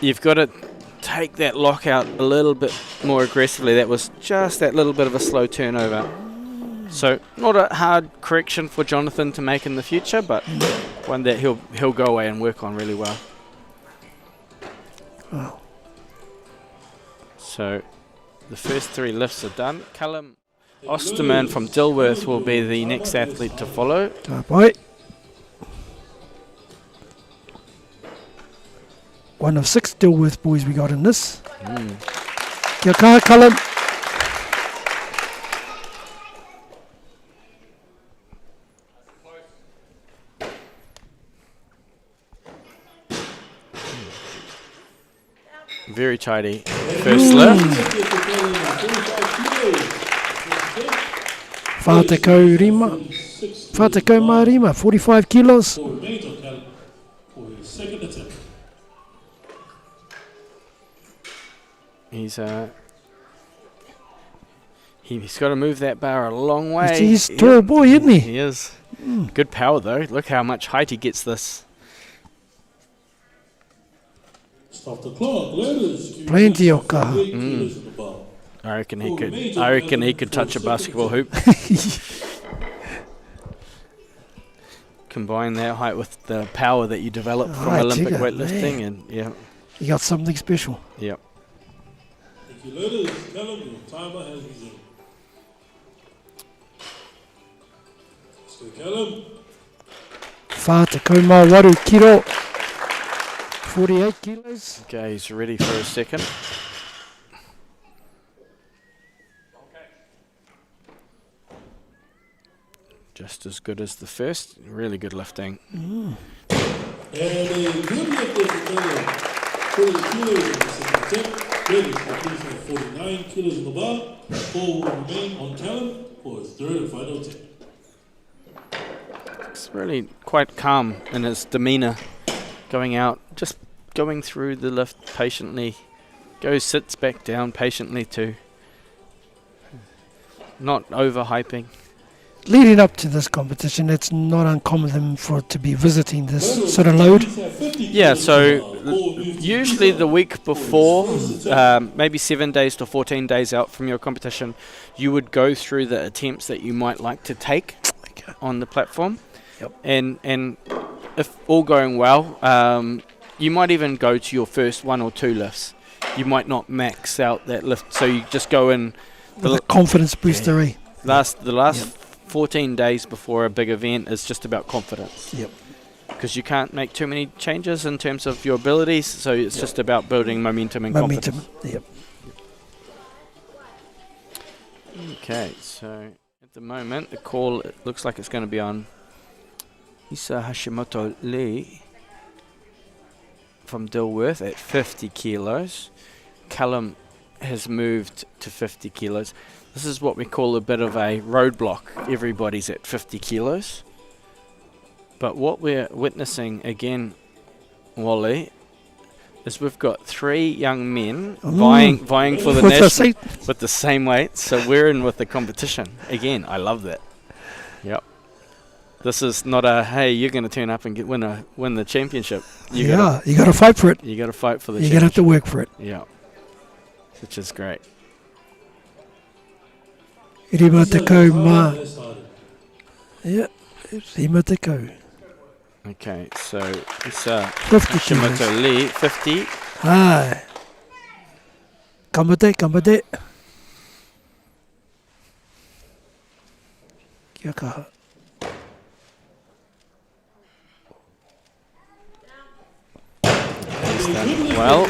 You've got to take that lock out a little bit more aggressively. That was just that little bit of a slow turnover. So not a hard correction for Jonathan to make in the future, but one that he'll go away and work on really well. Wow. So the first 3 lifts are done. Callum Osterman from Dilworth will be the next athlete to follow. Ka pai. One of 6 Dilworth boys we got in this. Kia kaha, Cullen. Very tidy. First lift. Whātekau rima. Whātekau mā rima, 45 kilos. For major Callum for his second attempt. He's got to move that bar a long way. He's a tall boy, isn't he? He is. Good power though. Look how much height he gets this. Stop the clock, ladies. Plenty of kaha. I reckon he could touch a basketball hoop. Combine that height with the power that you develop from Olympic weightlifting, and yeah. You got something special. Yep. Thank you, ladies. Callum, your timer has resumed. So, Callum. Whātekau mā waru kiro. 48 kilos. Okay, he's ready for a second. Just as good as the first. Really good lifting. And a good lift of the 40 kilos in the second attempt. Ladies completion of 49 kilos in the bar. Paul will remain on Callum for his third and final attempt. It's really quite calm in his demeanour. Going out, just going through the lift patiently. Goes, sits back down patiently too. Not overhyping. Leading up to this competition, it's not uncommon for it to be visiting this sort of load. Yeah, so usually the week before, maybe 7 days to 14 days out from your competition, you would go through the attempts that you might like to take on the platform. Yep. And if all going well, you might even go to your first 1 or 2 lifts. You might not max out that lift, so you just go in with a confidence booster. The last 14 days before a big event is just about confidence. Yep. Because you can't make too many changes in terms of your abilities, so it's just about building momentum and confidence. Yep. Okay, so at the moment the call, it looks like it's going to be on Isa Hashimoto Lee from Dilworth at 50 kilos. Callum has moved to 50 kilos. This is what we call a bit of a roadblock. Everybody's at 50 kilos. But what we're witnessing again, Wally, is we've got 3 young men vying for the national with the same weight. So we're in with the competition. Again, I love that. Yep. This is not a, hey, you're going to turn up and win the championship. You got to fight for it. You got to fight for the championship. You're going to have to work for it. Yeah. Which is great. Rima tekau mā. Yeah, rima tekau. Okay, so it's 50 Hashimoto Lee, 50. Aye. Kamate, kamate. Kia kaha. He's done well.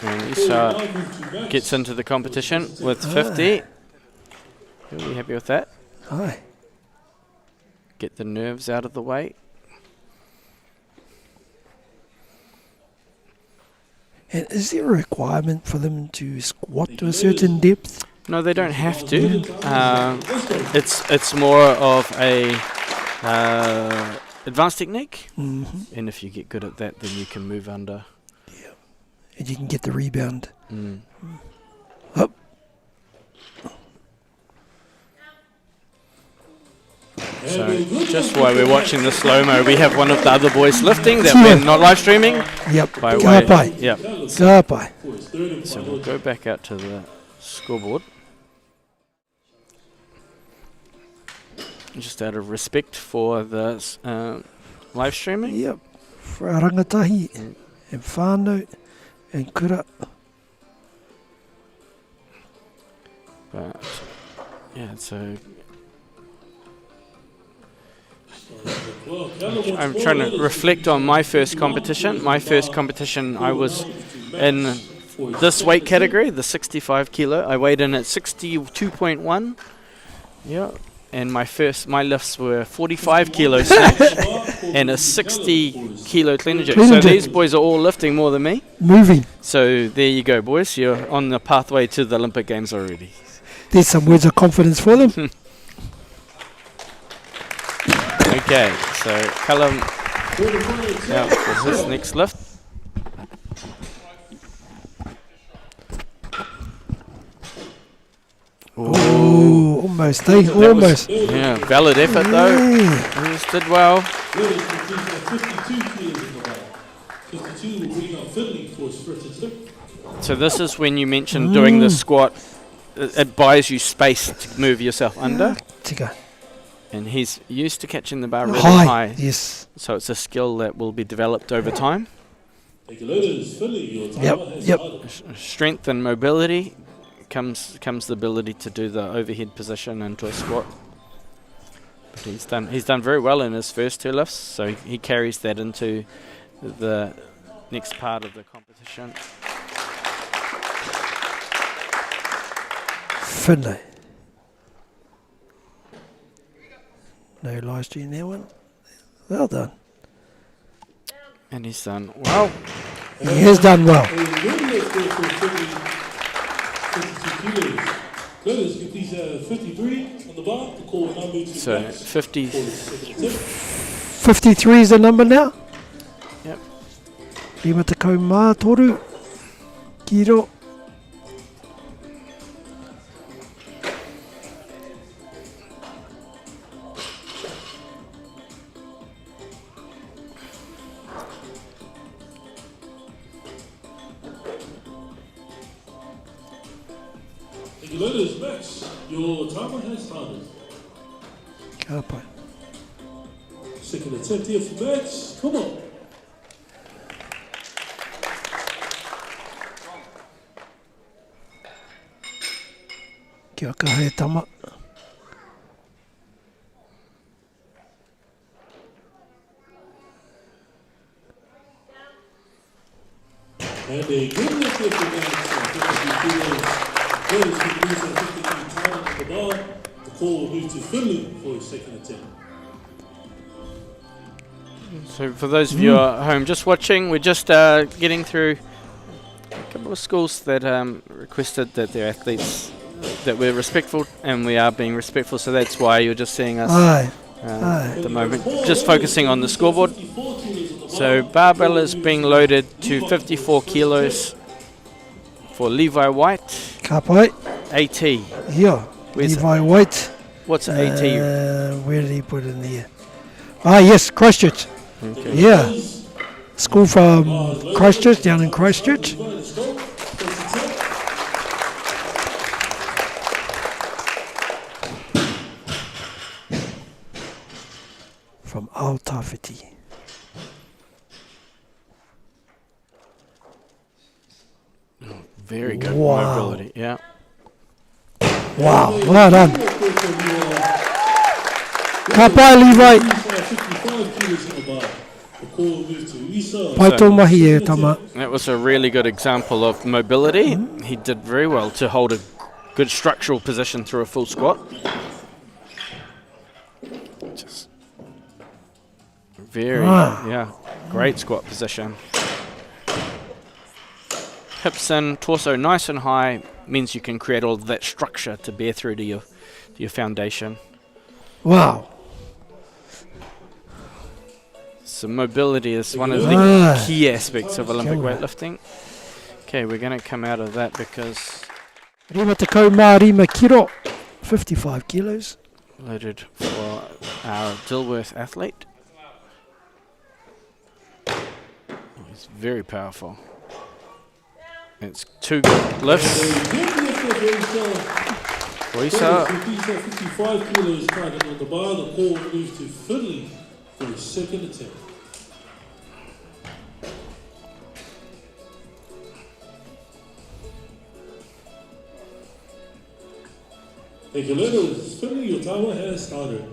And Isa gets into the competition with 50. Are you happy with that? Aye. Get the nerves out of the way. And is there a requirement for them to squat to a certain depth? No, they don't have to. It's more of a advanced technique. Mm-hmm. And if you get good at that, then you can move under. Yeah. And you can get the rebound. Up. So, just while we're watching the slow-mo, we have one of the other boys lifting that we're not live streaming. Yep. By way. Yep. Gapai. So we'll go back out to the scoreboard. Just out of respect for the live streaming. Yep. For our rangatahi and whānau and kura. But, yeah, so I'm trying to reflect on my first competition. My first competition, I was in this weight category, the 65 kilo. I weighed in at 62.1. Yeah. And my lifts were 45 kilo snatch and a 60 kilo clean and jerk. So these boys are all lifting more than me. Moving. So there you go, boys. You're on the pathway to the Olympic Games already. There's some words of confidence for them. Okay, so Callum out for his next lift. Oh, almost, eh? Almost. Yeah, valid effort though. He just did well. So this is when you mentioned doing the squat. It buys you space to move yourself under. And he's used to catching the bar really high. Yes. So it's a skill that will be developed over time. Yep. Strength and mobility comes the ability to do the overhead position into a squat. But he's done very well in his first two lifts, so he carries that into the next part of the competition. Finlay. No live stream there one. Well done. And he's done well. He has done well. So 50. 53 is the number now. Yep. Rima te Kolmar toru. Kiro. Ladies, match. Your timer has started. Kapai. Second attempt here for match. Come on. Kia kahe tama. And a good lift here for match. Ladies, with the 53 time at the bar, the call will move to Finley for his second attempt. So for those of you at home just watching, we're just getting through a couple of schools that requested that their athletes, that we're respectful, and we are being respectful, so that's why you're just seeing us at the moment, just focusing on the scoreboard. So barbell is being loaded to 54 kilos for Levi White. Kapai. AT. Yeah. Levi White. What's AT? Where did he put it in there? Ah, yes, Christchurch. Okay. Yeah. School from Christchurch, down in Christchurch. From Aotearoa. Very good mobility, yeah. Wow, well done. Kapai Levi. Paito mahi e tama. That was a really good example of mobility. He did very well to hold a good structural position through a full squat. Just very, great squat position. Hips in, torso nice and high, means you can create all of that structure to bear through to your foundation. Wow. So mobility is one of the key aspects of Olympic weightlifting. Okay, we're going to come out of that because... Rima te Kolmar, Rima Kiro, 55 kilos. Loaded for our Dilworth athlete. Oh, he's very powerful. It's two good lifts. Waisa. 55 kilos target on the bar. The call moves to Finley for his second attempt. Thank you, ladies. Finley, your timer has started.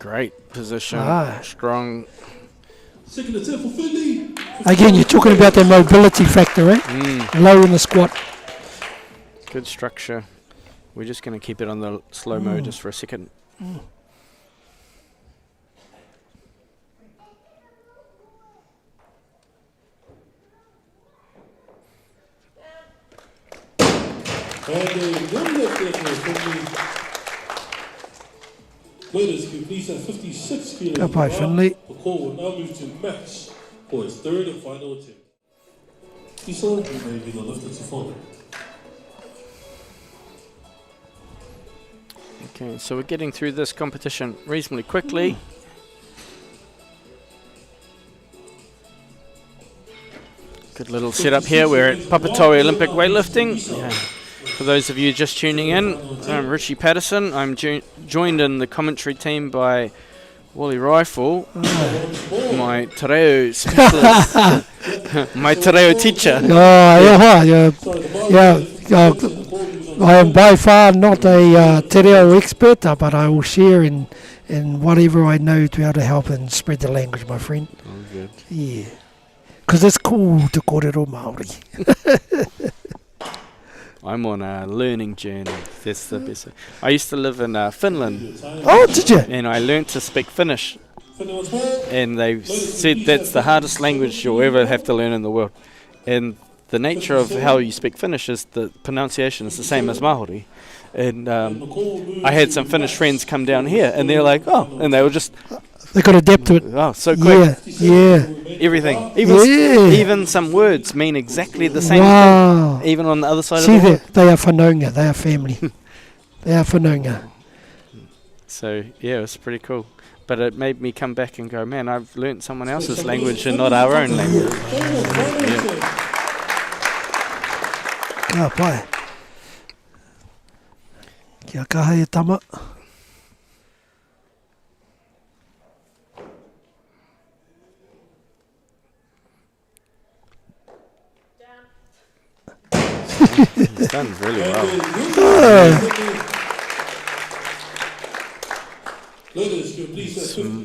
Great position, strong. Second attempt for Finley. Again, you're talking about their mobility factor, eh? Low in the squat. Good structure. We're just going to keep it on the slow-mo just for a second. And one left there for Finley. Ladies, can you please have 56 kilos? Go by Finley. The call will now move to Max for his third and final attempt. Isa, you may be the lifter to follow. Okay, so we're getting through this competition reasonably quickly. Good little setup here. We're at Papatoetoe Olympic Weightlifting. For those of you just tuning in, I'm Richie Patterson. I'm joined in the commentary team by Wally Rifle, my te reo specialist, my te reo teacher. I am by far not a te reo expert, but I will share in whatever I know to be able to help and spread the language, my friend. Oh, good. Yeah. Because it's cool to kōrero Māori. I'm on a learning journey. That's the best. I used to live in Finland. Oh, did you? And I learned to speak Finnish. And they said that's the hardest language you'll ever have to learn in the world. And the nature of how you speak Finnish is the pronunciation is the same as Māori. And I had some Finnish friends come down here, and they're like, oh, and they were just... They got to adapt to it. Oh, so quick. Yeah. Everything. Even some words mean exactly the same thing, even on the other side of the world. They are whanaunga. They are family. They are whanaunga. So, yeah, it was pretty cool. But it made me come back and go, man, I've learnt someone else's language and not our own language. Kia pai. Kia kaha e tama. He's done really well.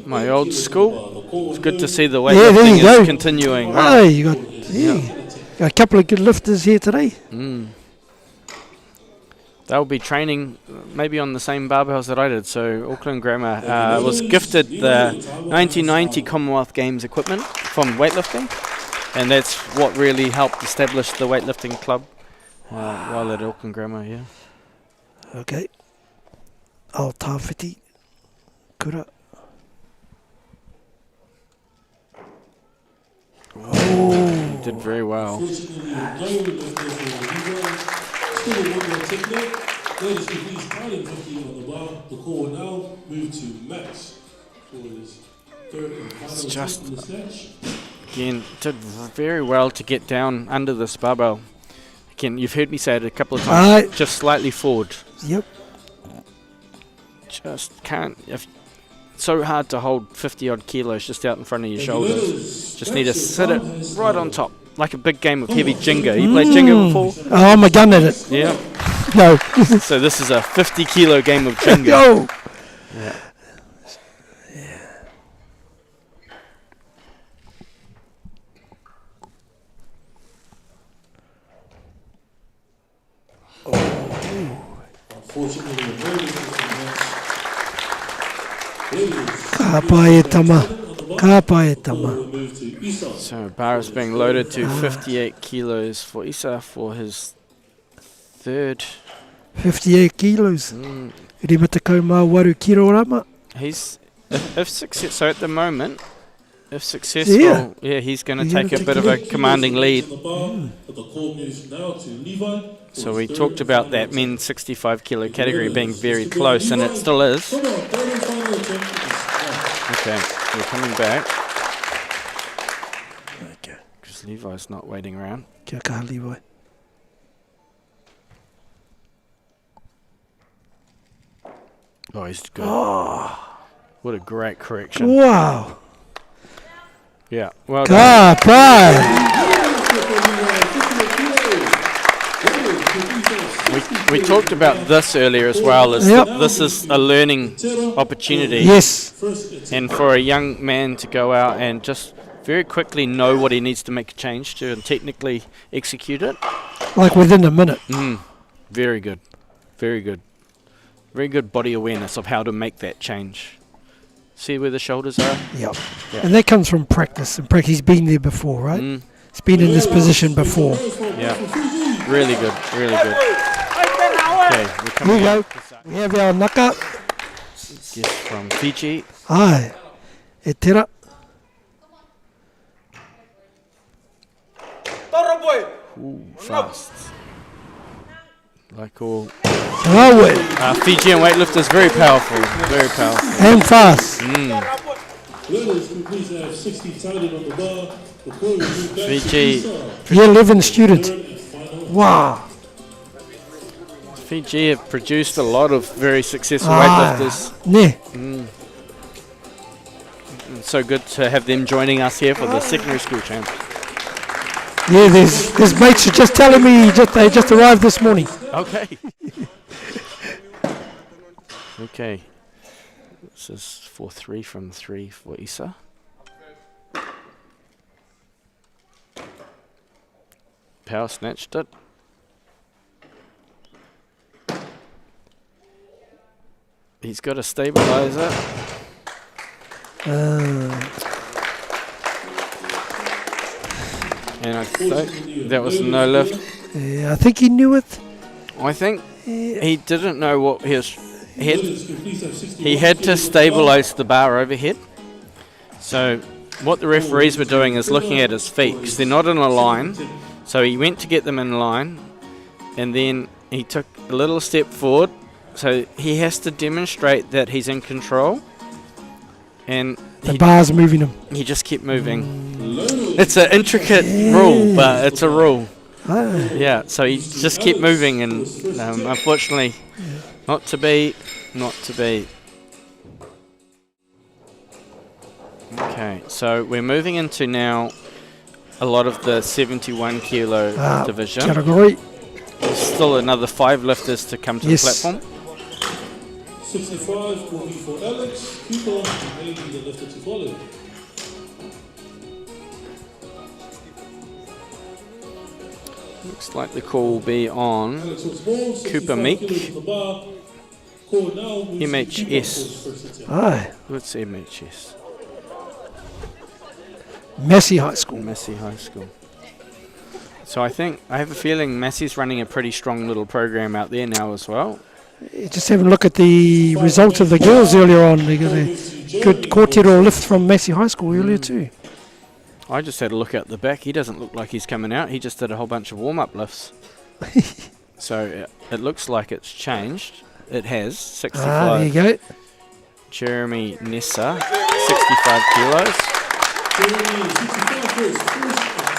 My old school. It's good to see the weightlifting is continuing. Hey, you got a couple of good lifters here today. They'll be training maybe on the same barbells that I did. So Auckland Grammar was gifted the 1990 Commonwealth Games equipment from weightlifting, and that's what really helped establish the weightlifting club. While at Auckland Grammar, yeah. Okay. Ao tāwhiti. Kura. Oh, did very well. It's just, again, did very well to get down under this barbell. Again, you've heard me say it a couple of times. Just slightly forward. Yep. Just can't. It's so hard to hold 50-odd kilos just out in front of your shoulders. Just need to sit it right on top, like a big game of heavy Jenga. You played Jenga before? Oh, I'm a gun at it. Yeah. No. So this is a 50-kilo game of Jenga. No. Yeah. Ka pai e tama. Ka pai e tama. So bar is being loaded to 58 kilos for Isa for his third. 58 kilos. Rima te kaumā 8 kirorama. He's if success. So at the moment, if successful, yeah, he's going to take a bit of a commanding lead. So we talked about that men's 65 kilo category being very close, and it still is. Okay, we're coming back. Okay. Because Levi's not waiting around. Kia kaha Levi. Oh, he's good. Oh. What a great correction. Wow. Yeah, well done. Ka pai. We talked about this earlier as well. This is a learning opportunity. Yes. And for a young man to go out and just very quickly know what he needs to make a change to and technically execute it. Like within a minute. Very good. Very good. Very good body awareness of how to make that change. See where the shoulders are? Yep. And that comes from practice. And he's been there before, right? He's been in this position before. Yeah. Really good. Really good. Okay, we're coming Here we up. go. We have our naka. Yes, from Fiji. Ai. E tera. Ooh, fast. Like all Fijian weightlifters, very powerful. Very powerful. And fast. Fiji. Year 11 student. Wow. Fiji have produced a lot of very successful weightlifters. Ne. It's so good to have them joining us here for the secondary school champ. Yeah, his mates are just telling me they just arrived this morning. Okay. Okay. This is 4-3 from 3 for Isa. Power snatched it. He's got a stabilizer. And I think that was no lift. I think he knew it. I think he didn't know what he had to stabilize the bar overhead. So what the referees were doing is looking at his feet because they're not in a line. So he went to get them in line and then he took a little step forward. So he has to demonstrate that he's in control. And the bar's moving him. He just kept moving. It's an intricate rule, but it's a rule. Yeah, so he just kept moving, and unfortunately, not to be. Okay, so we're moving into now a lot of the 71 kilo division. Category. Still another 5 lifters to come to the platform. 65 will be for Alex, Cooper, and maybe the lifter to follow. Looks like the call will be on Cooper Meek. MHS. Aye. What's MHS? Massey High School. Massey High School. So I have a feeling Massey's running a pretty strong little program out there now as well. Just having a look at the results of the girls earlier on. They got a good Aotearoa lift from Massey High School earlier too. I just had a look at the back. He doesn't look like he's coming out. He just did a whole bunch of warm-up lifts. So it looks like it's changed. It has. 65. There you go. Jeremy Nessa, 65 kilos.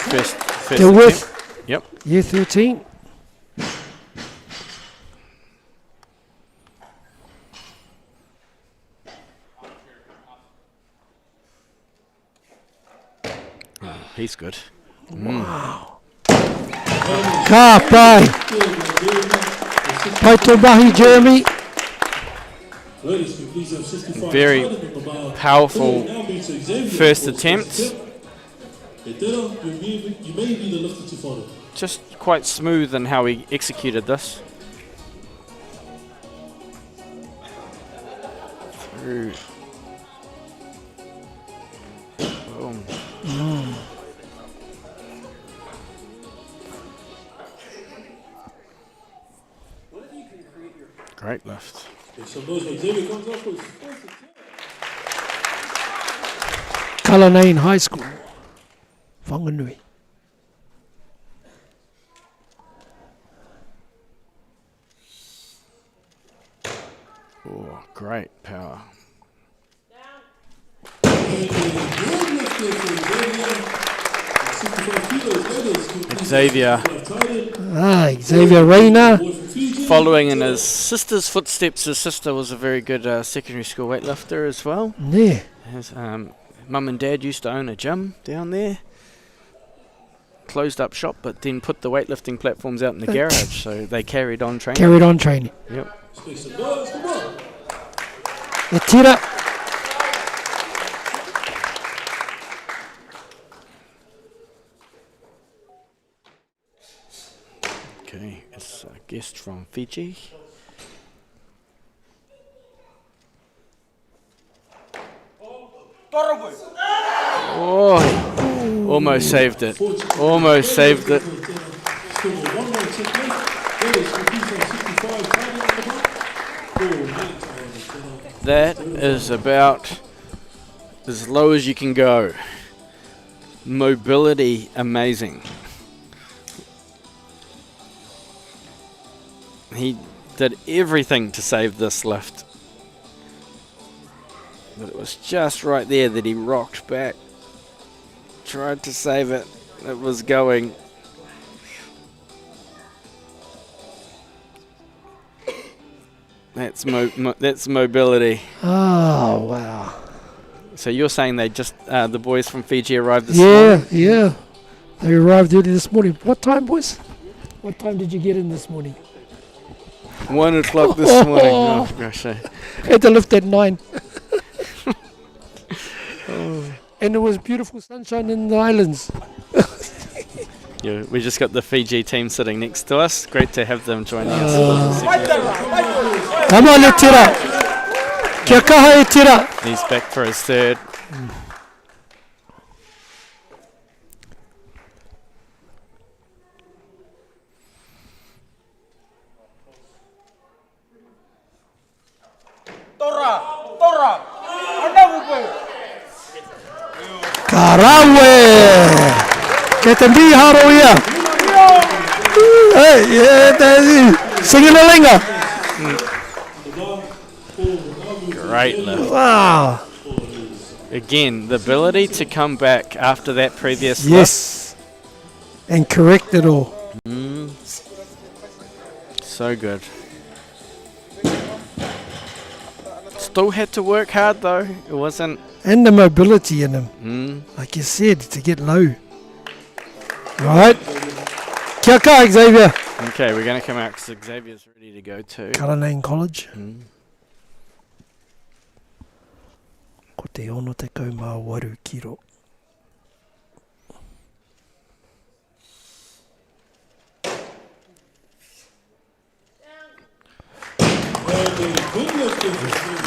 First Dilworth. Yep. Year 13. He's good. Wow. Ka pai. Pai tō mahi, Jeremy. Very powerful first attempt. Just quite smooth in how he executed this. Through. Boom. Great lift. Kalanane High School. Whanganui. Oh, great power. Xavier. Xavier Rayner. Following in his sister's footsteps. His sister was a very good secondary school weightlifter as well. Yeah. His mum and dad used to own a gym down there. closed up shop, but then put the weightlifting platforms out in the garage, so they carried on training. Carried on training. Yep. E tira. Okay, it's a guest from Fiji. Oh, almost saved it. Almost saved it. That is about as low as you can go. Mobility, amazing. He did everything to save this lift. But it was just right there that he rocked back. Tried to save it. It was going. That's that's mobility. Oh, wow. So you're saying they just, the boys from Fiji arrived this morning? Yeah. They arrived early this morning. What time, boys? What time did you get in this morning? 1 o'clock this morning. Oh, gosh. Had to lift at 9. And it was beautiful sunshine in the islands. Yeah, we just got the Fiji team sitting next to us. Great to have them joining us. Come on, tira. Kia kaha e tira. He's back for his third. Karawe! Ketambi haro ia. Hey, yeah, Singalinga. Great lift. Wow. Again, the ability to come back after that previous Yes. And correct it all. So good. Still had to work hard though. It wasn't. And the mobility in him. Like you said, to get low. Right. Kia kaha, Xavier. Okay, we're going to come out because Xavier's ready to go too. Kalanang College. Ko te ono te kau MΑORI kiro.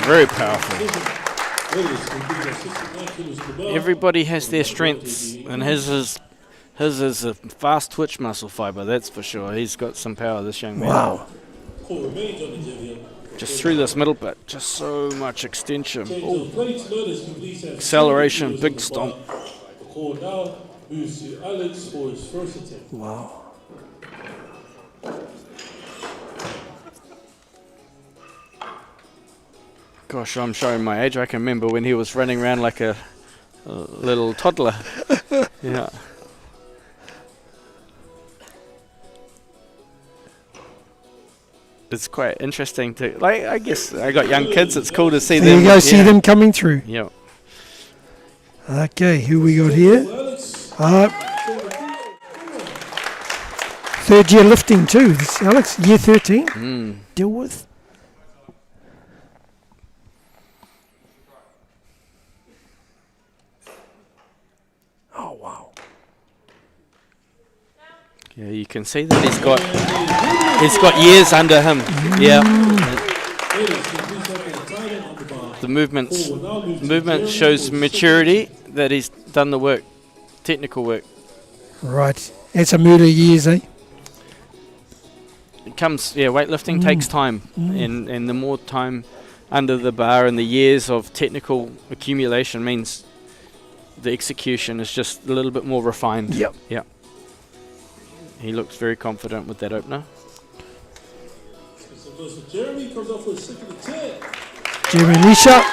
Very powerful. Everybody has their strengths, and his is a fast twitch muscle fiber, that's for sure. He's got some power, this young man. Wow. Just through this middle bit, just so much extension. Ooh. Acceleration, big stomp. Wow. Gosh, I'm showing my age. I can remember when he was running around like a little toddler. Yeah. It's quite interesting to, like, I guess I got young kids. It's cool to see them. There you go, see them coming through. Yeah. Okay, who we got here? Third year lifting too. This is Alex, year 13. Deal with. Oh wow. Yeah, you can see that he's got years under him. Yeah. The movement shows maturity, that he's done the work, technical work. Right. It's a murder years, eh? It comes, weightlifting takes time, and the more time under the bar and the years of technical accumulation means the execution is just a little bit more refined. Yep. Yeah. He looks very confident with that opener. Jeremy comes up for a second attempt. Jeremy Nisha.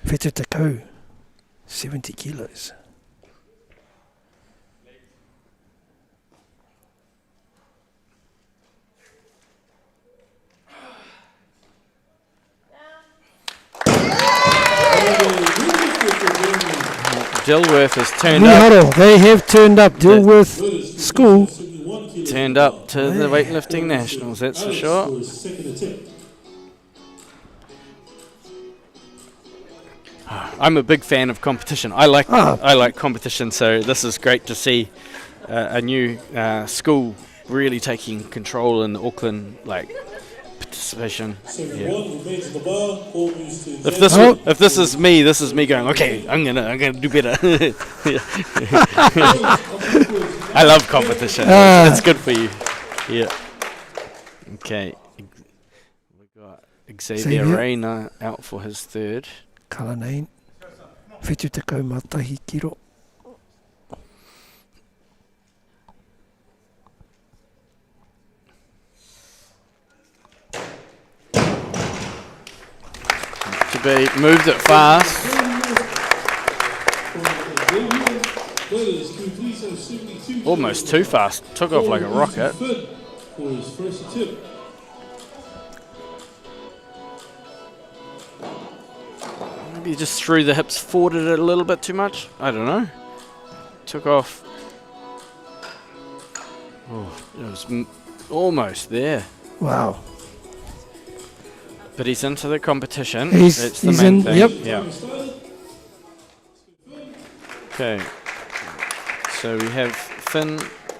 Feta Takau, 70 kilos. Dilworth has turned up. Miharo, they have turned up. Dilworth School. Turned up to the weightlifting nationals, that's for sure. I'm a big fan of competition. I like competition, so this is great to see a new school really taking control in the Auckland participation. Yeah. If this is me going, okay, I'm gonna do better. I love competition. It's good for you. Yeah. Okay. We got Xavier Reyna out for his third. Kalanain. Whitu te kaumatahi kiro. To be moved it fast. Almost too fast. Took off like a rocket. Maybe just threw the hips forward it a little bit too much. I don't know. Took off. Oh, it was almost there. Wow. But he's into the competition. He's the main in, thing. yep. Yeah. Okay. So we have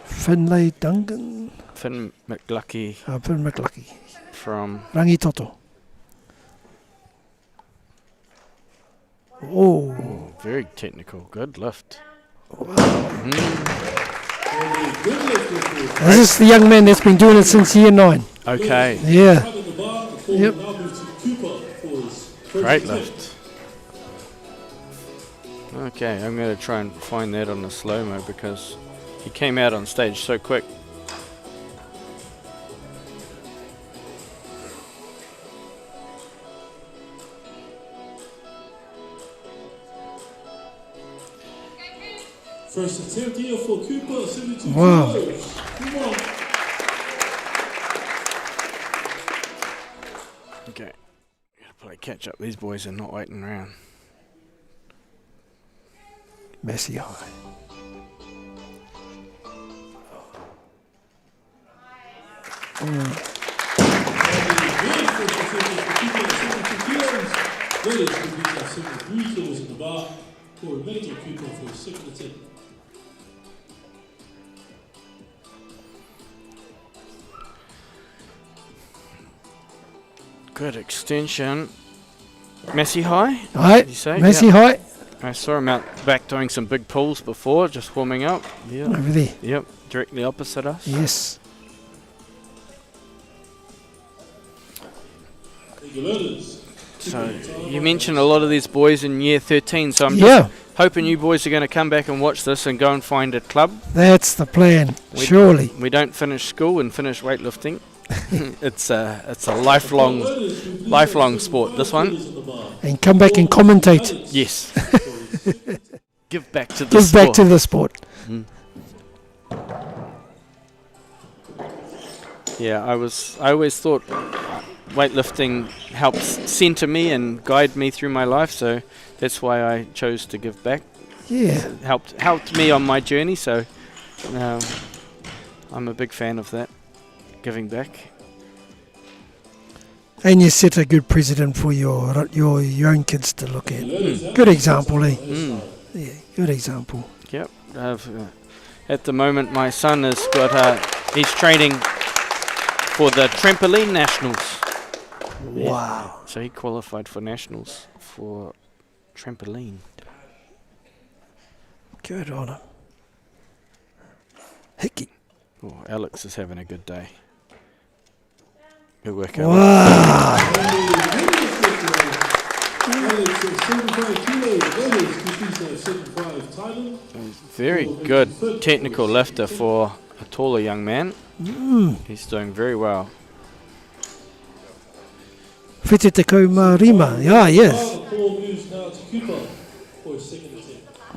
Finlay Duncan. Finn McLucky. Finn McLucky. From Rangitoto. Oh. Very technical. Good lift. This is the young man that's been doing it since year 9. Okay. Yeah. Yep. Great lift. Okay, I'm going to try and find that on the slow-mo because he came out on stage so quick. First attempt here for Cooper, 72 Wow. kilos. Come on. Okay, gotta play catch up. These boys are not waiting around. Messy high. Ladies, compete at 73 kilos in the bar for a major Cooper for his second attempt. Good extension. Messy high? Aye, Did you say? Messy Yep. high. I saw him out back doing some big pulls before, just warming up. Yeah. Over there. Yep, directly opposite us. Yes. So you mentioned a lot of these boys in year 13, so I'm Yeah. just hoping you boys are going to come back and watch this and go and find a club. That's the plan, surely. We don't finish school and finish weightlifting. It's a lifelong sport, this one. And come back and commentate. Yes. Give back to the Give sport. back to the sport. Yeah, I always thought weightlifting helps center me and guide me through my life, so that's why I chose to give back. Yeah. It helped me on my journey, so I'm a big fan of that, giving back. And you set a good precedent for your own kids to look at. Good example, eh? Yeah, good example. Yep. At the moment, my son has got he's training for the trampoline nationals. Wow. Yeah. So he qualified for nationals for trampoline. Good on him. Hickey. Oh, Alex is having a good day. Good work, Alex. Wow. Very good technical lifter for a taller young man. He's doing very well. Whitu te kaumārima. Yeah, yes.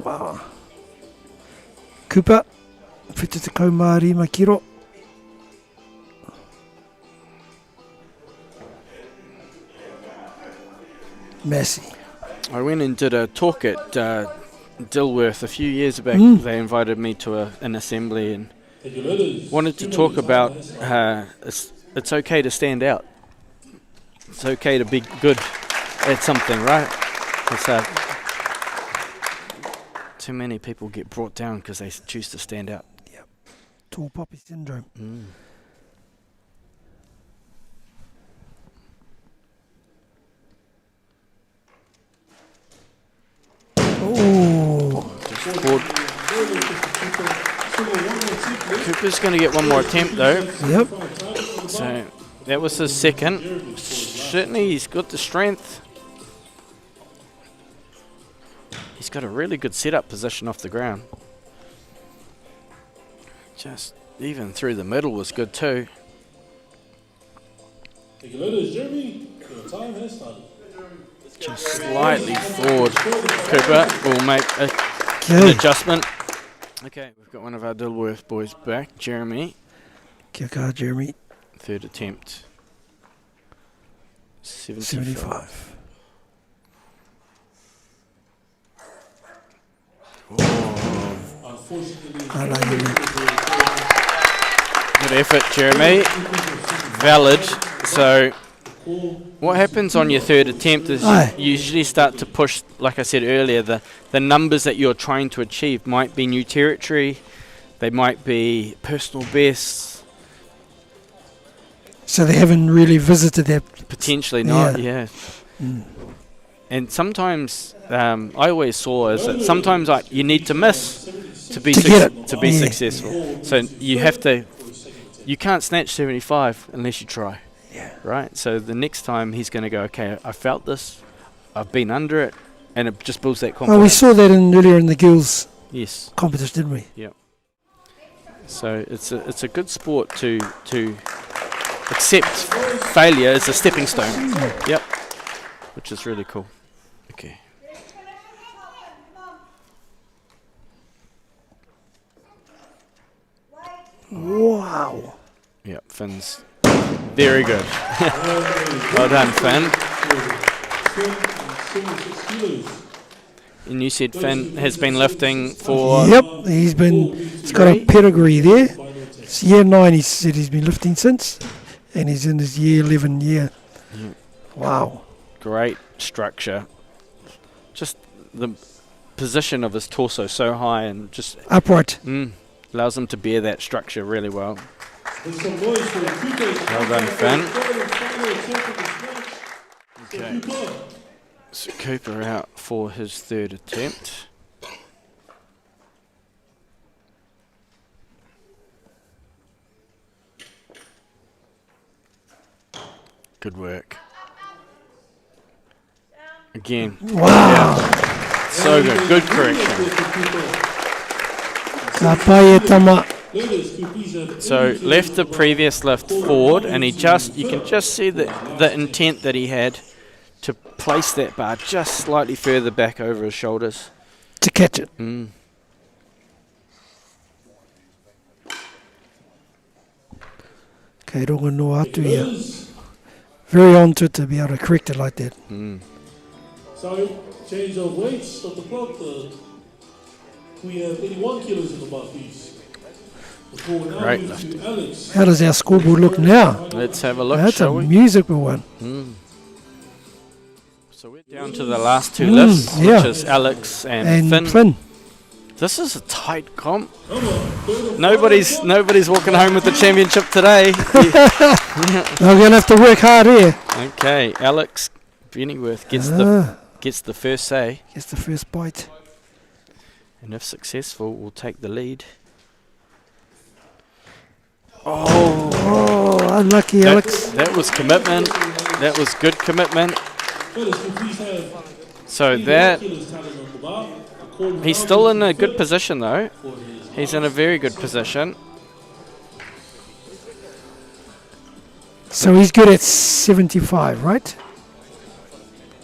Wow. Cooper. Whitu te kaumārima kiro. Massey. I went and did a talk at Dilworth a few years back. They invited me to an assembly and wanted to talk about it's okay to stand out. It's okay to be good at something, right? Because too many people get brought down because they choose to stand out. Yep. Tall poppy syndrome. Oh. Cooper's going to get one more attempt though. Yep. So that was his second. Certainly he's got the strength. He's got a really good setup position off the ground. Just even through the middle was good too. Just slightly forward. Cooper will make an adjustment. Okay, we've got one of our Dilworth boys back, Jeremy. Kia kaha, Jeremy. Third attempt. 75. I like it. Good effort, Jeremy. Valid. So, what happens on your third attempt is you usually start to push, like I said earlier, the numbers that you're trying to achieve might be new territory, they might be personal bests. So they haven't really visited that. Potentially not, yeah. And sometimes, I always saw is that sometimes you need to miss to be successful. So you can't snatch 75 unless you try. Yeah. Right? So the next time he's going to go, okay, I felt this, I've been under it, and it just builds that confidence. Oh, we saw that earlier in the girls' competition, didn't we? Yeah. So it's a good sport to accept failure as a stepping stone. Yep. Which is really cool. Okay. Wow. Yep, Finn's very good. Well done, Finn. And you said Finn has been lifting for... Yep, he's got a pedigree there. It's year 9, he said he's been lifting since. And he's in his year 11 year. Yep. Wow. Great structure. Just the position of his torso so high and just... upright. Allows him to bear that structure really well. Well done, Finn. Okay. So Cooper out for his third attempt. Good work. Again. Wow. Yeah. So good. Good correction. So left the previous lift forward, and you can just see the intent that he had to place that bar just slightly further back over his shoulders. To catch it. Okay, rongo no atu ia. Very on to it to be able to correct it like that. So, change of weights of the clock. We have 81 kilos in the bar piece. Great lift. How does our scoreboard look now? Let's have a look, That's shall a we? musical one. So we're down to the last two lifts, which is Alex and Finn. This is a tight comp. Nobody's walking home with the championship today. They're going to have to work hard here. Okay, Alex Bennyworth gets the first say. Gets the first bite. And if successful, will take the lead. Oh, unlucky, Alex. That was commitment. That was good commitment. So he's still in a good position though. He's in a very good position. So he's good at 75, right?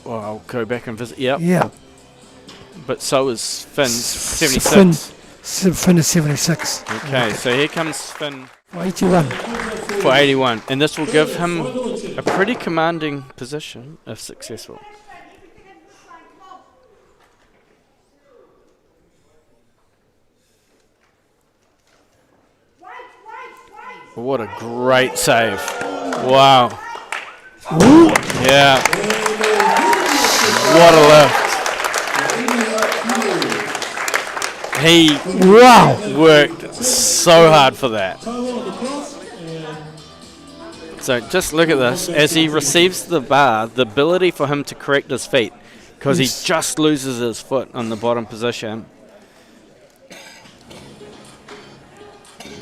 Well, I'll go back and visit. Yep. Yeah. But so is Finn, 76. Finn is 76. Okay, so here comes Finn. 81. For 81. And this will give him a pretty commanding position if successful. What a great save. Wow. Yeah. What a lift. He worked so hard for that. So just look at this. As he receives the bar, the ability for him to correct his feet, because he just loses his foot on the bottom position.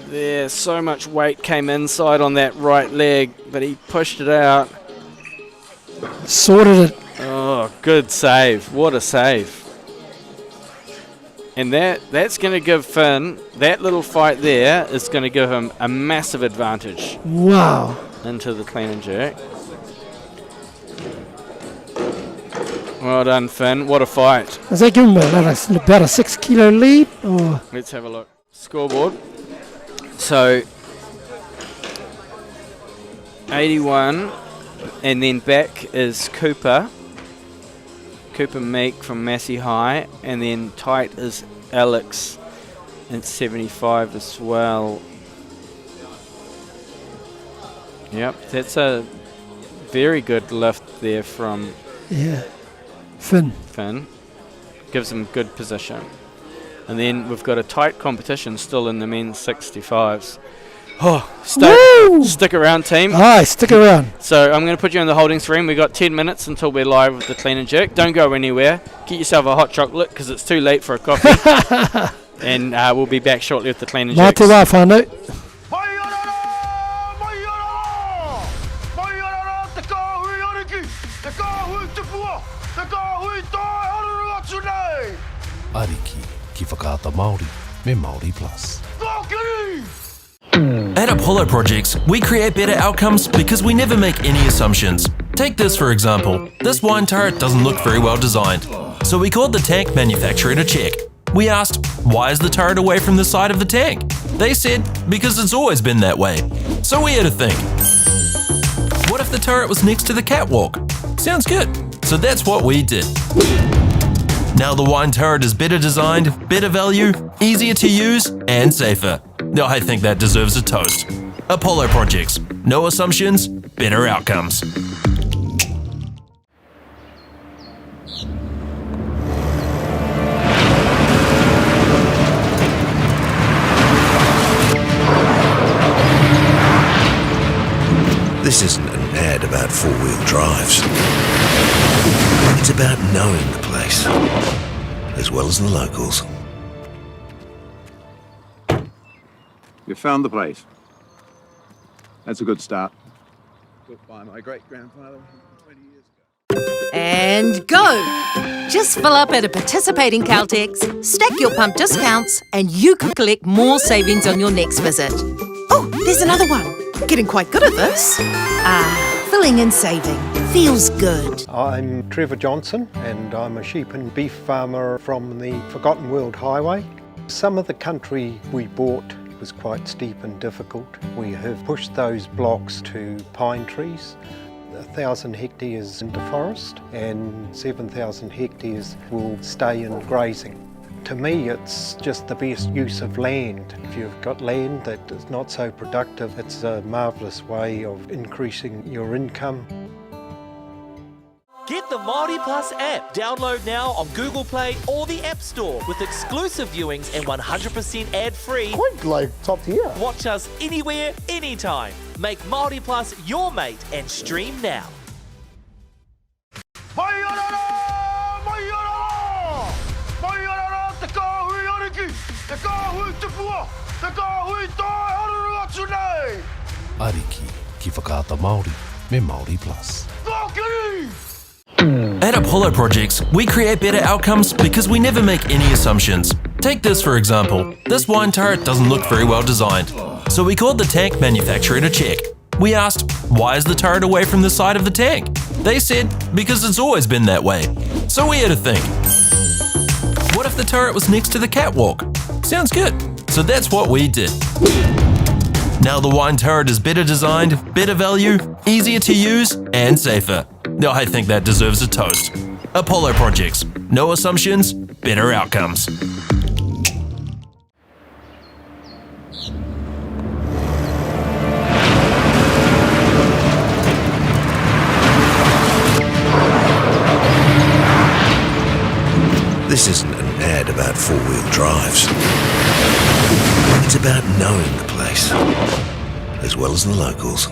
There, so much weight came inside on that right leg, but he pushed it out. Sorted it. Oh, good save. What a save. And that's going to give Finn, that little fight there is going to give him a massive advantage. Wow. Into the clean and jerk. Well done, Finn. What a fight. Does that give him about a 6 kilo lead? Or? Let's have a look. Scoreboard. So 81, and then back is Cooper Meek from Massey High, and then tight is Alex at 75 as well. Yep, that's a very good lift there from Finn. Gives him good position. And then we've got a tight competition still in the men's 65s. Oh, stick around, team. Aye, stick around. So I'm going to put you in the holding screen. We've got 10 minutes until we're live with the clean and jerk. Don't go anywhere. Get yourself a hot chocolate because it's too late for a coffee. And we'll be back shortly with the clean and jerk. Mā te wā whānau. Ariki ki whakaata Māori me MāORI Plus. At Apollo Projects, we create better outcomes because we never make any assumptions. Take this for example. This wine turret doesn't look very well designed. So we called the tank manufacturer to check. We asked, why is the turret away from the side of the tank? They said, because it's always been that way. So we had to think. What if the turret was next to the catwalk? Sounds good. So that's what we did. Now the wine turret is better designed, better value, easier to use, and safer. I think that deserves a toast. Apollo Projects. No assumptions, better outcomes. This isn't an ad about four-wheel drives. It's about knowing the place, as well as the locals. You found the place. That's a good start. Built by my great-grandfather 20 years ago. And go! Just fill up at a participating Caltex, stack your pump discounts, and you could collect more savings on your next visit. Oh, there's another one. Getting quite good at this. Filling and saving. Feels good. I'm Trevor Johnson and I'm a sheep and beef farmer from the Forgotten World Highway. Some of the country we bought was quite steep and difficult. We have pushed those blocks to pine trees. 1,000 hectares into forest and 7,000 hectares will stay in grazing. To me, it's just the best use of land. If you've got land that is not so productive, it's a marvellous way of increasing your income. Get the MāORI Plus app. Download now on Google Play or the App Store with exclusive viewings and 100% ad-free. Quite like top tier. Watch us anywhere, anytime. Make MāORI Plus your mate and stream now. Ariki ki whakaata Māori me MāORI Plus. At Apollo Projects, we create better outcomes because we never make any assumptions. Take this for example. This wine turret doesn't look very well designed. So we called the tank manufacturer to check. We asked, why is the turret away from the side of the tank? They said, because it's always been that way. So we had to think. What if the turret was next to the catwalk? Sounds good. So that's what we did. Now the wine turret is better designed, better value, easier to use, and safer. I think that deserves a toast. Apollo Projects. No assumptions, better outcomes. This isn't an ad about four-wheel drives. It's about knowing the place, as well as the locals.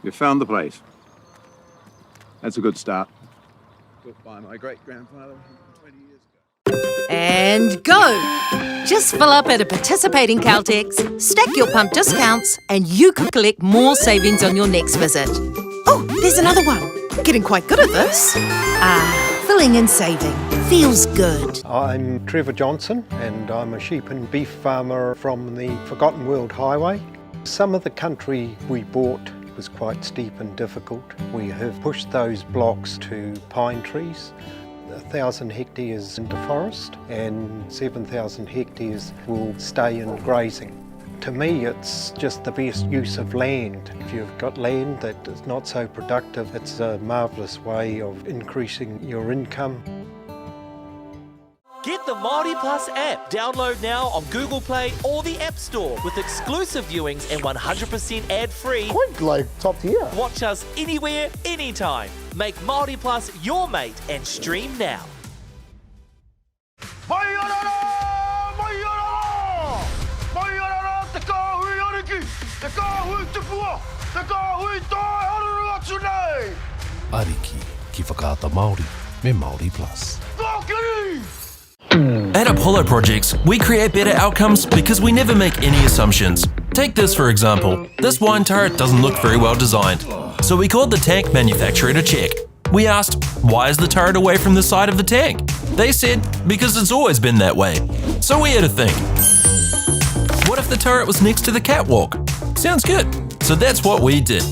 You found the place. That's a good start. Built by my great-grandfather 20 years ago. And go! Just fill up at a participating Caltex, stack your pump discounts, and you could collect more savings on your next visit. Oh, there's another one. Getting quite good at this. Filling and saving. Feels good. I'm Trevor Johnson and I'm a sheep and beef farmer from the Forgotten World Highway. Some of the country we bought was quite steep and difficult. We have pushed those blocks to pine trees. 1,000 hectares into forest and 7,000 hectares will stay in grazing. To me, it's just the best use of land. If you've got land that is not so productive, it's a marvellous way of increasing your income. Get the MāORI Plus app. Download now on Google Play or the App Store with exclusive viewings and 100% ad-free. Quite like top tier. Watch us anywhere, anytime. Make MāORI Plus your mate and stream now. Te kāhui ariki, te kāhui tupua, te kāhui tai aruru atu nei. Ariki ki whakaata Māori me MāORI Plus. Kākiri! At Apollo Projects, we create better outcomes because we never make any assumptions. Take this for example. This wine turret doesn't look very well designed. So we called the tank manufacturer to check. We asked, why is the turret away from the side of the tank? They said, because it's always been that way. So we had to think. What if the turret was next to the catwalk? Sounds good. So that's what we did.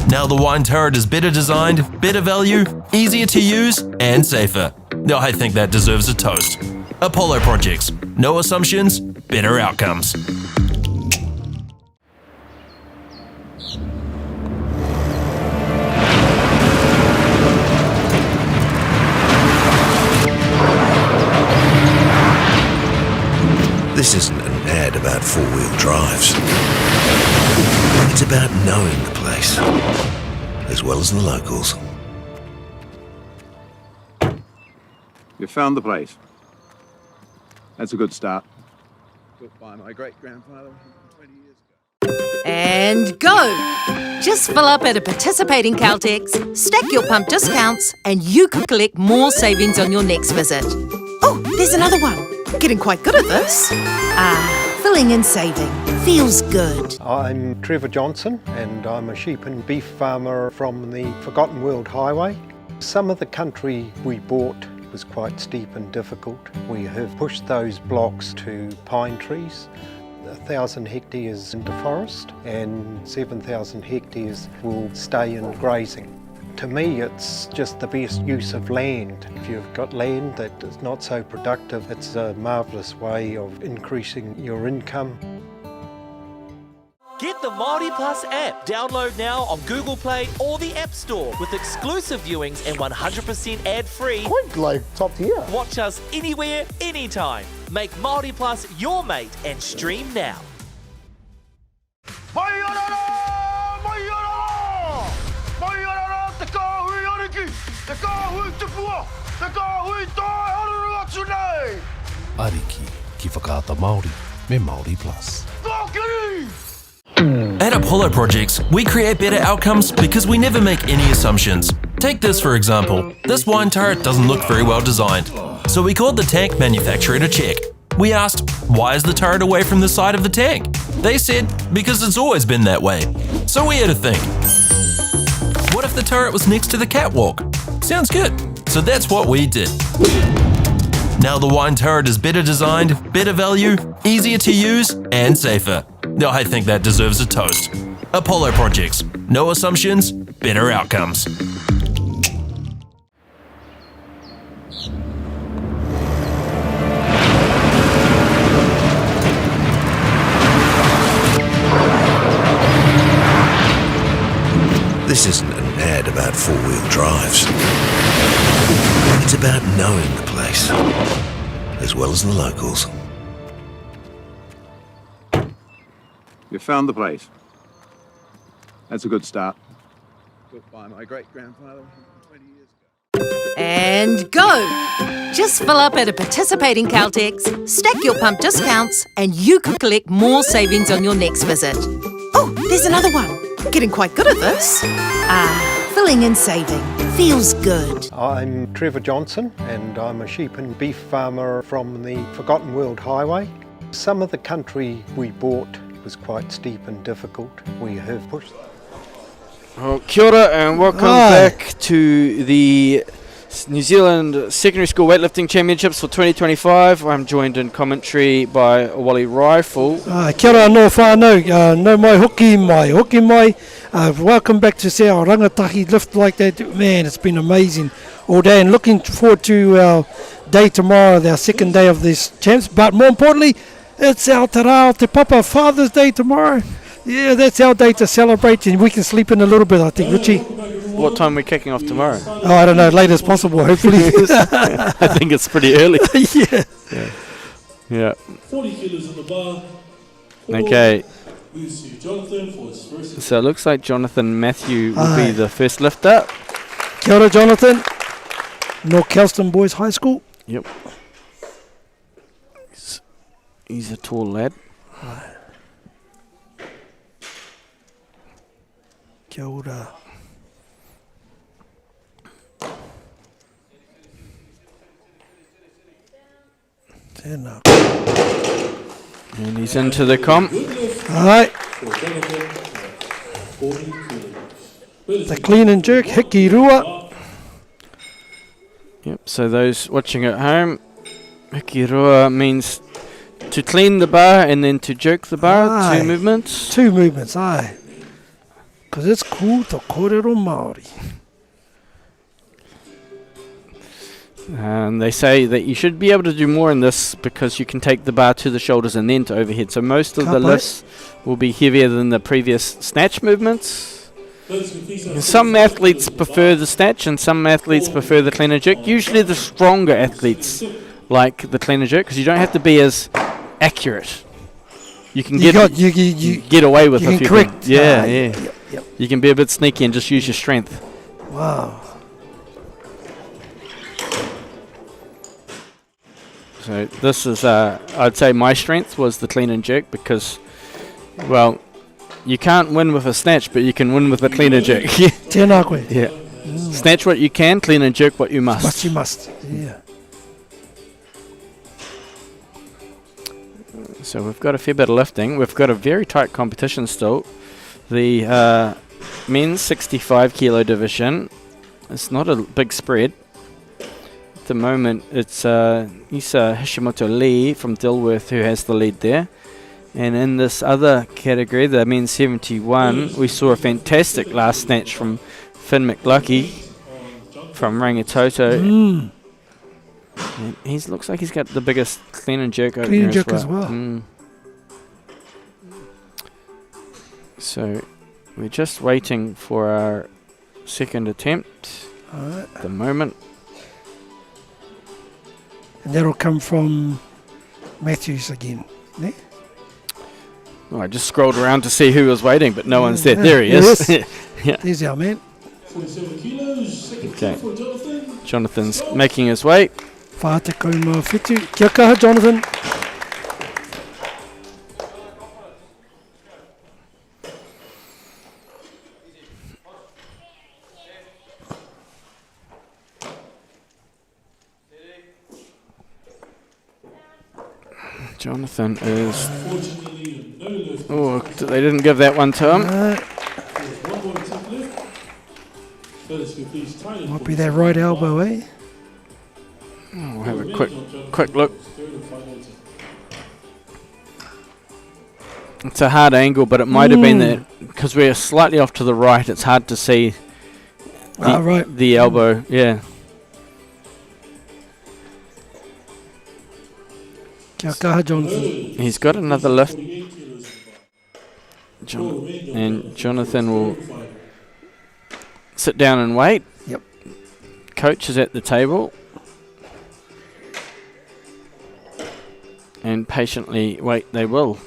Now the wine turret is better designed, better value, easier to use, and safer. I think that deserves a toast. Apollo Projects. No assumptions, better outcomes. This isn't an ad about four-wheel drives. It's about knowing the place, as well as the locals. You found the place. That's a good start. Built by my great-grandfather 20 years ago. And go! Just fill up at a participating Caltex, stack your pump discounts, and you could collect more savings on your next visit. Oh, there's another one. Getting quite good at this. Filling and saving. Feels good. I'm Trevor Johnson and I'm a sheep and beef farmer from the Forgotten World Highway. Some of the country we bought was quite steep and difficult. We have pushed those blocks to pine trees. 1,000 hectares into forest and 7,000 hectares will stay in grazing. To me, it's just the best use of land. If you've got land that is not so productive, it's a marvellous way of increasing your income. Get the MāORI Plus app. Download now on Google Play or the App Store with exclusive viewings and 100% ad-free. Quite like top tier. Watch us anywhere, anytime. Make MāORI Plus your mate and stream now. Te kāhui ariki, te kāhui tupua, te kāhui tai aruru atu nei. Ariki ki whakaata Māori me MāORI Plus. Kākiri! At Apollo Projects, we create better outcomes because we never make any assumptions. Take this for example. This wine turret doesn't look very well designed. So we called the tank manufacturer to check. We asked, why is the turret away from the side of the tank? They said, because it's always been that way. So we had to think. What if the turret was next to the catwalk? Sounds good. So that's what we did. Now the wine turret is better designed, better value, easier to use, and safer. I think that deserves a toast. Apollo Projects. No assumptions, better outcomes. This isn't an ad about four-wheel drives. It's about knowing the place, as well as the locals. You found the place. That's a good start. Built by my great-grandfather 120 years ago. And go! Just fill up at a participating Caltex, stack your pump discounts, and you could collect more savings on your next visit. Oh, there's another one. Getting quite good at this. Filling and saving. Feels good. I'm Trevor Johnson and I'm a sheep and beef farmer from the Forgotten World Highway. Some of the country we bought was quite steep and difficult. We have pushed. Well, kia ora and welcome back to the New Zealand Secondary School Weightlifting Championships for 2025. I'm joined in commentary by Wally Rifle. Kia ora no whānau, no mai hoki mai. Welcome back to see our rangatahi lift like that. Man, it's been amazing all day and looking forward to our day tomorrow, our second day of these champs. But more importantly, it's Aotearoa Te Papa Father's Day tomorrow. Yeah, that's our day to celebrate and we can sleep in a little bit, I think, Richie. What time are we kicking off tomorrow? Oh, I don't know, late as possible, hopefully. I think it's pretty early. Yeah. 40 kilos in the bar. Okay. We see Jonathan for his first. So it looks like Jonathan Matthew will be the first lifter. Kia ora, Jonathan. North Kelston Boys High School. Yep. He's a tall lad. Kia ora. Tēnā. And he's into the comp. Alright. The clean and jerk, hiki rua. Yep, so those watching at home, hiki rua means to clean the bar and then to jerk the bar. Aye. Two movements. Two movements, aye. Because it's cool to kōrero Māori. And they say that you should be able to do more in this because you can take the bar to the shoulders and then to overhead. So most of the lifts will be heavier than the previous snatch movements. And some athletes prefer the snatch and some athletes prefer the clean and jerk. Usually the stronger athletes like the clean and jerk because you don't have to be as accurate. You can get away with a few things. Yeah. Yep. You can be a bit sneaky and just use your strength. Wow. So this is, I'd say my strength was the clean and jerk because, well, you can't win with a snatch, but you can win with a clean and jerk. Tēnā koe. Yeah. Snatch what you can, clean and jerk what you must. But you must, yeah. So we've got a fair bit of lifting. We've got a very tight competition still. The men's 65 kilo division. It's not a big spread. At the moment, it's Isa Hishimoto Lee from Dilworth who has the lead there. And in this other category, the men's 71, we saw a fantastic last snatch from Finn McLucky from Rangitoto. And he looks like he's got the biggest clean and jerk opener as well. So we're just waiting for our second attempt at the moment. And that'll come from Matthews again, ne? Oh, I just scrolled around to see who was waiting, but no one's there. There he is. Yeah. There's our man. 47 kilos, second Okay. for Jonathan. Jonathan's making his way. Whāteko mā whitu. Kia kaha, Jonathan. Jonathan is... Oh, they didn't give that one to him. Might be that right elbow, eh? We'll have a quick look. It's a hard angle, but it might have been that because we're slightly off to the right. It's hard to see the elbow. Yeah. Kia kaha, Jonathan. He's got another lift. And Jonathan will sit down and wait. Yep. Coach is at the table. And patiently wait they will.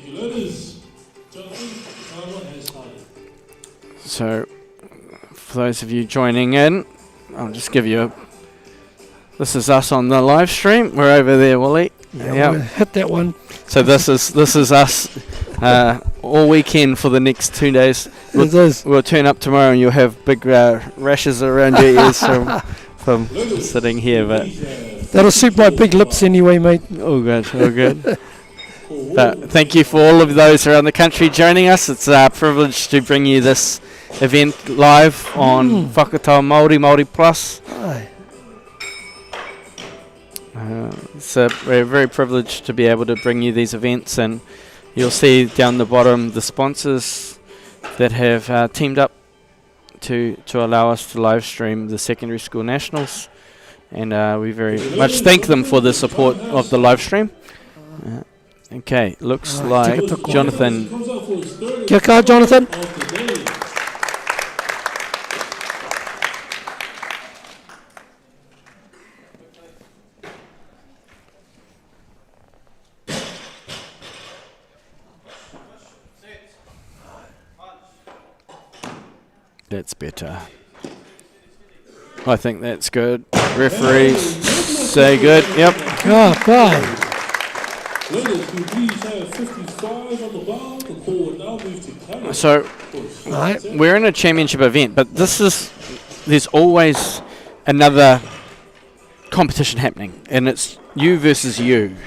Thank you, ladies. Jonathan, timer has started. So, for those of you joining in, I'll just give you a... This is us on the live stream. We're over there, Wally. Yeah, we'll hit that one. So this is us all weekend for the next 2 days. We'll turn up tomorrow and you'll have big rashes around your ears from sitting here. But that'll suit my big lips anyway, mate. All good, all good. But thank you for all of those around the country joining us. It's a privilege to bring you this event live on Whakatau Māori, Māori Plus. Aye. We're very privileged to be able to bring you these events, and you'll see down the bottom the sponsors that have teamed up to allow us to live stream the secondary school nationals, and we very much thank them for the support of the live stream. Okay, looks like Jonathan. Kia kaha, Jonathan. That's better. I think that's good. Referees say good. Yep. Ah, fine. Ladies, can you please have 55 on the bar? The call will now move to Canada. So, we're in a championship event, but there's always another competition happening, and it's you versus you.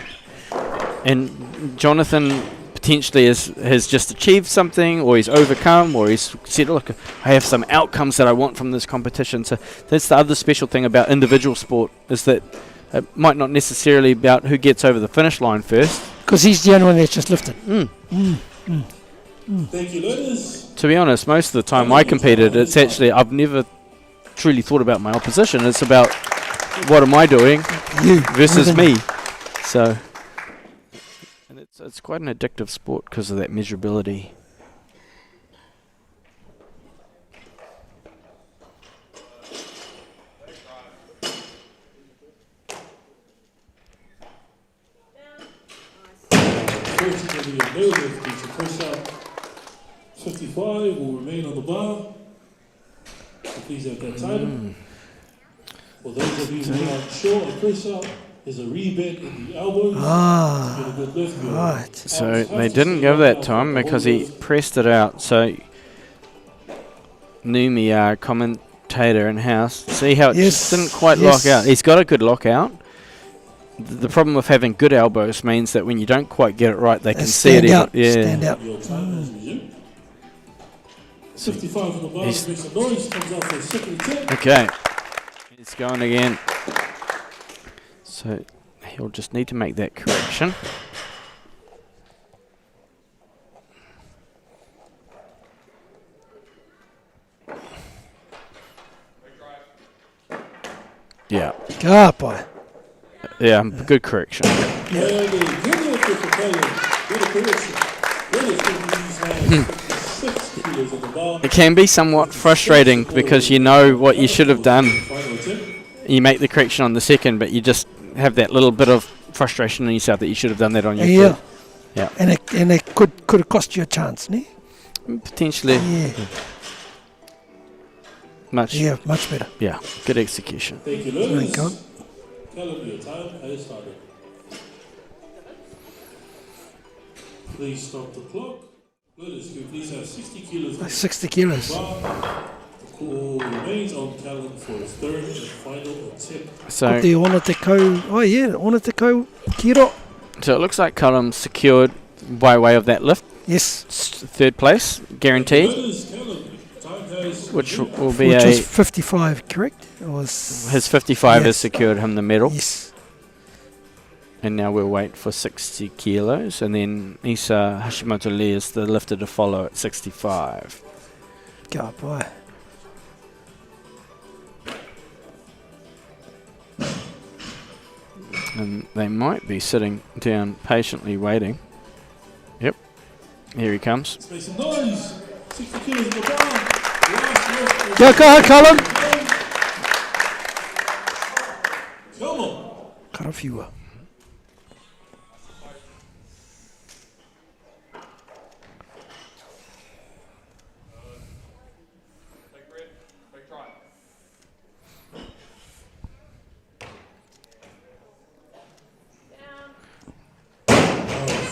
And Jonathan potentially has just achieved something, or he's overcome, or he's said, look, I have some outcomes that I want from this competition. So that's the other special thing about individual sport, is that it might not necessarily be about who gets over the finish line first. Because he's the only one that's just lifted. Thank you, ladies. To be honest, most of the time I competed, it's actually, I've never truly thought about my opposition. It's about what am I doing versus me. So, and it's quite an addictive sport because of that measurability. No lift due to push up. 55 will remain on the bar. So please have that title. For those of you who aren't sure, a push up is a rebend in the elbow. Get a good lift. Right. So they didn't give that time because he pressed it out. So Numi, our commentator in house, see how it just didn't quite lock out. He's got a good lockout. The problem with having good elbows means that when you don't quite get it right, they can see it. Stand out. Your time has resumed. 55 on the bar, makes some noise, comes out for a second attempt. Okay, it's going again. So he'll just need to make that correction. Yeah. Kāpai. Yeah, good correction. It can be somewhat frustrating because you know what you should have done. You make the correction on the second, but you just have that little bit of frustration in yourself that you should have done that on your third. Yeah. And it could have cost you a chance, ne? Potentially. Yeah. Much better. Yeah, good execution. Thank you, ladies. Callum, your time has started. Please stop the clock. Ladies, can you please have 60 kilos? 60 kilos. The call remains on Callum for his third and final attempt. So Ko te ona te kau. Oh yeah, ona te kau kiro. So it looks like Callum secured by way of that lift. Yes. Third place, guaranteed. Ladies, Callum, time has Which will be Which was 55, correct? His 55 has secured him the medal. Yes. And now we'll wait for 60 kilos, and then Isa Hashimoto Lee is the lifter to follow at 65. Ka pai. And they might be sitting down patiently waiting. Yep. Here he comes. Make some noise. 60 kilos in the bar. Last lift. Kia kaha, Callum. Come on. Karawhiua.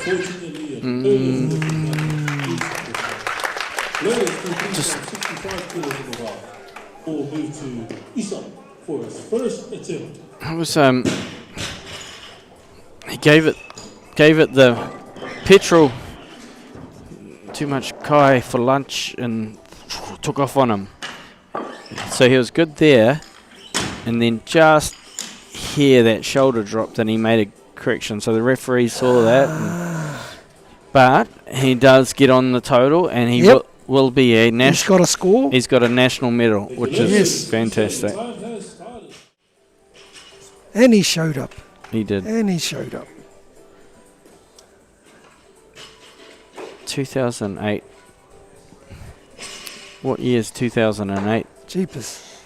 Unfortunately, a third of the Ladies compete 65 kilos in the bar. We'll move to Isa for his first attempt. It was he gave it the petrol too much kai for lunch and took off on him. So he was good there, and then just here that shoulder dropped and he made a correction. So the referee saw that, but he does get on the total, and he will be a national. He's got a score. He's got a national medal, which is fantastic. And he showed up. He did. And he showed up. 2008. What year is 2008? Jeepers.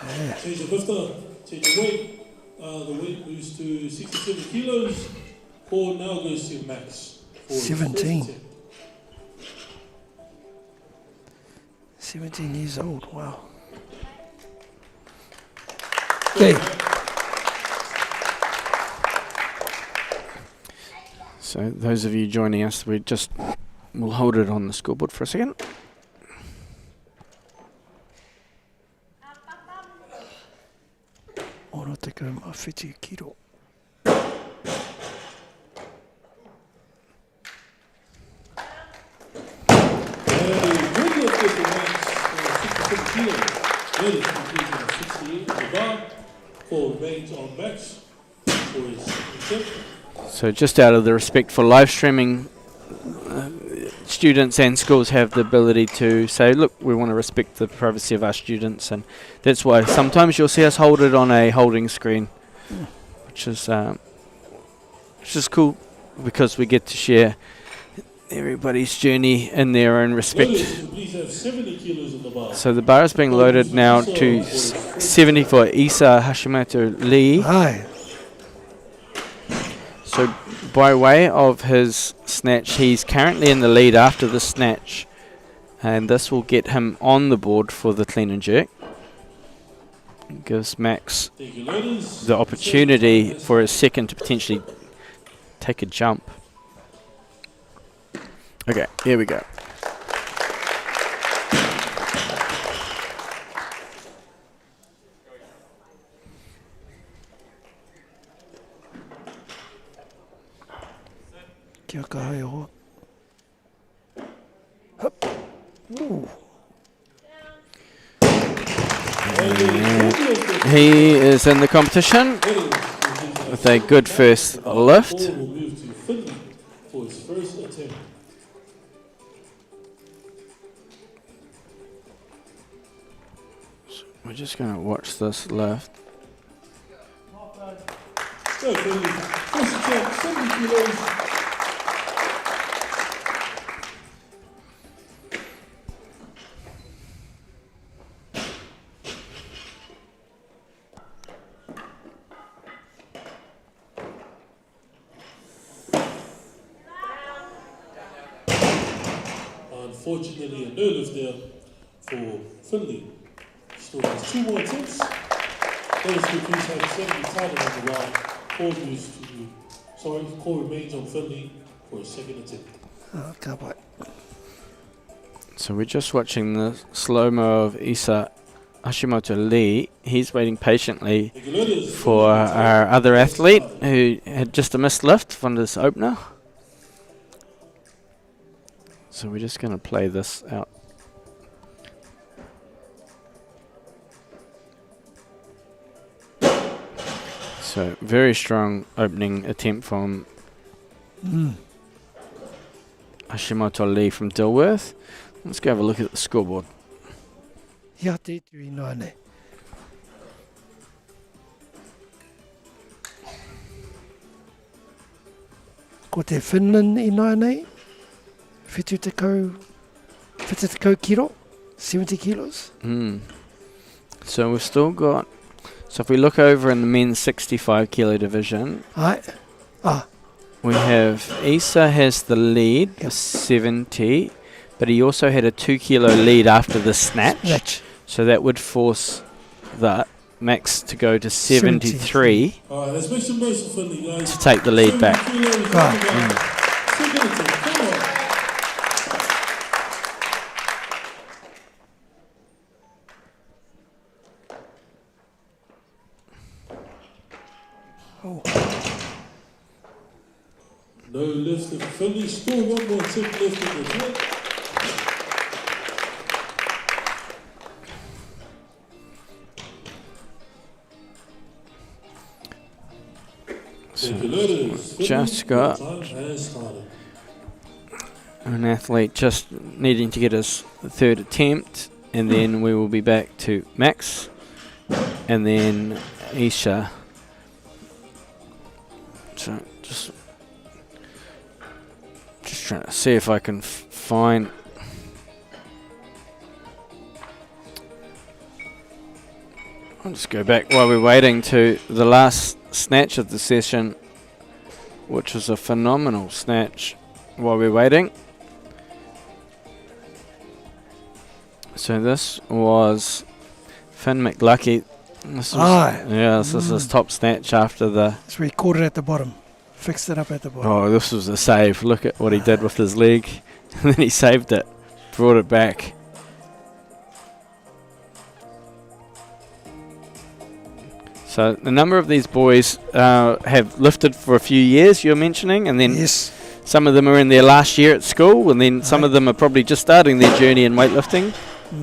Yeah. Change the lifter, change the weight. The weight moves to 67 kilos. Paul now goes to max. 17. 17 years old, wow. Okay. So those of you joining us, we'll hold it on the scoreboard for a second. Ora te kau mawhiti kiro. So just out of the respect for live streaming, students and schools have the ability to say, look, we want to respect the privacy of our students, and that's why sometimes you'll see us hold it on a holding screen, which is cool, because we get to share everybody's journey in their own respect. So the bar is being loaded now to 70 for Isa Hashimoto Lee. Aye. So by way of his snatch, he's currently in the lead after the snatch, and this will get him on the board for the clean and jerk. It gives Max the opportunity for his second to potentially take a jump. Okay, here we go. Kia kaha hoa. Hup. Ooh. He is in the competition with a good first lift. We're just going to watch this lift. Unfortunately, a no lift there for Finley. Still has 2 more attempts. Those who please have 70 title on the line. Cole remains on Finley for a second attempt. Oh, can't wait. So we're just watching the slow-mo of Isa Hashimoto Lee. He's waiting patiently for our other athlete who had just a missed lift from this opener. So we're just going to play this out. So very strong opening attempt from Hashimoto Lee from Dilworth. Let's go have a look at the scoreboard. Ia te tui noa nei. Ko te Finland I noa nei. Whitu te kau kilo. 70 kilos. So we've still got... So if we look over in the men's 65 kilo division, we have Isa has the lead for 70, but he also had a 2 kilo lead after the snatch. So that would force the Max to go to 73 Let's make some noise for Finley, guys. to take the lead back. Tickington, come on. Oh. No lifting finished. Still one more tip lifting as well. So just got an athlete just needing to get his third attempt, and then we will be back to Max, and then Isha. So just trying to see if I can find. I'll just go back while we're waiting to the last snatch of the session, which was a phenomenal snatch while we're waiting. So this was Finn McLucky. This is his top snatch after the... So he caught it at the bottom. Fixed it up at the bottom. Oh, this was a save. Look at what he did with his leg. And then he saved it. Brought it back. So a number of these boys have lifted for a few years, you're mentioning, and then some of them are in their last year at school, and then some of them are probably just starting their journey in weightlifting.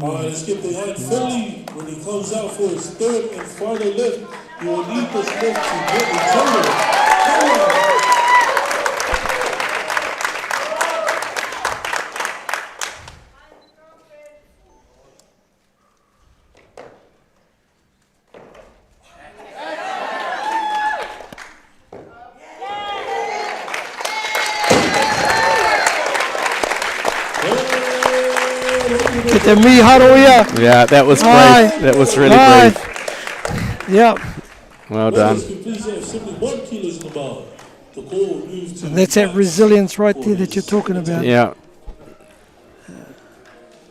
Alright, let's get behind Philly. When he comes out for his third and final lift, you will need this lift to get the total. Come on. Get the miharoia. Yeah, that was brave. That was really brave. Yeah. Well done. And that's that resilience right there that you're talking about. Yeah.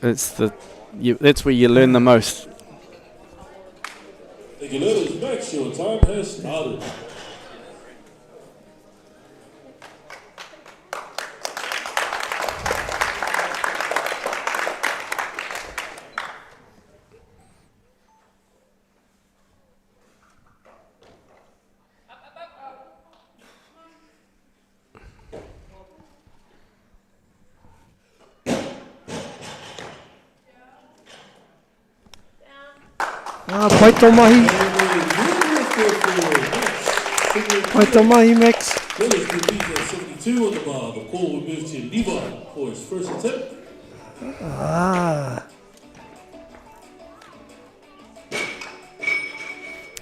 That's that's where you learn the most. Thank you, ladies. Max, your time has started. Paito mahi. Paito mahi, Max. Ladies compete at 72 on the bar. The call will move to Levi for his first attempt.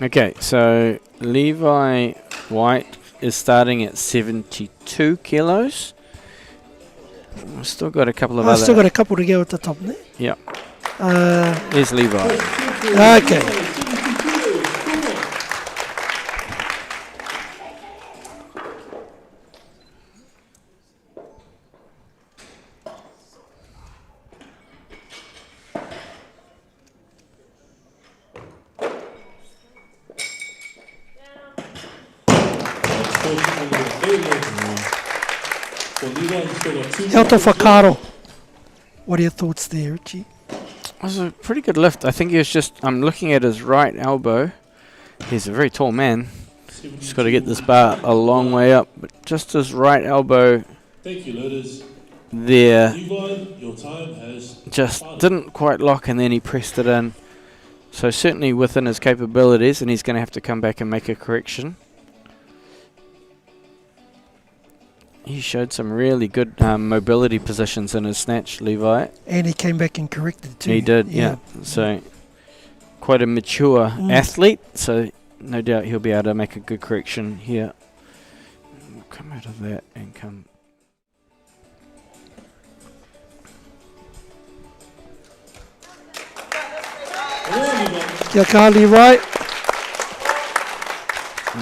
Okay, so Levi White is starting at 72 kilos. We've still got a couple of other... Still got a couple to go at the top there. Yeah. There's Levi. Okay. Alto Facaro. What are your thoughts there, Richie? It was a pretty good lift. I think he was just... I'm looking at his right elbow. He's a very tall man. Just got to get this bar a long way up. But just his right elbow there just didn't quite lock, and then he pressed it in. So certainly within his capabilities, and he's going to have to come back and make a correction. He showed some really good mobility positions in his snatch, Levi. And he came back and corrected too. He did, yeah. So quite a mature athlete, so no doubt he'll be able to make a good correction here. We'll come out of that and come... Kia kaha, Levi.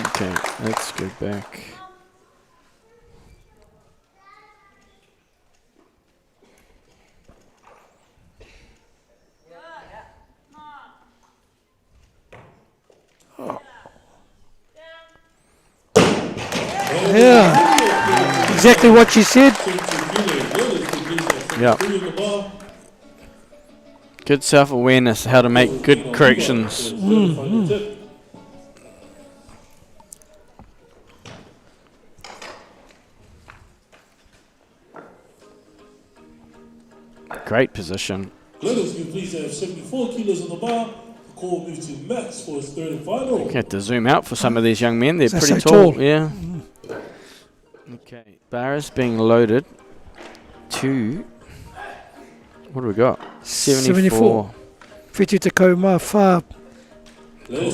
Okay, let's go back. Yeah, exactly what you said. Yeah. Good self-awareness, how to make good corrections. Great position. Gladys, can you please have 74 kilos on the bar? The call moves to Max for his third and final. You have to zoom out for some of these young men. They're They're pretty so tall. tall. Yeah. Okay. Bar is being loaded to... What do we got? 74. Whitu te Kolmar whā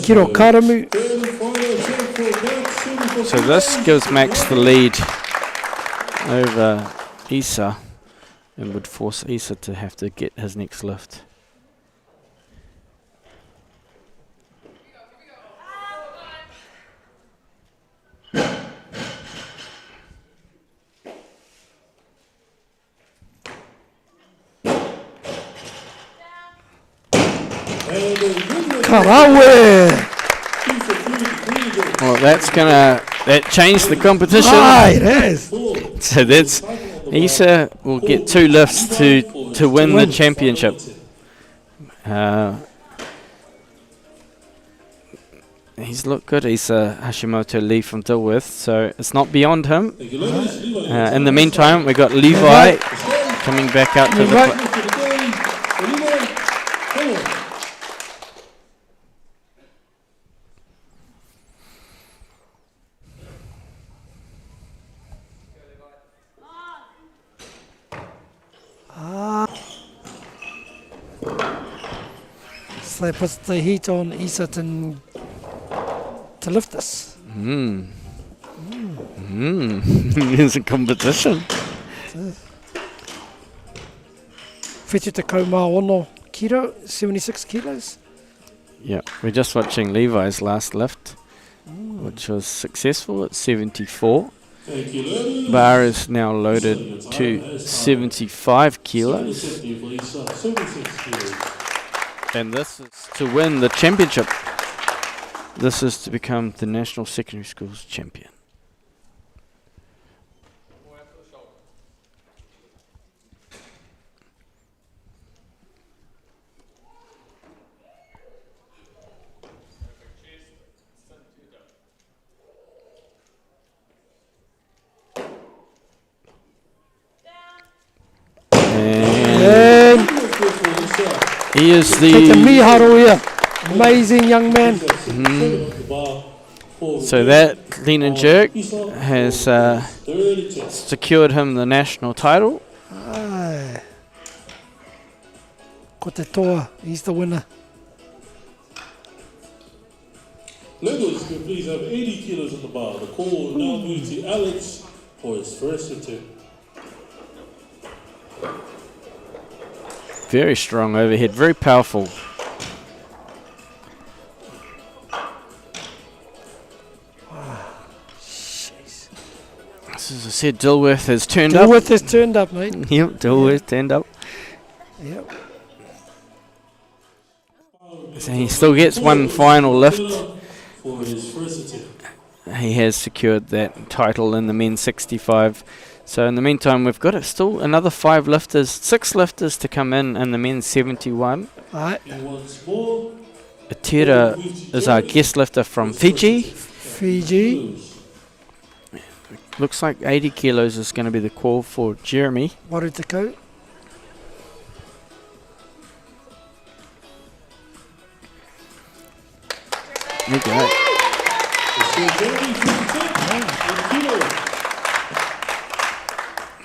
kiro karamu. So this gives Max the lead over Isa and would force Isa to have to get his next lift. Karawe! Well, that changed the competition. Ah, it has. So that's Isa will get 2 lifts to win the championship. He's looked good, Isa Hashimoto Lee from Dilworth, so it's not beyond him. In the meantime, we've got Levi coming back out to the So it puts the heat on Isa to lift this. It's a competition. Whitu te Kolmar ono kilo, 76 kilos. Yeah, we're just watching Levi's last lift, which was successful at 74. Bar is now loaded to 75 kilos. And this is to win the championship. This is to become the National Secondary Schools champion. And he is take a the... miharo here. Amazing young man. So that clean and jerk has secured him the national title. Ai. Ko te toa, he's the winner. Legos can please have 80 kilos on the bar. The call will now move to Alex for his first attempt. Very strong overhead, very powerful. As I said, Dilworth has turned up. Dilworth has turned up, mate. Yep, Dilworth turned up. Yep. So he still gets one final lift. For his first attempt. He has secured that title in the men's 65. So in the meantime, we've got still another 5 lifters, 6 lifters to come in the men's 71. Right. Aotearoa is our guest lifter from Fiji. Fiji. Looks like 80 kilos is going to be the call for Jeremy. Waru te kau. There you go.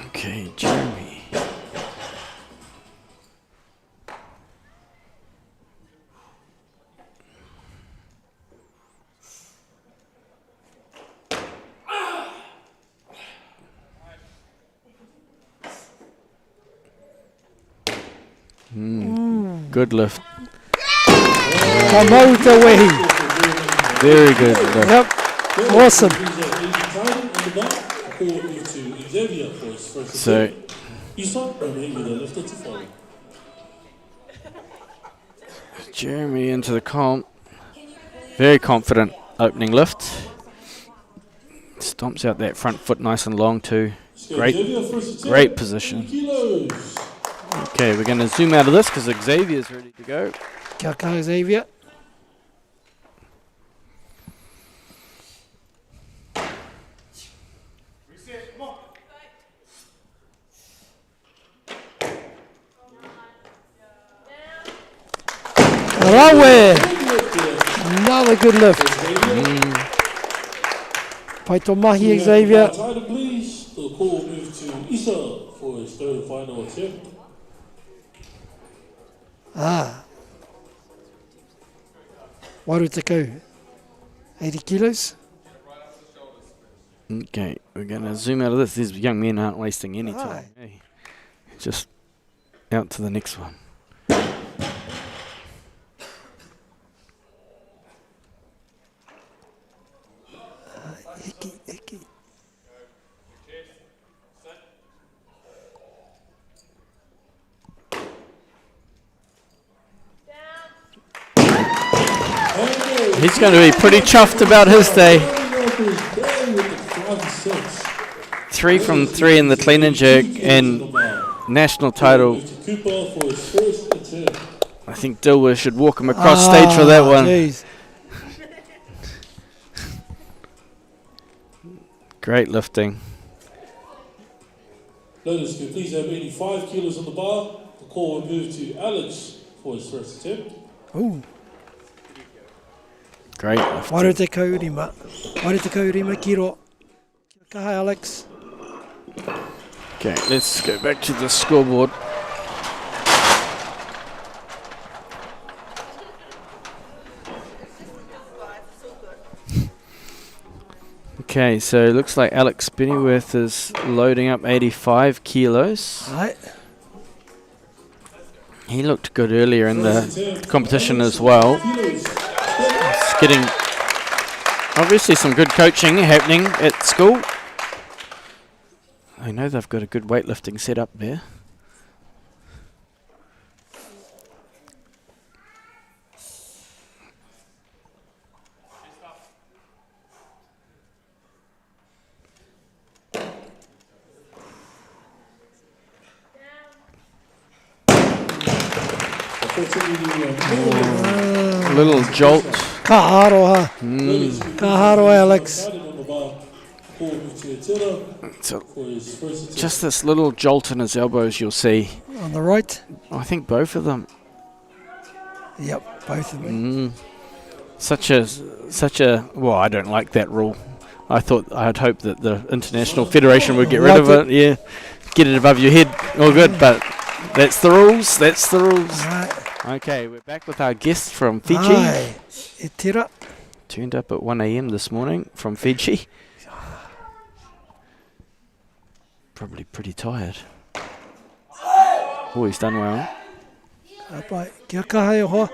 Okay, Jeremy. Good lift. Papatoetoe. Very good lift. Yep. Awesome. So, Jeremy into the comp. Very confident opening lift. Stomps out that front foot nice and long too. Xavier, Great, first attempt, great 80 position. kilos. Okay, we're going to zoom out of this because Xavier's ready to go. Kia kaha, Xavier. Rawe! Another good lift. Paito mahi, Xavier. Title, please. The call will move to Isa for his third and final attempt. Waru te kau. 80 kilos. Okay, we're going to zoom out of this. These young men aren't wasting any time. Hey, just out to the next one. He's going to be pretty chuffed about his day. 3 from 3 in the clean and jerk and national title. I think Dilwer should walk him across stage for that one. Geez. Great lifting. Ladies, can you please have 85 kilos on the bar? The call will move to Alex for his first attempt. Ooh. Great lifting. Waru te kau rima. Waru te kau rima, kiro. Kia kaha, Alex. Okay, let's go back to the scoreboard. Okay, so it looks like Alex Spinnyworth is loading up 85 kilos. Right. He looked good earlier in the competition as well. It's getting obviously some good coaching happening at school. I know they've got a good weightlifting setup there. Little jolt. Ka aroha. Ka aroha, Alex. So just this little jolt in his elbows you'll see. On the right? I think both of them. Yep, both of them. Such a well, I don't like that rule. I'd hope that the International Federation would get rid of it. Yeah. Get it above your head. All good, but that's the rules. That's the rules. Right. Okay, we're back with our guest from Fiji. Aye. E tira. Turned up at 1 a.m. this morning from Fiji. Probably pretty tired. Oh, he's done well. Apai. Kia kaha e hoa.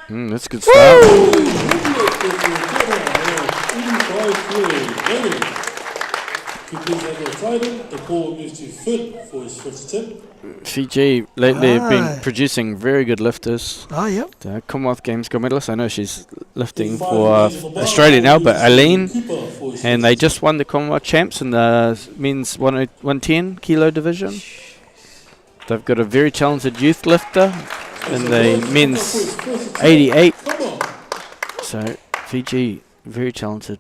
That's a good start. Fiji lately have been producing very good lifters. Yep. The Commonwealth Games gold medalist. I know she's lifting for Australia now, but Eileen, and they just won the Commonwealth champs in the men's 110 kilo division. They've got a very talented youth lifter in the men's 88. So Fiji, very talented.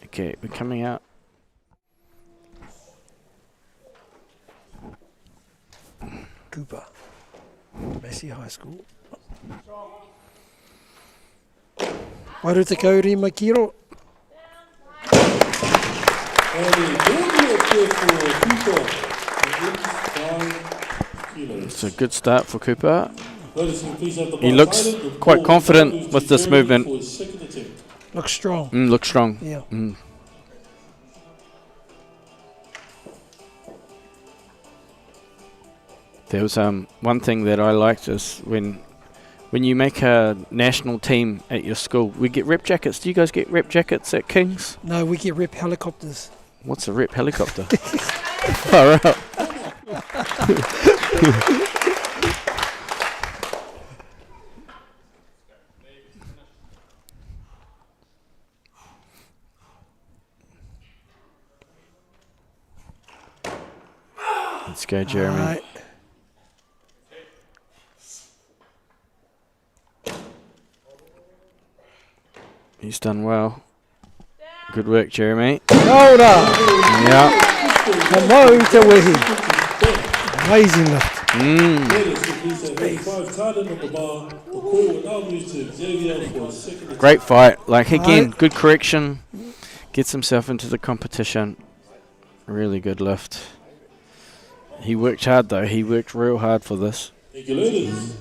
Okay, we're coming out. Cooper. Massey High School. Waru te kau rima, kiro. It's a good start for Cooper. He looks quite confident with this movement. Looks strong. Looks strong. Yeah. There was one thing that I liked is when you make a national team at your school, we get rep jackets. Do you guys get rep jackets at King's? No, we get rep helicopters. What's a rep helicopter? Far out. Let's go, Jeremy. Alright. He's done well. Good work, Jeremy. Ora! Yeah. Aotearoa. Amazing lift. Great fight. Like, again, good correction. Gets himself into the competition. Really good lift. He worked hard, though. He worked real hard for this. Thank you, ladies.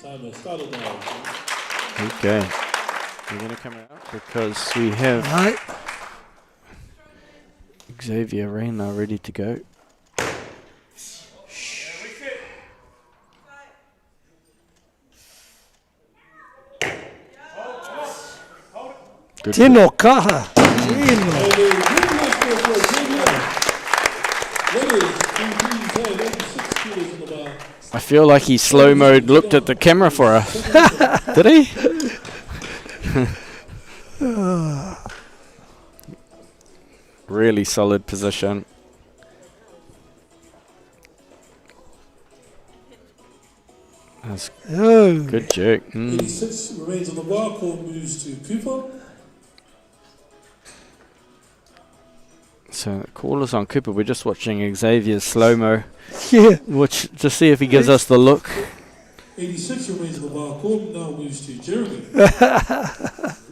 Time has started now. Okay. We're going to come out because we have Xavier Reina ready to go. Good. Tino kaha. Tino. I feel like he slow mode looked at the camera for us. Did he? Really solid position. That's good jerk. 86 remains on the bar. Call moves to Cooper. So call us on Cooper. We're just watching Xavier's slow-mo. Yeah. Watch to see if he gives us the look. 86 remains on the bar. Call now moves to Jeremy.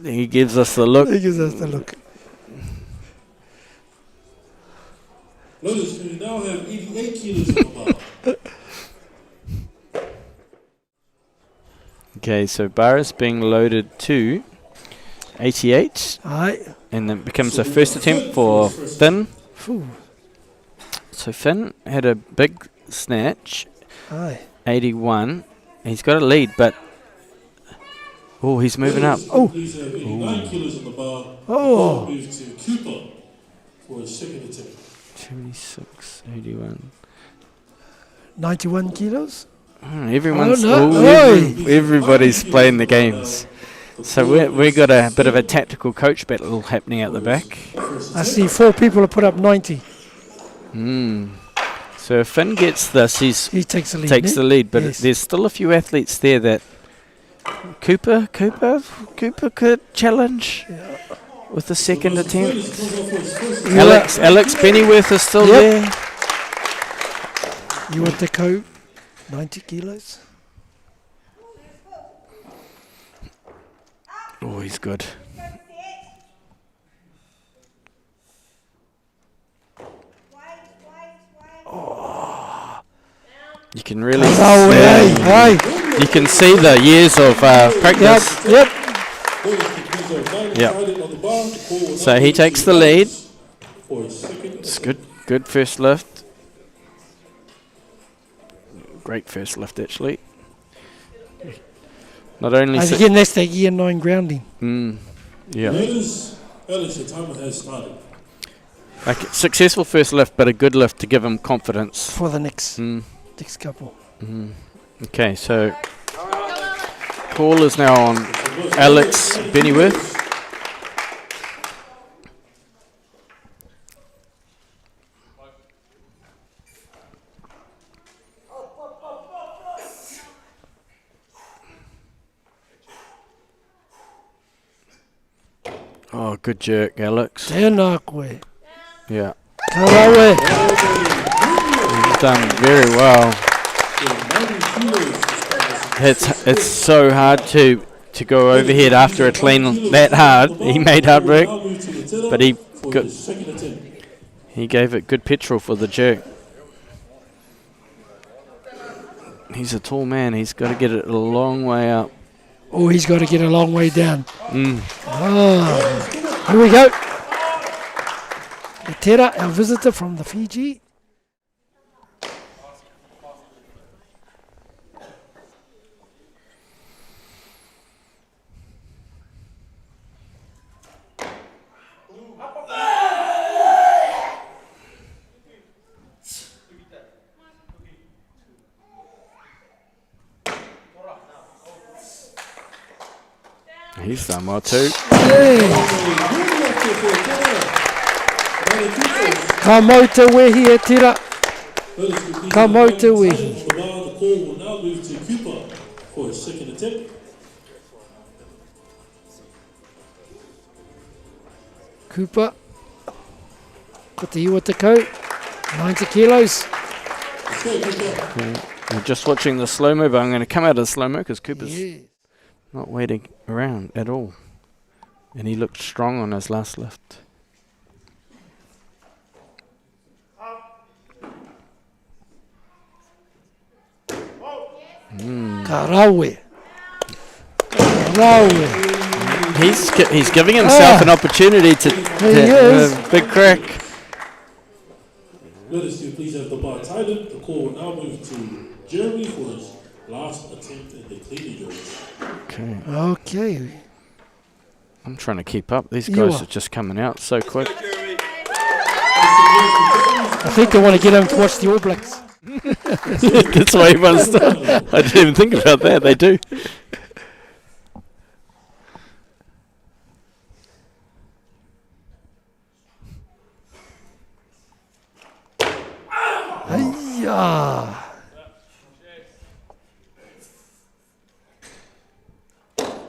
He gives us the look. He gives us the look. Notice we now have 88 kilos on the bar. Okay, so bar is being loaded to 88. Aye. And then becomes a first attempt for Finn. So Finn had a big snatch. Aye. 81. He's got a lead, but he's moving up. Oh. 89 kilos on the bar. Oh. Moves to Cooper for a second attempt. 76, 81. 91 kilos. Everyone's everybody's playing the games. So we got a bit of a tactical coach battle happening at the back. I see 4 people have put up 90. So if Finn gets this, he takes the lead. the lead, but there's still a few athletes there that Cooper could challenge with the second attempt. Alex Pennyworth is still there. You want the coat? 90 kilos. Oh, he's good. Oh, you can really you can see the years of practice. Yep. So he takes the lead. It's good first lift. Great first lift, actually. Not only again, that's the year 9 grounding. Yeah. Alex, your timer has started. Like successful first lift, but a good lift to give him confidence for the next couple. Okay, so call is now on Alex Pennyworth. Oh, good jerk, Alex. Tēnā Yeah. Karawe. He's done very well. It's so hard to go overhead after a clean that hard. He made hard work, but he gave it good petrol for the jerk. He's a tall man. He's got to get it a long way up. Oh, he's got to get a long way down. Here we go. Tera, our visitor from the Fiji. He's done well too. Ka mauta wehi e tira. Ka mau te wehi. The call will now move to Cooper for his second attempt. Cooper. Ko te iwa te kau. 90 kilos. We're just watching the slow-mo, but I'm going to come out of the slow-mo because Cooper's not waiting around at all. And he looked strong on his last lift. Ka rawe. Rawe. He's giving himself an opportunity to have a big crack. Notice you please have the bar tightened. The call will now move to Jeremy for his last attempt in the clean drills. Okay. Okay. I'm trying to keep up. These You guys are. are just coming out so quick. I think they want to get him to watch the All Blacks. That's why he wants to. I didn't even think about that. They do. Hiya.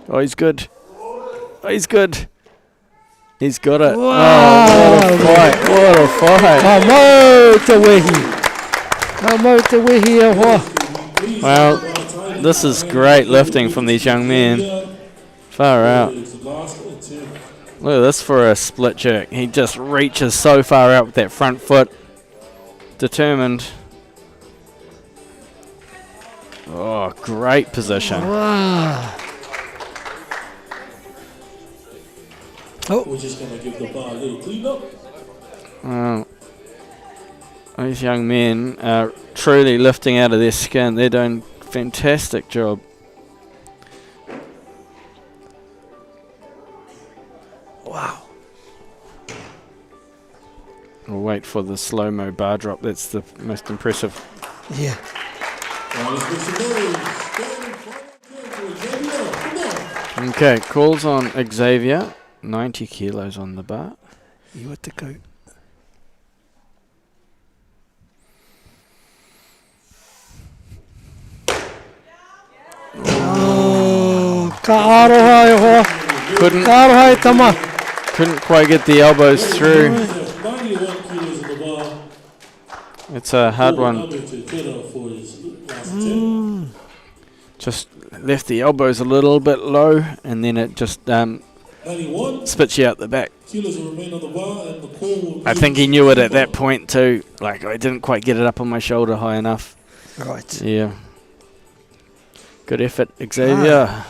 Oh, he's good. Oh, he's good. He's got it. Wow. Oh, what a fight. What a fight. Ka mau te wehi. Ka mau te wehi e hoa. Well, this is great lifting from these young men. Far out. Look at this for a split jerk. He just reaches so far out with that front foot. Determined. Oh, great position. Wow. We're just going to give the bar a little clean up. These young men are truly lifting out of their skin. They're doing a fantastic job. Wow. We'll wait for the slow-mo bar drop. That's the most impressive. Yeah. Okay, calls on Xavier. 90 kilos on the bar. Iwa te kau. Oh, ka aroha e hoa. Couldn't, Ka aroha e tama. couldn't quite get the elbows through. 91 kilos in the bar. It's a hard one. Now move to Twitter for his last attempt. Just left the elbows a little bit low, and then it just 91 spits you out the back. kilos will remain on the bar, and the call will I move think he to knew it at Cooper. that point too. Like, I didn't quite get it up on my shoulder high enough. Right. Yeah. Good effort, Xavier.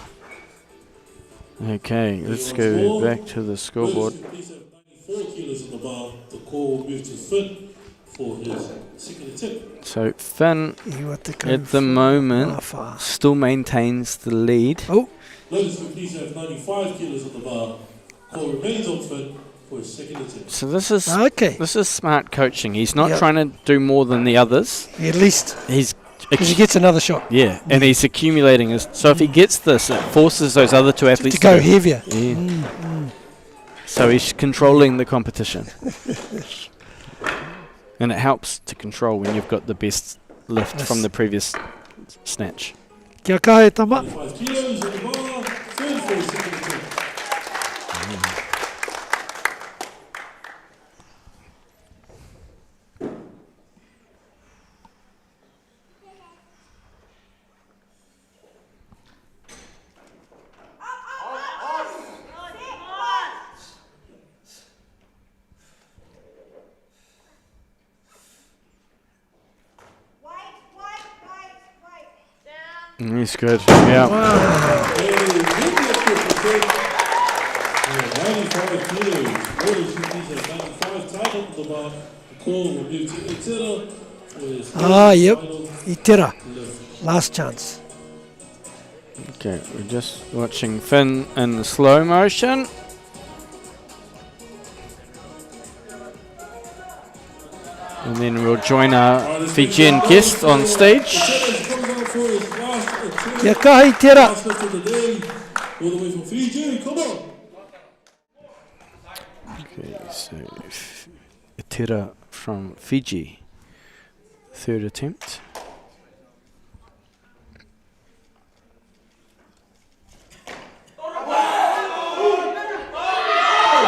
Okay, let's go back to the scoreboard. Please have 94 kilos in the bar. The call will move to Finn for his second attempt. So Finn, Iwa te kau. at the moment, Whawha. still maintains the lead. Oh. Notice you please have 95 kilos in the bar. Call remains on Finn for his second attempt. So this is Okay. this is smart coaching. He's not Yep. trying to do more than the others. At least. He's Because he gets another shot. yeah, and he's accumulating his. So if he gets this, it forces those other two athletes To go heavier. Yeah. So he's controlling the competition, and it helps to control when you've got the best lift from the previous snatch. Kia kaha e tama. 5 kilos in the bar. Finn for his second attempt. He's good. Yeah. 95 kilos. Notice you please have 95 tight on the bar. The call will move to Aotearoa for his Yep. final Itera. lift. Last chance. Okay, we're just watching Finn in slow motion. And then we'll join our Fijian guest on stage. Aotearoa's coming out for his last attempt. Kia kaha Itera. Last lift of the day. All the way from Fiji. Come on. Okay, so Aotearoa from Fiji. Third attempt.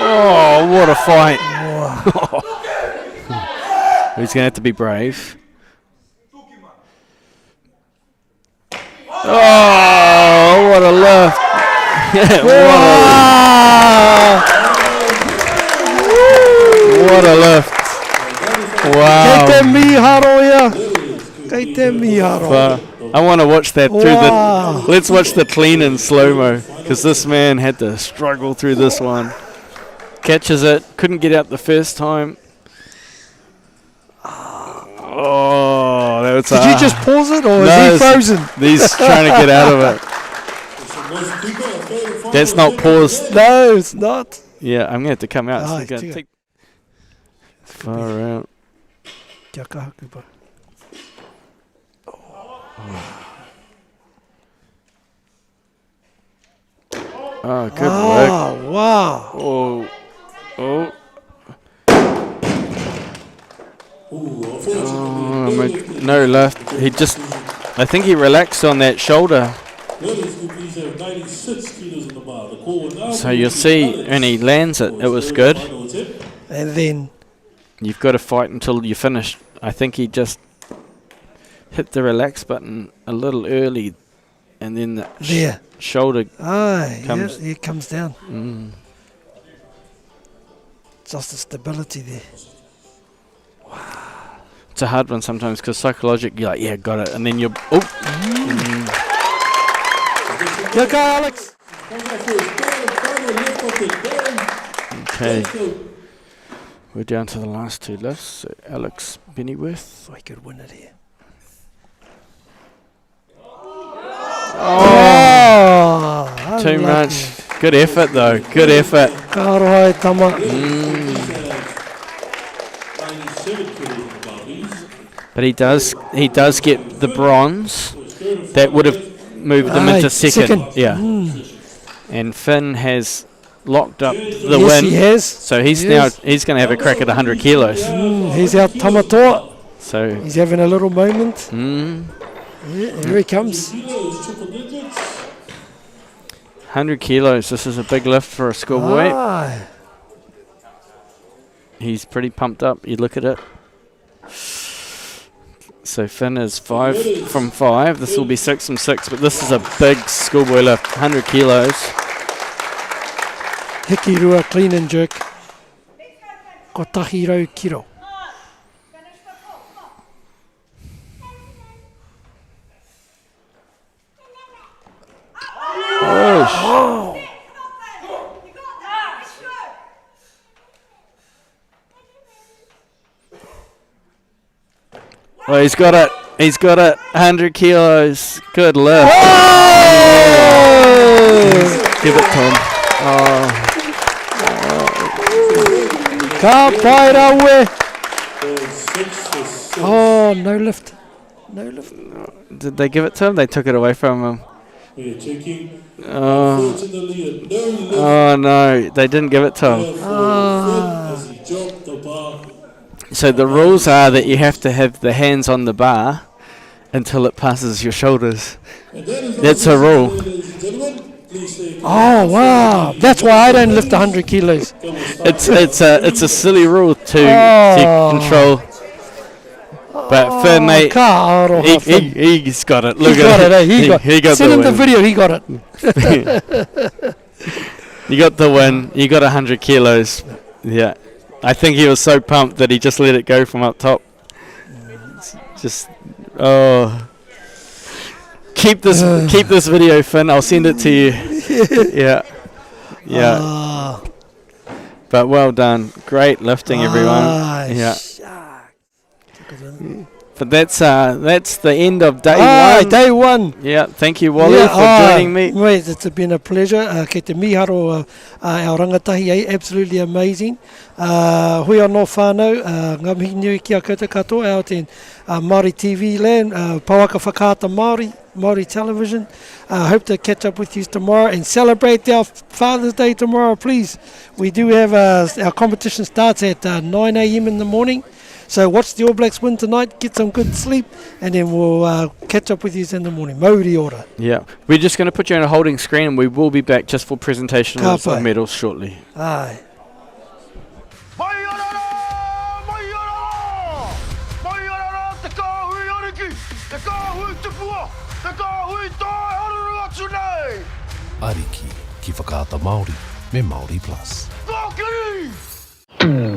Oh, what a fight. He's going to have to be brave. Oh, what a lift. What a lift. Wow. Kei te miharo ia. Kei te miharo. I want to watch that through the... Let's watch the clean in slow-mo, because this man had to struggle through this one. Catches it, couldn't get out the first time. Oh, that was... Did you just pause it, or is he frozen? He's trying to get out of it. That's not paused. No, it's not. Yeah, I'm going to have to come out. Ah, So far out. Kia kaha kupa. Oh, good work. Wow. Oh. No left. He just... I think he relaxed on that shoulder. So you'll see when he lands it, it was good. And then... You've got to fight until you finish. I think he just hit the relax button a little early, and then the shoulder comes. Yeah, it comes down. Just the stability there. It's a hard one sometimes because psychologically you're like, yeah, got it, and then you're Kia kaha, Alex. Okay. We're down to the last two lifts. So Alex Bennyworth. I could win it here. Oh, too much. Good effort though. Good effort. Karohai tama. But he does get the bronze. That would have moved them into second. Yeah. And Finn has locked up the win. He has. So he's going to have a crack at 100 kilos. He's our tamatoa. So he's having a little moment. Yeah, here he comes. 100 kilos. This is a big lift for a schoolboy. He's pretty pumped up. You look at it. So Finn is 5 from 5. This will be 6 from 6. But this is a big schoolboy lift. 100 kilos. Hiki rua clean and jerk. Ko tahi rau kiro. Oh. Well, he's got it. He's got it. 100 kilos. Good lift. Give it to him. Ka pai rawe. Oh, no lift. No lift. Did they give it to him? They took it away from him. Oh no, they didn't give it to him. So the rules are that you have to have the hands on the bar until it passes your shoulders. That's a rule. Oh wow, that's why I don't lift 100 kilos. It's a silly rule to control. But Finn, mate, he's got it. Look at it. He got Send the him win. the video. He got it. You got the win. You got 100 kilos. Yeah, I think he was so pumped that he just let it go from up top. Just keep this video, Finn. I'll send it to you. Yeah. But well done. Great lifting, everyone. Yeah. But that's the end of day one. Day one. Yeah, thank you, Wally, for joining me. Mate, it's been a pleasure. Kei te miharo our rangatahi, absolutely amazing. Hui anō whānau, ngā mihi nui kia koutou katoa out in Māori TV land, Pawaka Whakaata Māori television. Hope to catch up with you tomorrow and celebrate our Father's Day tomorrow, please. We do have our competition starts at 9 a.m. in the morning. So watch the All Blacks win tonight, get some good sleep, and then we'll catch up with you in the morning. MāORI. Yeah, we're just going to put you on a holding screen, and we will be back just for presentation of Ka pai. medals shortly. Aye. Te kāhui ariki, te kāhui tupua, te kāhui tae haruru atu nei. Ariki ki whakaata Māori me MāORI Plus. Kākiri!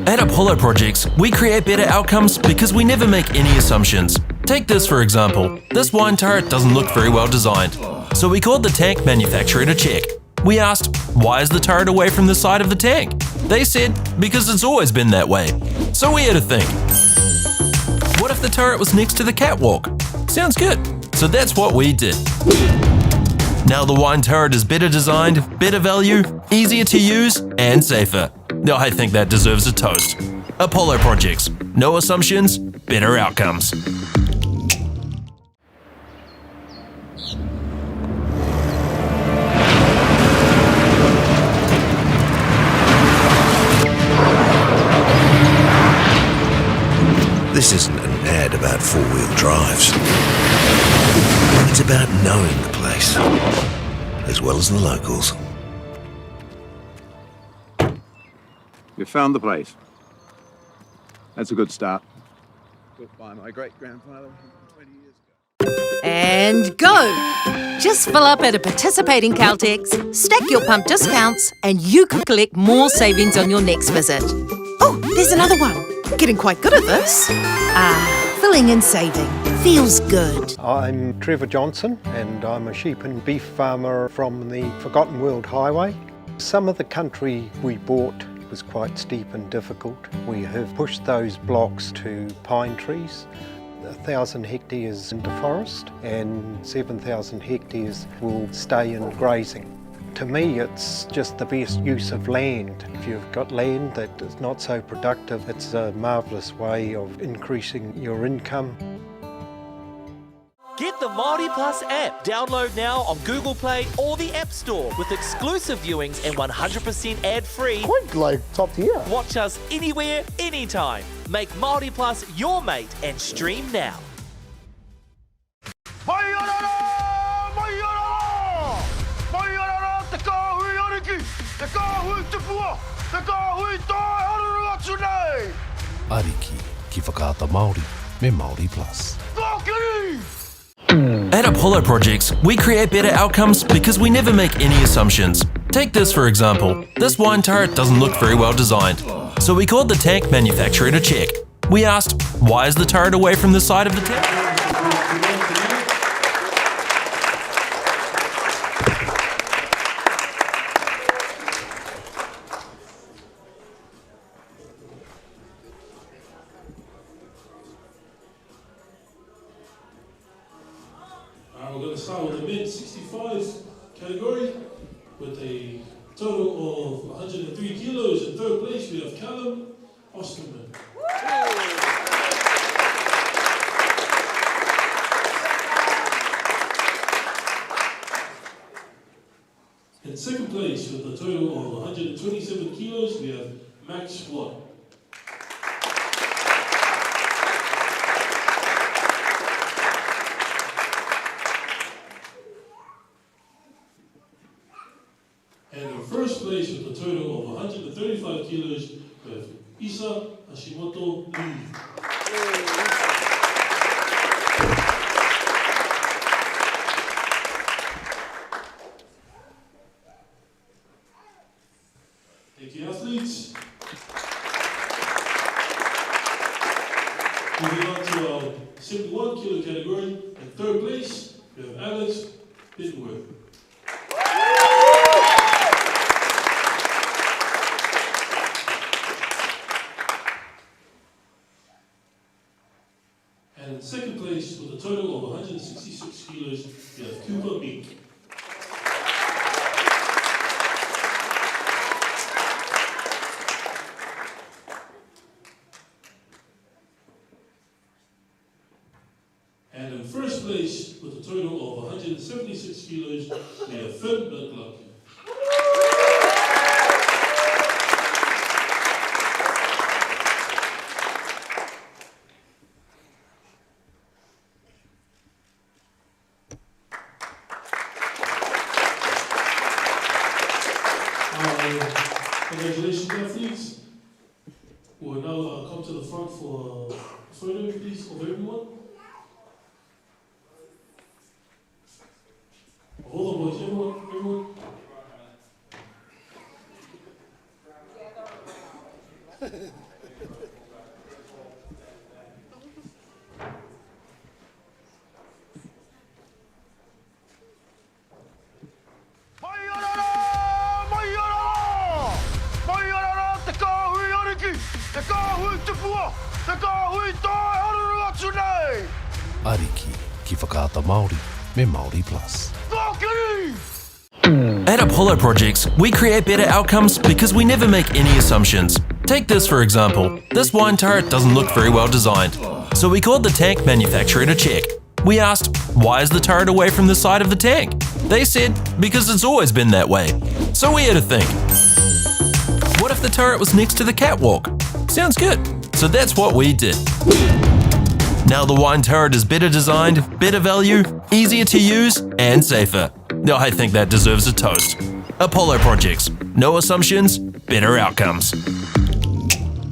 At Apollo Projects, we create better outcomes because we never make any assumptions. Take this for example. This wine turret doesn't look very well designed. So we called the tank manufacturer to check. We asked, why is the turret away from the side of the tank? They said, because it's always been that way. So we had to think. What if the turret was next to the catwalk? Sounds good. So that's what we did. Now the wine turret is better designed, better value, easier to use, and safer. Now I think that deserves a toast. Apollo Projects. No assumptions, better outcomes. This isn't an ad about four-wheel drives. It's about knowing the place, as well as the locals. You found the place. That's a good start. Built by my great-grandfather 120 years ago. And go! Just fill up at a participating Caltex, stack your pump discounts, and you could collect more savings on your next visit. Oh, there's another one. Getting quite good at this. Filling and saving. Feels good. I'm Trevor Johnson and I'm a sheep and beef farmer from the Forgotten World Highway. Some of the country we bought was quite steep and difficult. We have pushed those blocks to pine trees. 1,000 hectares into forest and 7,000 hectares will stay in grazing. To me, it's just the best use of land. If you've got land that is not so productive, it's a marvellous way of increasing your income. Get the MāORI Plus app. Download now on Google Play or the App Store with exclusive viewings and 100% ad-free. Quite like top tier. Watch us anywhere, anytime. Make MāORI Plus your mate and stream now. Te kāhui ariki, te kāhui tupua, te kāhui tae haruru atu nei. Ariki ki whakaata Māori me MāORI Plus. Kākiri! At Apollo Projects, we create better outcomes because we never make any assumptions. Take this for example. This wine turret doesn't look very well designed. So we called the tank manufacturer to check. We asked, why is the turret away from the side of the tank? We're going to start with the mid-65 category with a total of 103 kilos. In third place, we have Callum Osterman. In second place, with a total of 127 kilos, we have Max Watt. And in first place with a total of 135 kilos, we have Isa Hashimoto Lee. Thank you, athletes. Moving on to our 71 kilo category. In third place, we have Alex Bittenworth. And in second place, with a total of 166 kilos, we have Cooper Meek. And in first place, with a total of 176 kilos, Congratulations, athletes. We'll now come to the front for a photo, please, of everyone. All the boys, everyone. Ariki ki whakaata Māori me MāORI Plus. At Apollo Projects, we create better outcomes because we never make any assumptions. Take this for example. This wine turret doesn't look very well designed. So we called the tank manufacturer to check. We asked, why is the turret away from the side of the tank? They said, because it's always been that way. So we had to think. What if the turret was next to the catwalk? Sounds good. So that's what we did. Now the wine turret is better designed, better value, easier to use, and safer. I think that deserves a toast. Apollo Projects. No assumptions, better outcomes.